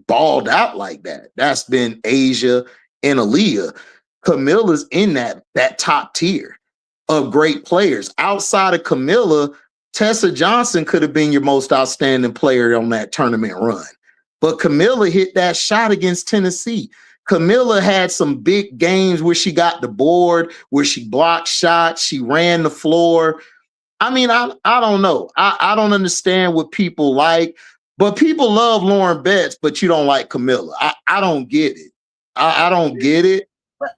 balled out like that. That's been Asia and Aaliyah. Camilla's in that top tier of great players. Outside of Camilla, Tessa Johnson could have been your most outstanding player on that tournament run. But Camilla hit that shot against Tennessee. Camilla had some big games where she got the board, where she blocked shots, she ran the floor. I mean, I don't know. I don't understand what people like, but people love Lauren Betts, but you don't like Camilla. I don't get it. I don't get it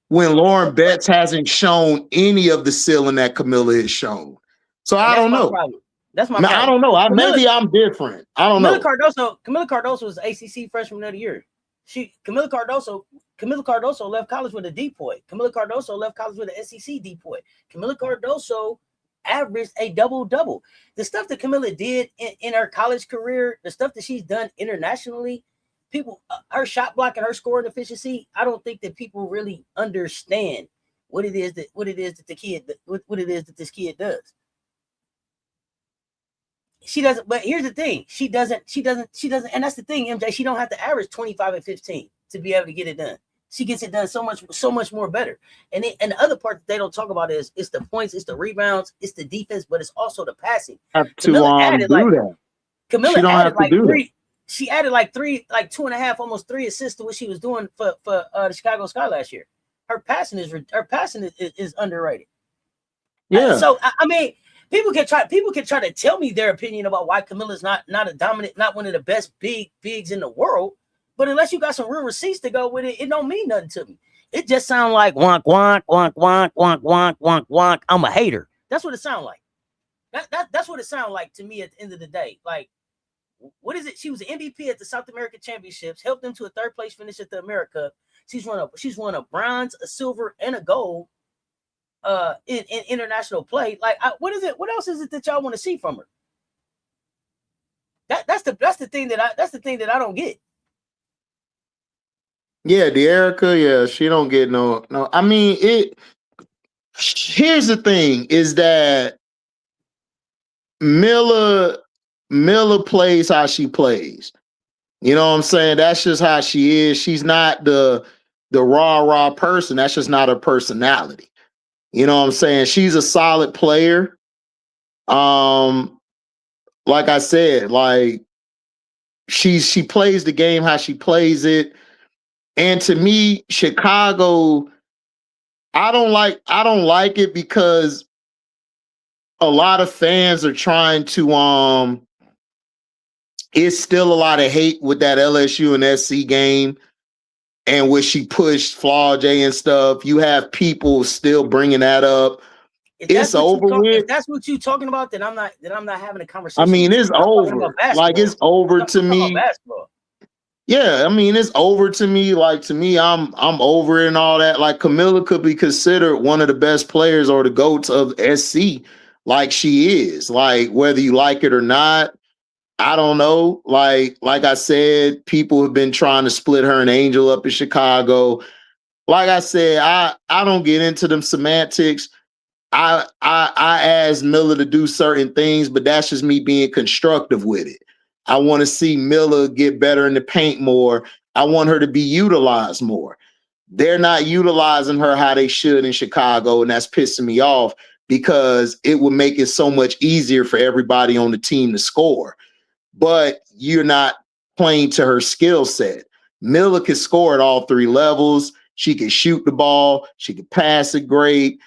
when Lauren Betts hasn't shown any of the ceiling that Camilla has shown. So I don't know. That's my problem. I don't know. Maybe I'm different. I don't know. Camilla Cardoso was ACC Freshman of the Year. Camilla Cardoso left college with a DPOY. Camilla Cardoso left college with an SEC DPOY. Camilla Cardoso averaged a double-double. The stuff that Camilla did in her college career, the stuff that she's done internationally, people, her shot block and her scoring efficiency, I don't think that people really understand what it is that this kid does. She doesn't, but here's the thing. She doesn't, and that's the thing, MJ, she don't have to average 25 and 15 to be able to get it done. She gets it done so much more better. And the other part that they don't talk about is it's the points, it's the rebounds, it's the defense, but it's also the passing. Camilla added like 2.5, almost 3 assists to what she was doing for the Chicago Sky last year. Her passing is underrated. Yeah. So I mean, people can try to tell me their opinion about why Camilla's not a dominant, not one of the best bigs in the world. But unless you got some real receipts to go with it, it don't mean nothing to me. It just sounds like wonk wonk wonk wonk wonk wonk wonk wonk. I'm a hater. That's what it sounds like. That's what it sounds like to me at the end of the day. Like, what is it? She was an MVP at the South American Championships, helped them to a third place finish at the America. She's won a bronze, a silver, and a gold in international play. Like, what is it? What else is it that y'all want to see from her? That's the thing that I don't get. Yeah, the Erica, yeah, she don't get no. I mean, here's the thing: is that Miller plays how she plays. You know what I'm saying? That's just how she is. She's not the raw person. That's just not her personality. You know what I'm saying? She's a solid player. Like I said, like she plays the game how she plays it. And to me, Chicago, I don't like it because a lot of fans are trying to it's still a lot of hate with that LSU and SC game and when she pushed Flaw J and stuff. You have people still bringing that up. It's over with. If that's what you're talking about, then I'm not having a conversation. I mean, it's over. Like, it's over to me. Yeah, I mean, it's over to me. Like, to me, I'm over it and all that. Like, Camilla could be considered one of the best players or the GOATs of SC. Like, she is. Like, whether you like it or not, I don't know. Like I said, people have been trying to split her and Angel up in Chicago. Like I said, I don't get into them semantics. I asked Miller to do certain things, but that's just me being constructive with it. I want to see Miller get better in the paint more. I want her to be utilized more. They're not utilizing her how they should in Chicago, and that's pissing me off because it would make it so much easier for everybody on the team to score. But you're not playing to her skill set. Miller can score at all three levels. She can shoot the ball. She can pass it great.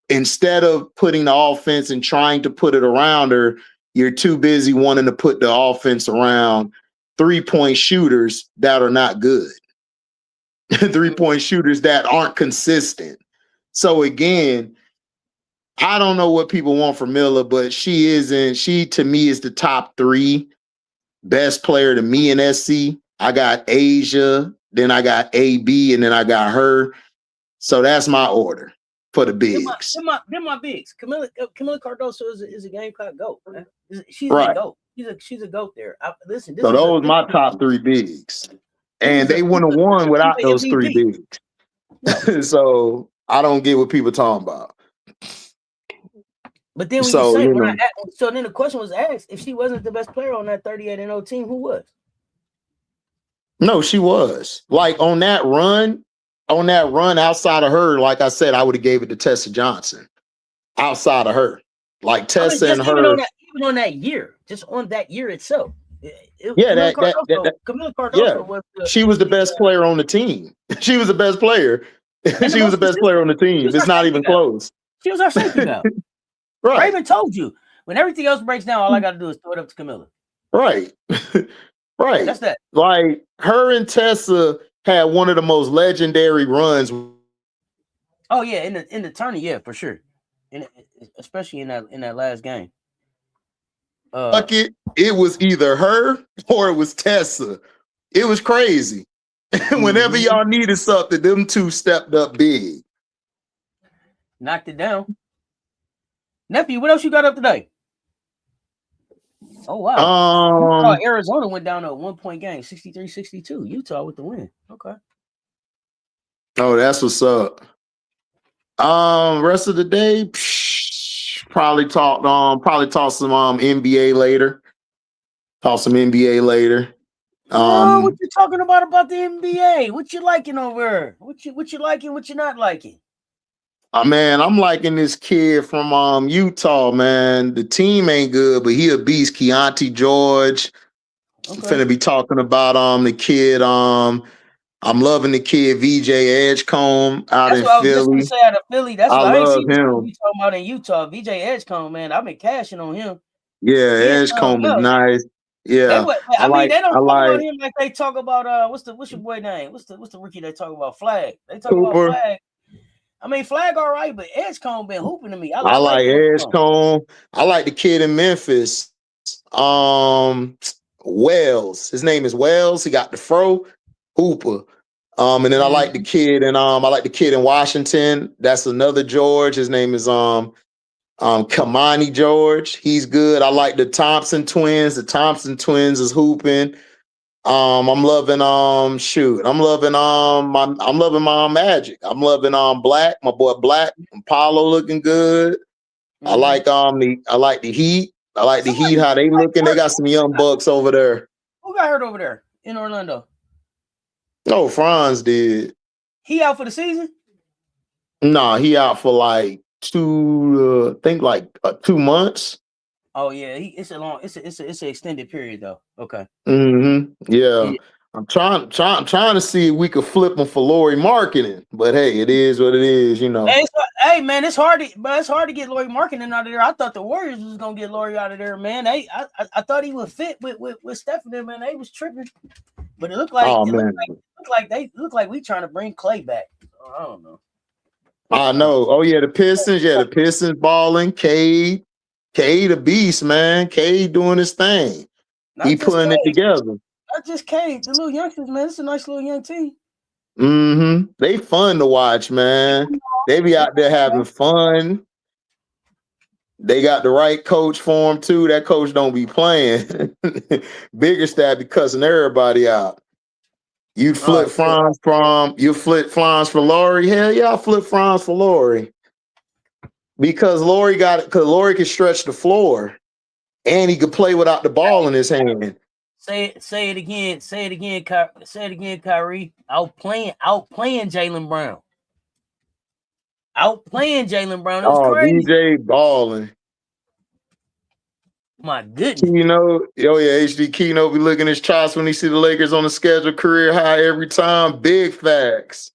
Instead of putting the offense and trying to put it around her, you're too busy wanting to put the offense around three-point shooters that are not good. Three-point shooters that aren't consistent. So again, I don't know what people want from Miller, but she to me is the top three best player to me in SC. I got Asia, then I got AB, and then I got her. So that's my order for the bigs. They're my bigs. Camilla Cardoso is a Gamecock GOAT. Man. She's right. A GOAT. She's a GOAT there. Listen, so those are my top three bigs. And they wouldn't have won without those three bigs. No. So I don't get what people talking about. But then then the question was asked, if she wasn't the best player on that 38-0 team, who was? No, she was. Like on that run outside of her, like I said, I would have gave it to Tessa Johnson. Outside of her. Like Tessa and her. Even on that year, just on that year itself. Camilla Cardoso was she was the best player on the team. She was the best player. She was the best player on the team. It's not even close. She was our safety valve. Right. Raven told you when everything else breaks down, all I got to do is throw it up to Camilla. Right. Right. That's that. Like her and Tessa had one of the most legendary runs. Oh yeah, in the tourney, yeah, for sure. Especially in that last game. It was either her or it was Tessa. It was crazy. Whenever y'all needed something, them two stepped up big. Knocked it down. Nephew, what else you got up today? Oh, wow. Arizona went down to a 1-point game, 63-62. Utah with the win. Okay. Oh, that's what's up. Rest of the day, probably talk some NBA later. Talk some NBA later. What you talking about the NBA? What you liking over? What you liking? What you not liking? Man, I'm liking this kid from Utah, man. The team ain't good, but he a beast. Auntie George. Okay. Finna be talking about the kid. I'm loving the kid VJ Edgecombe out in Philly. I was just gonna say out of Philly. That's what I love him. You talking about in Utah, VJ Edgecombe, man. I've been cashing on him. Yeah, Edgecombe is nice. Yeah, I mean, they don't I talk about like him like they talk about what's your boy name? What's the rookie they talk about? Flag. They talk about Cooper. Flag. I mean, Flag all right, but Edgecombe been hooping to me. I I like like Edgecombe. Edgecombe. I like the kid in Memphis. Wells. His name is Wells. He got the fro Hooper. And then I like the kid and I like the kid in Washington. That's another George. His name is Kamani George. He's good. I like the Thompson twins. The Thompson twins is hooping. I'm loving I'm loving my Magic. I'm loving Black, my boy Black, Apollo looking good. I like the Heat. I like the Heat, how they looking. They got some young bucks over there. Who got hurt over there in Orlando? Oh, Franz did. He out for the season? Nah, he out for like 2 months. Oh yeah, it's an extended period though. Okay. Yeah. I'm trying to see if we could flip him for Lori marketing, but hey, it is what it is, you know. Hey man, it's hard to get Lori marketing out of there. I thought the Warriors was gonna get Lori out of there, man. I thought he would fit with Stephanie, man. They was tripping, but it looked like we trying to bring Clay back. Oh, I don't know. I know. Oh yeah, the Pistons. Yeah, the Pistons balling. Cade a beast, man. Cade doing his thing. He putting it together. Not just Cade, the little youngsters, man. It's a nice little young team. They fun to watch, man. They be out there having fun. They got the right coach for them too. That coach don't be playing. Biggerstaff be cussing everybody out. You flip Franz for Lori. Hell yeah, I'll flip Franz for Lori. Because Lori can stretch the floor and he could play without the ball in his hand. Say it again, Kyrie. Outplaying Jaylen Brown. It's crazy. DJ balling. My goodness. HD Keno be looking his chops when he see the Lakers on the schedule, career high every time. Big facts.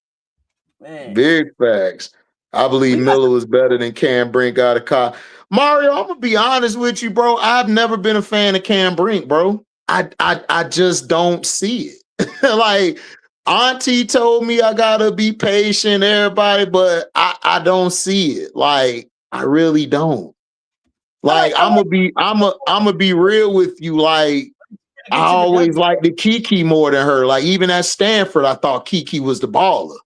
Man. Big facts. I believe Miller was better than Cam Brink out of college. Mario, I'm gonna be honest with you, bro. I've never been a fan of Cam Brink, bro. I just don't see it. Like Auntie told me I gotta be patient, everybody, but I don't see it. Like I really don't. Like I'm gonna be real with you. Like I always liked the Kiki more than her. Like even at Stanford, I thought Kiki was the baller.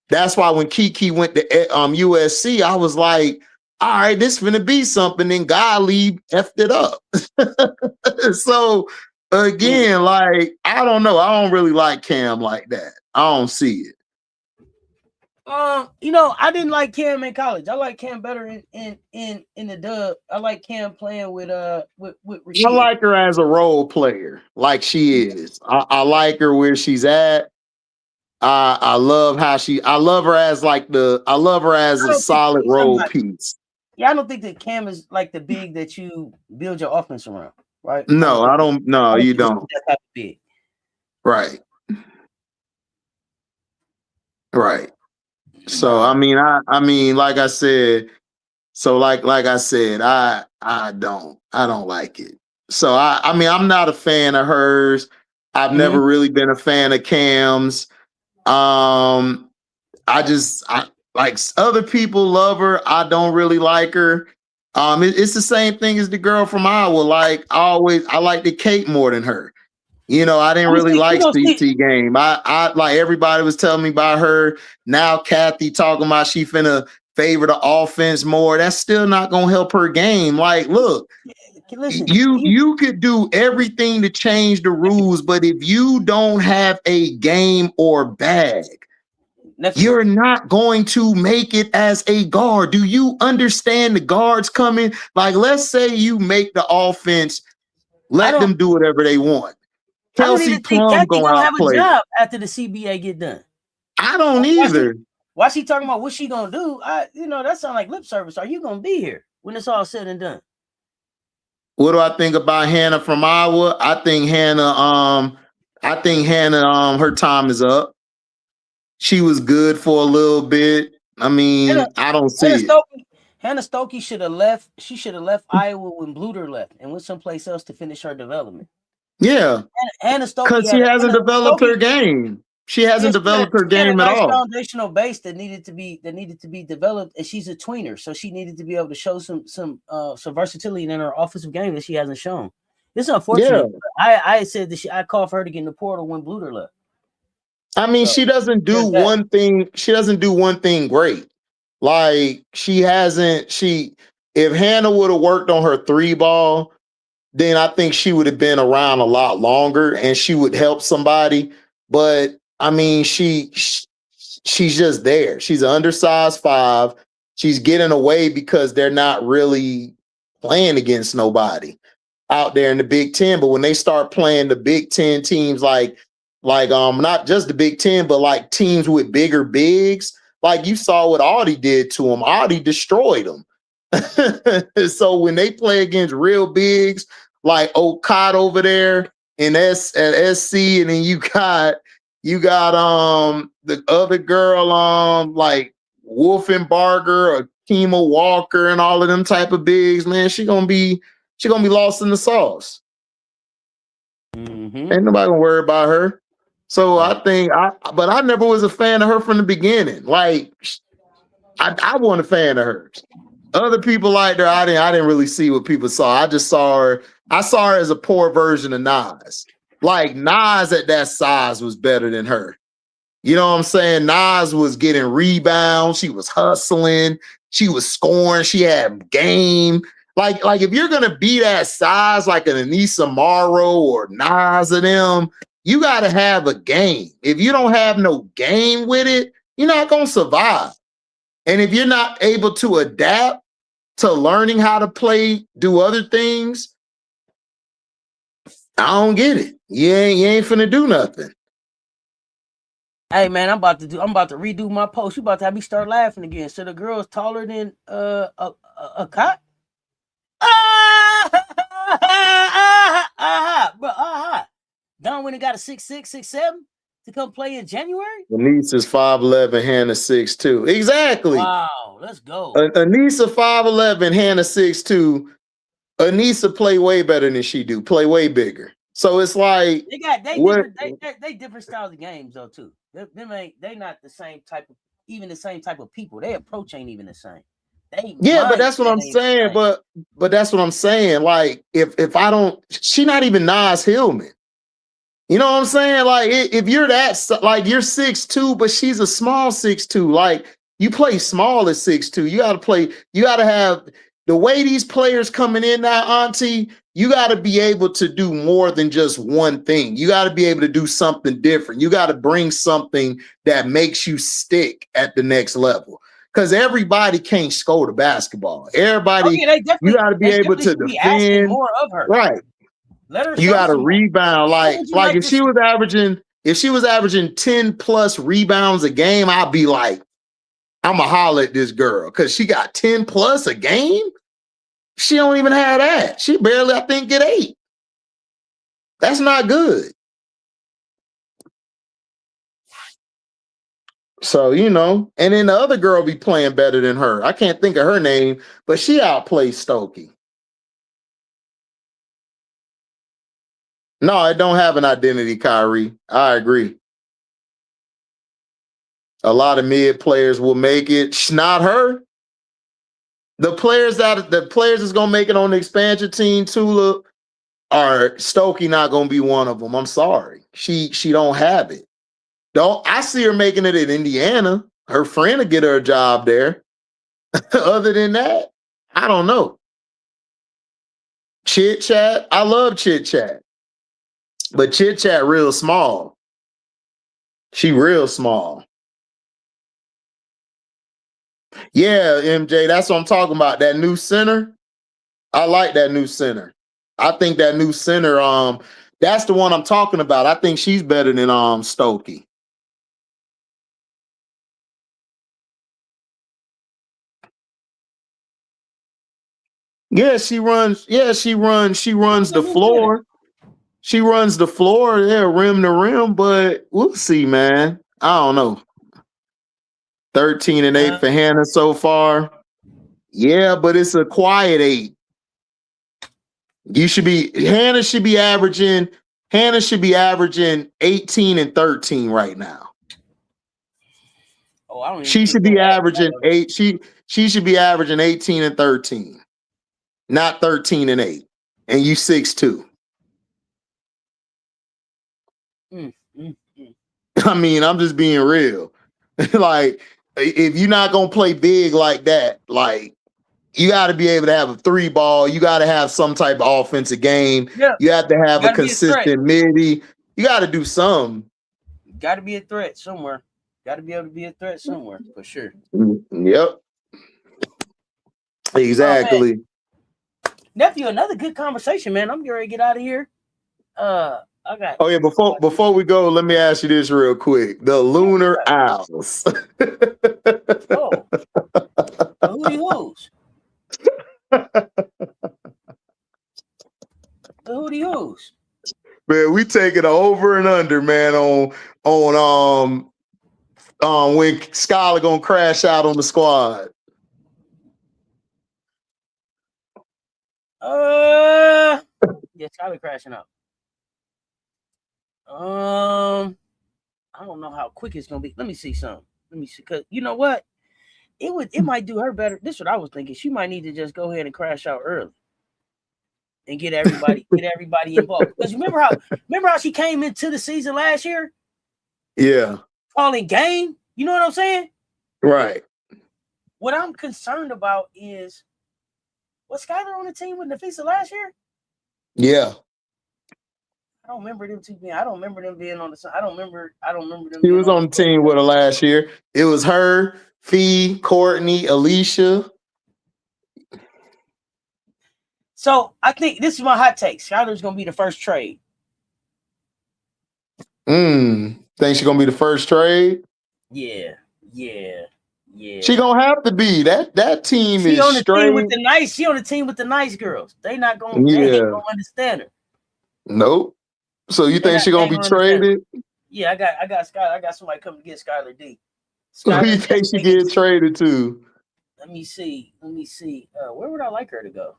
That's why when Kiki went to USC, I was like, all right, this finna be something. Then Gottlieb effed it up. So again, like, I don't know. I don't really like Cam like that. I don't see it. I didn't like Cam in college. I like Cam better in the dub. I like Cam playing with Rashid. I like her as a role player, like she is. I like her where she's at. I love her as a solid role piece. Yeah, I don't think that Cam is like the big that you build your offense around, right? No, I don't. No, you don't. That type of big. Right. Right. So I mean, like I said, I don't like it. So I'm not a fan of hers. I've never really been a fan of Cam's. I like other people love her. I don't really like her. It's the same thing as the girl from Iowa. Like I like the Kate more than her. I didn't really like CT game. I like everybody was telling me about her. Now Kathy talking about she finna favor the offense more. That's still not gonna help her game. Like, look, listen, you could do everything to change the rules, but if you don't have a game or bag, you're not going to make it as a guard. Do you understand the guards coming? Like, let's say you make the offense, let them do whatever they want. Kelsey Plum gonna have a job after the CBA get done. I don't either. Why she talking about what she gonna do? That sounds like lip service. Are you gonna be here when it's all said and done? What do I think about Hannah from Iowa? I think Hannah, her time is up. She was good for a little bit. I mean, I don't see it. Hannah Stokey should have left. She should have left Iowa when Bluter left and went someplace else to finish her development. Yeah, Hannah Stokey because she hasn't developed her game. She hasn't developed her she had a game at nice all. foundational base that needed to be developed, and she's a tweener, so she needed to be able to show some versatility in her offensive game that she hasn't shown. It's unfortunate. Yeah. I said that I called for her to get in the portal when Bluter left. I mean, she doesn't do one thing. She doesn't do one thing great. Like she hasn't. If Hannah would have worked on her 3-ball, then I think she would have been around a lot longer and she would help somebody. But I mean, she's just there. She's an undersized 5. She's getting away because they're not really playing against nobody out there in the Big Ten. But when they start playing the Big Ten teams, like not just the Big Ten, but like teams with bigger bigs, like you saw what Audi did to them. Audi destroyed them. So when they play against real bigs like Okada over there in SC, and then you got the other girl like Wolfenbarger or Kima Walker and all of them type of bigs, man, she gonna be lost in the sauce. Ain't nobody gonna worry about her. So I think but I never was a fan of her from the beginning. Like I wasn't a fan of hers. Other people liked her. I didn't really see what people saw. I just saw her. I saw her as a poor version of Nas. Like Nas at that size was better than her. You know what I'm saying? Nas was getting rebounds. She was hustling. She was scoring. She had game. Like if you're gonna be that size, like an Anissa Morrow or Nas of them, you gotta have a game. If you don't have no game with it, you're not gonna survive. And if you're not able to adapt to learning how to play, do other things, I don't get it. You ain't finna do nothing. Hey man, I'm about to redo my post. You about to have me start laughing again. So the girl's taller than a cop? Don when it got a 6'6", 6'7" to come play in January? Anissa's 5'11", Hannah 6'2". Exactly. Wow, let's go. Anissa 5'11", Hannah 6'2". Anissa play way better than she do. Play way bigger. So it's like they different styles of games though too. They not the same type of people. Their approach ain't even the same. But that's what I'm saying. But that's what I'm saying. Like if I don't, she not even Nas Hillman. You know what I'm saying? Like if you're that, like you're 6'2", but she's a small 6'2". Like you play small at 6'2". You got to have the way these players coming in now, Auntie, you got to be able to do more than just one thing. You got to be able to do something different. You got to bring something that makes you stick at the next level. Because everybody can't score the basketball. Everybody, you got to be able to defend. More of her. Right. You got to rebound. Like if she was averaging 10 plus rebounds a game, I'd be like, I'ma holler at this girl because she got 10 plus a game. She don't even have that. She barely, I think, get 8. That's not good. So, you know, and then the other girl be playing better than her. I can't think of her name, but she outplays Stokey. No, it don't have an identity, Kyrie. I agree. A lot of mid players will make it. Not her. The players that's gonna make it on the expansion team, Tula, are Stokey not gonna be one of them. I'm sorry. She don't have it. I see her making it in Indiana. Her friend will get her a job there. Other than that, I don't know. Chit Chat. I love Chit Chat. But Chit Chat real small. She real small. Yeah, MJ, that's what I'm talking about. That new center. I like that new center. I think that new center, that's the one I'm talking about. I think she's better than Stokey. Yeah, she runs the floor. She runs the floor, rim to rim, but we'll see, man. I don't know. 13 and 8 for Hannah so far. Yeah, but it's a quiet 8. Hannah should be averaging Hannah should be averaging 18 and 13 right now. Oh, I don't even She should be averaging she should be averaging 18 and 13, not 13 and 8. And you 6'2". I mean, I'm just being real. Like, if you're not gonna play big like that, like you got to be able to have a 3-ball. You got to have some type of offensive game. Yeah. You have to have a consistent midi. You got to do something. Got to be a threat somewhere. Got to be able to be a threat somewhere for sure. Yep. Exactly. Oh, Nephew, another good conversation, man. I'm ready to get out of here. I got. Oh yeah, before we go, let me ask you this real quick: the lunar owls. Oh, the hootie hoos. The hootie hoos. Man, we taking it over and under, man. On when Skylar gonna crash out on the squad. Yeah, Skylar crashing out. I don't know how quick it's gonna be. Let me see something. Let me see, cause you know what? It might do her better. This is what I was thinking. She might need to just go ahead and crash out early and get everybody involved. Because remember how she came into the season last year? Yeah. Calling game. You know what I'm saying? Right. What I'm concerned about is, was Skylar on the team with Nafisa last year? Yeah. I don't remember them two being. I don't remember them being on the. I don't remember them. He was on the team with her last year. It was her, Fee, Courtney, Alicia. So I think this is my hot take. Skylar's gonna be the first trade. Think she's gonna be the first trade? Yeah. She gonna have to be. That team she is on the straight. Team with the nice. She on the team with the nice girls. They ain't gonna understand her. Nope. So you think she's gonna be traded? Yeah, I got Skylar. I got somebody coming to get Skylar D. Who you think she get traded to? Let me see. Where would I like her to go?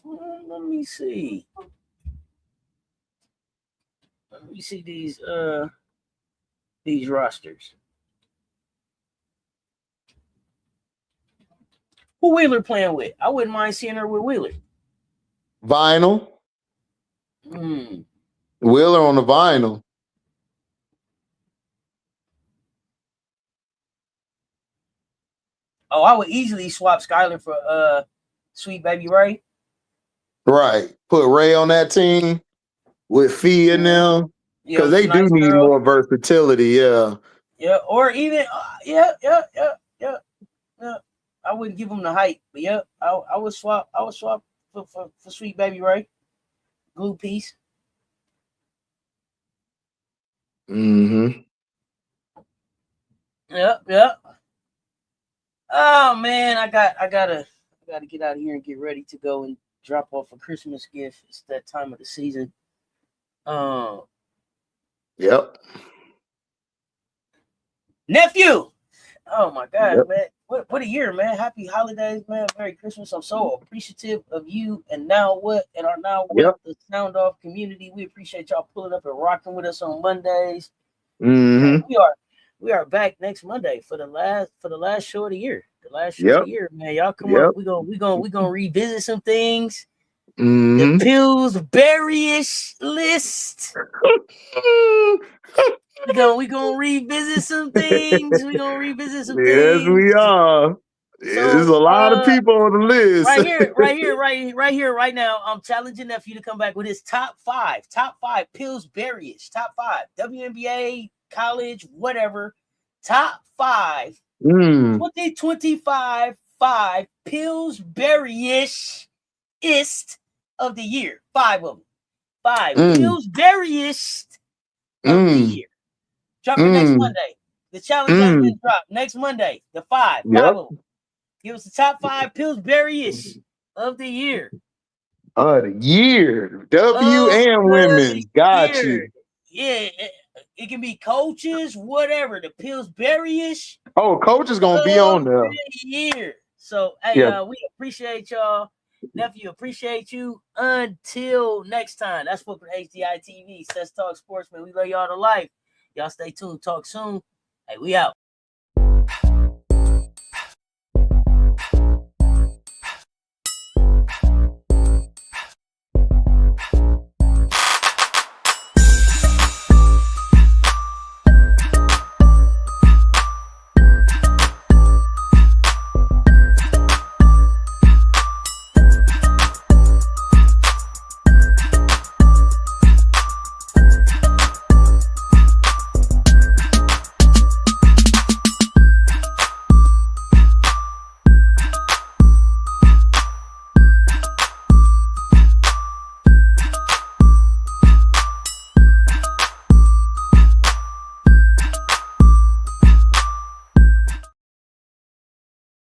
Let me see. Let me see these rosters. Who Wheeler playing with? I wouldn't mind seeing her with Wheeler. Vinyl. Wheeler on the vinyl. Oh, I would easily swap Skylar for Sweet Baby Ray. Right. Put Ray on that team with Fee in them. Because they do need more versatility, yeah. Yeah, or even yeah. I wouldn't give them the hype, but yeah, I would swap for Sweet Baby Ray. Glue piece. Mm-hmm. Yep. Oh man, I gotta get out of here and get ready to go and drop off a Christmas gift. It's that time of the season. Yep. Nephew. Oh my God, man. What a year, man. Happy holidays, man. Merry Christmas. I'm so appreciative of you and Now What and our Now What, the Sound Off community. We appreciate y'all pulling up and rocking with us on Mondays. Mm-hmm. We are back next Monday for the last show of the year. The last show of the year, man. Y'all come up. We gonna revisit some things. The Pillsbury-ish list. We gonna revisit some things. Yes, we are. There's a lot of people on the list. Right here, right now. I'm challenging Nephew to come back with his top five Pillsbury-ish, top 5 WNBA, college, whatever, top 5 2025 Pillsbury-ish of the year. 5 of them. 5 Pillsbury-ish of the year. Drop it next Monday. The challenge has been dropped. Next Monday, the 5 of them. Give us the top 5 Pillsbury-ish of the year. The year. And women's. Got you. Yeah. It can be coaches, whatever. The Pillsbury-ish. Oh, coach is going to be on there. Year. So, hey, we appreciate y'all. Nephew, appreciate you. Until next time. That's for HDiiTV. Let's Talk Sportsman. We love y'all to life. Y'all stay tuned. Talk soon. Hey, we out.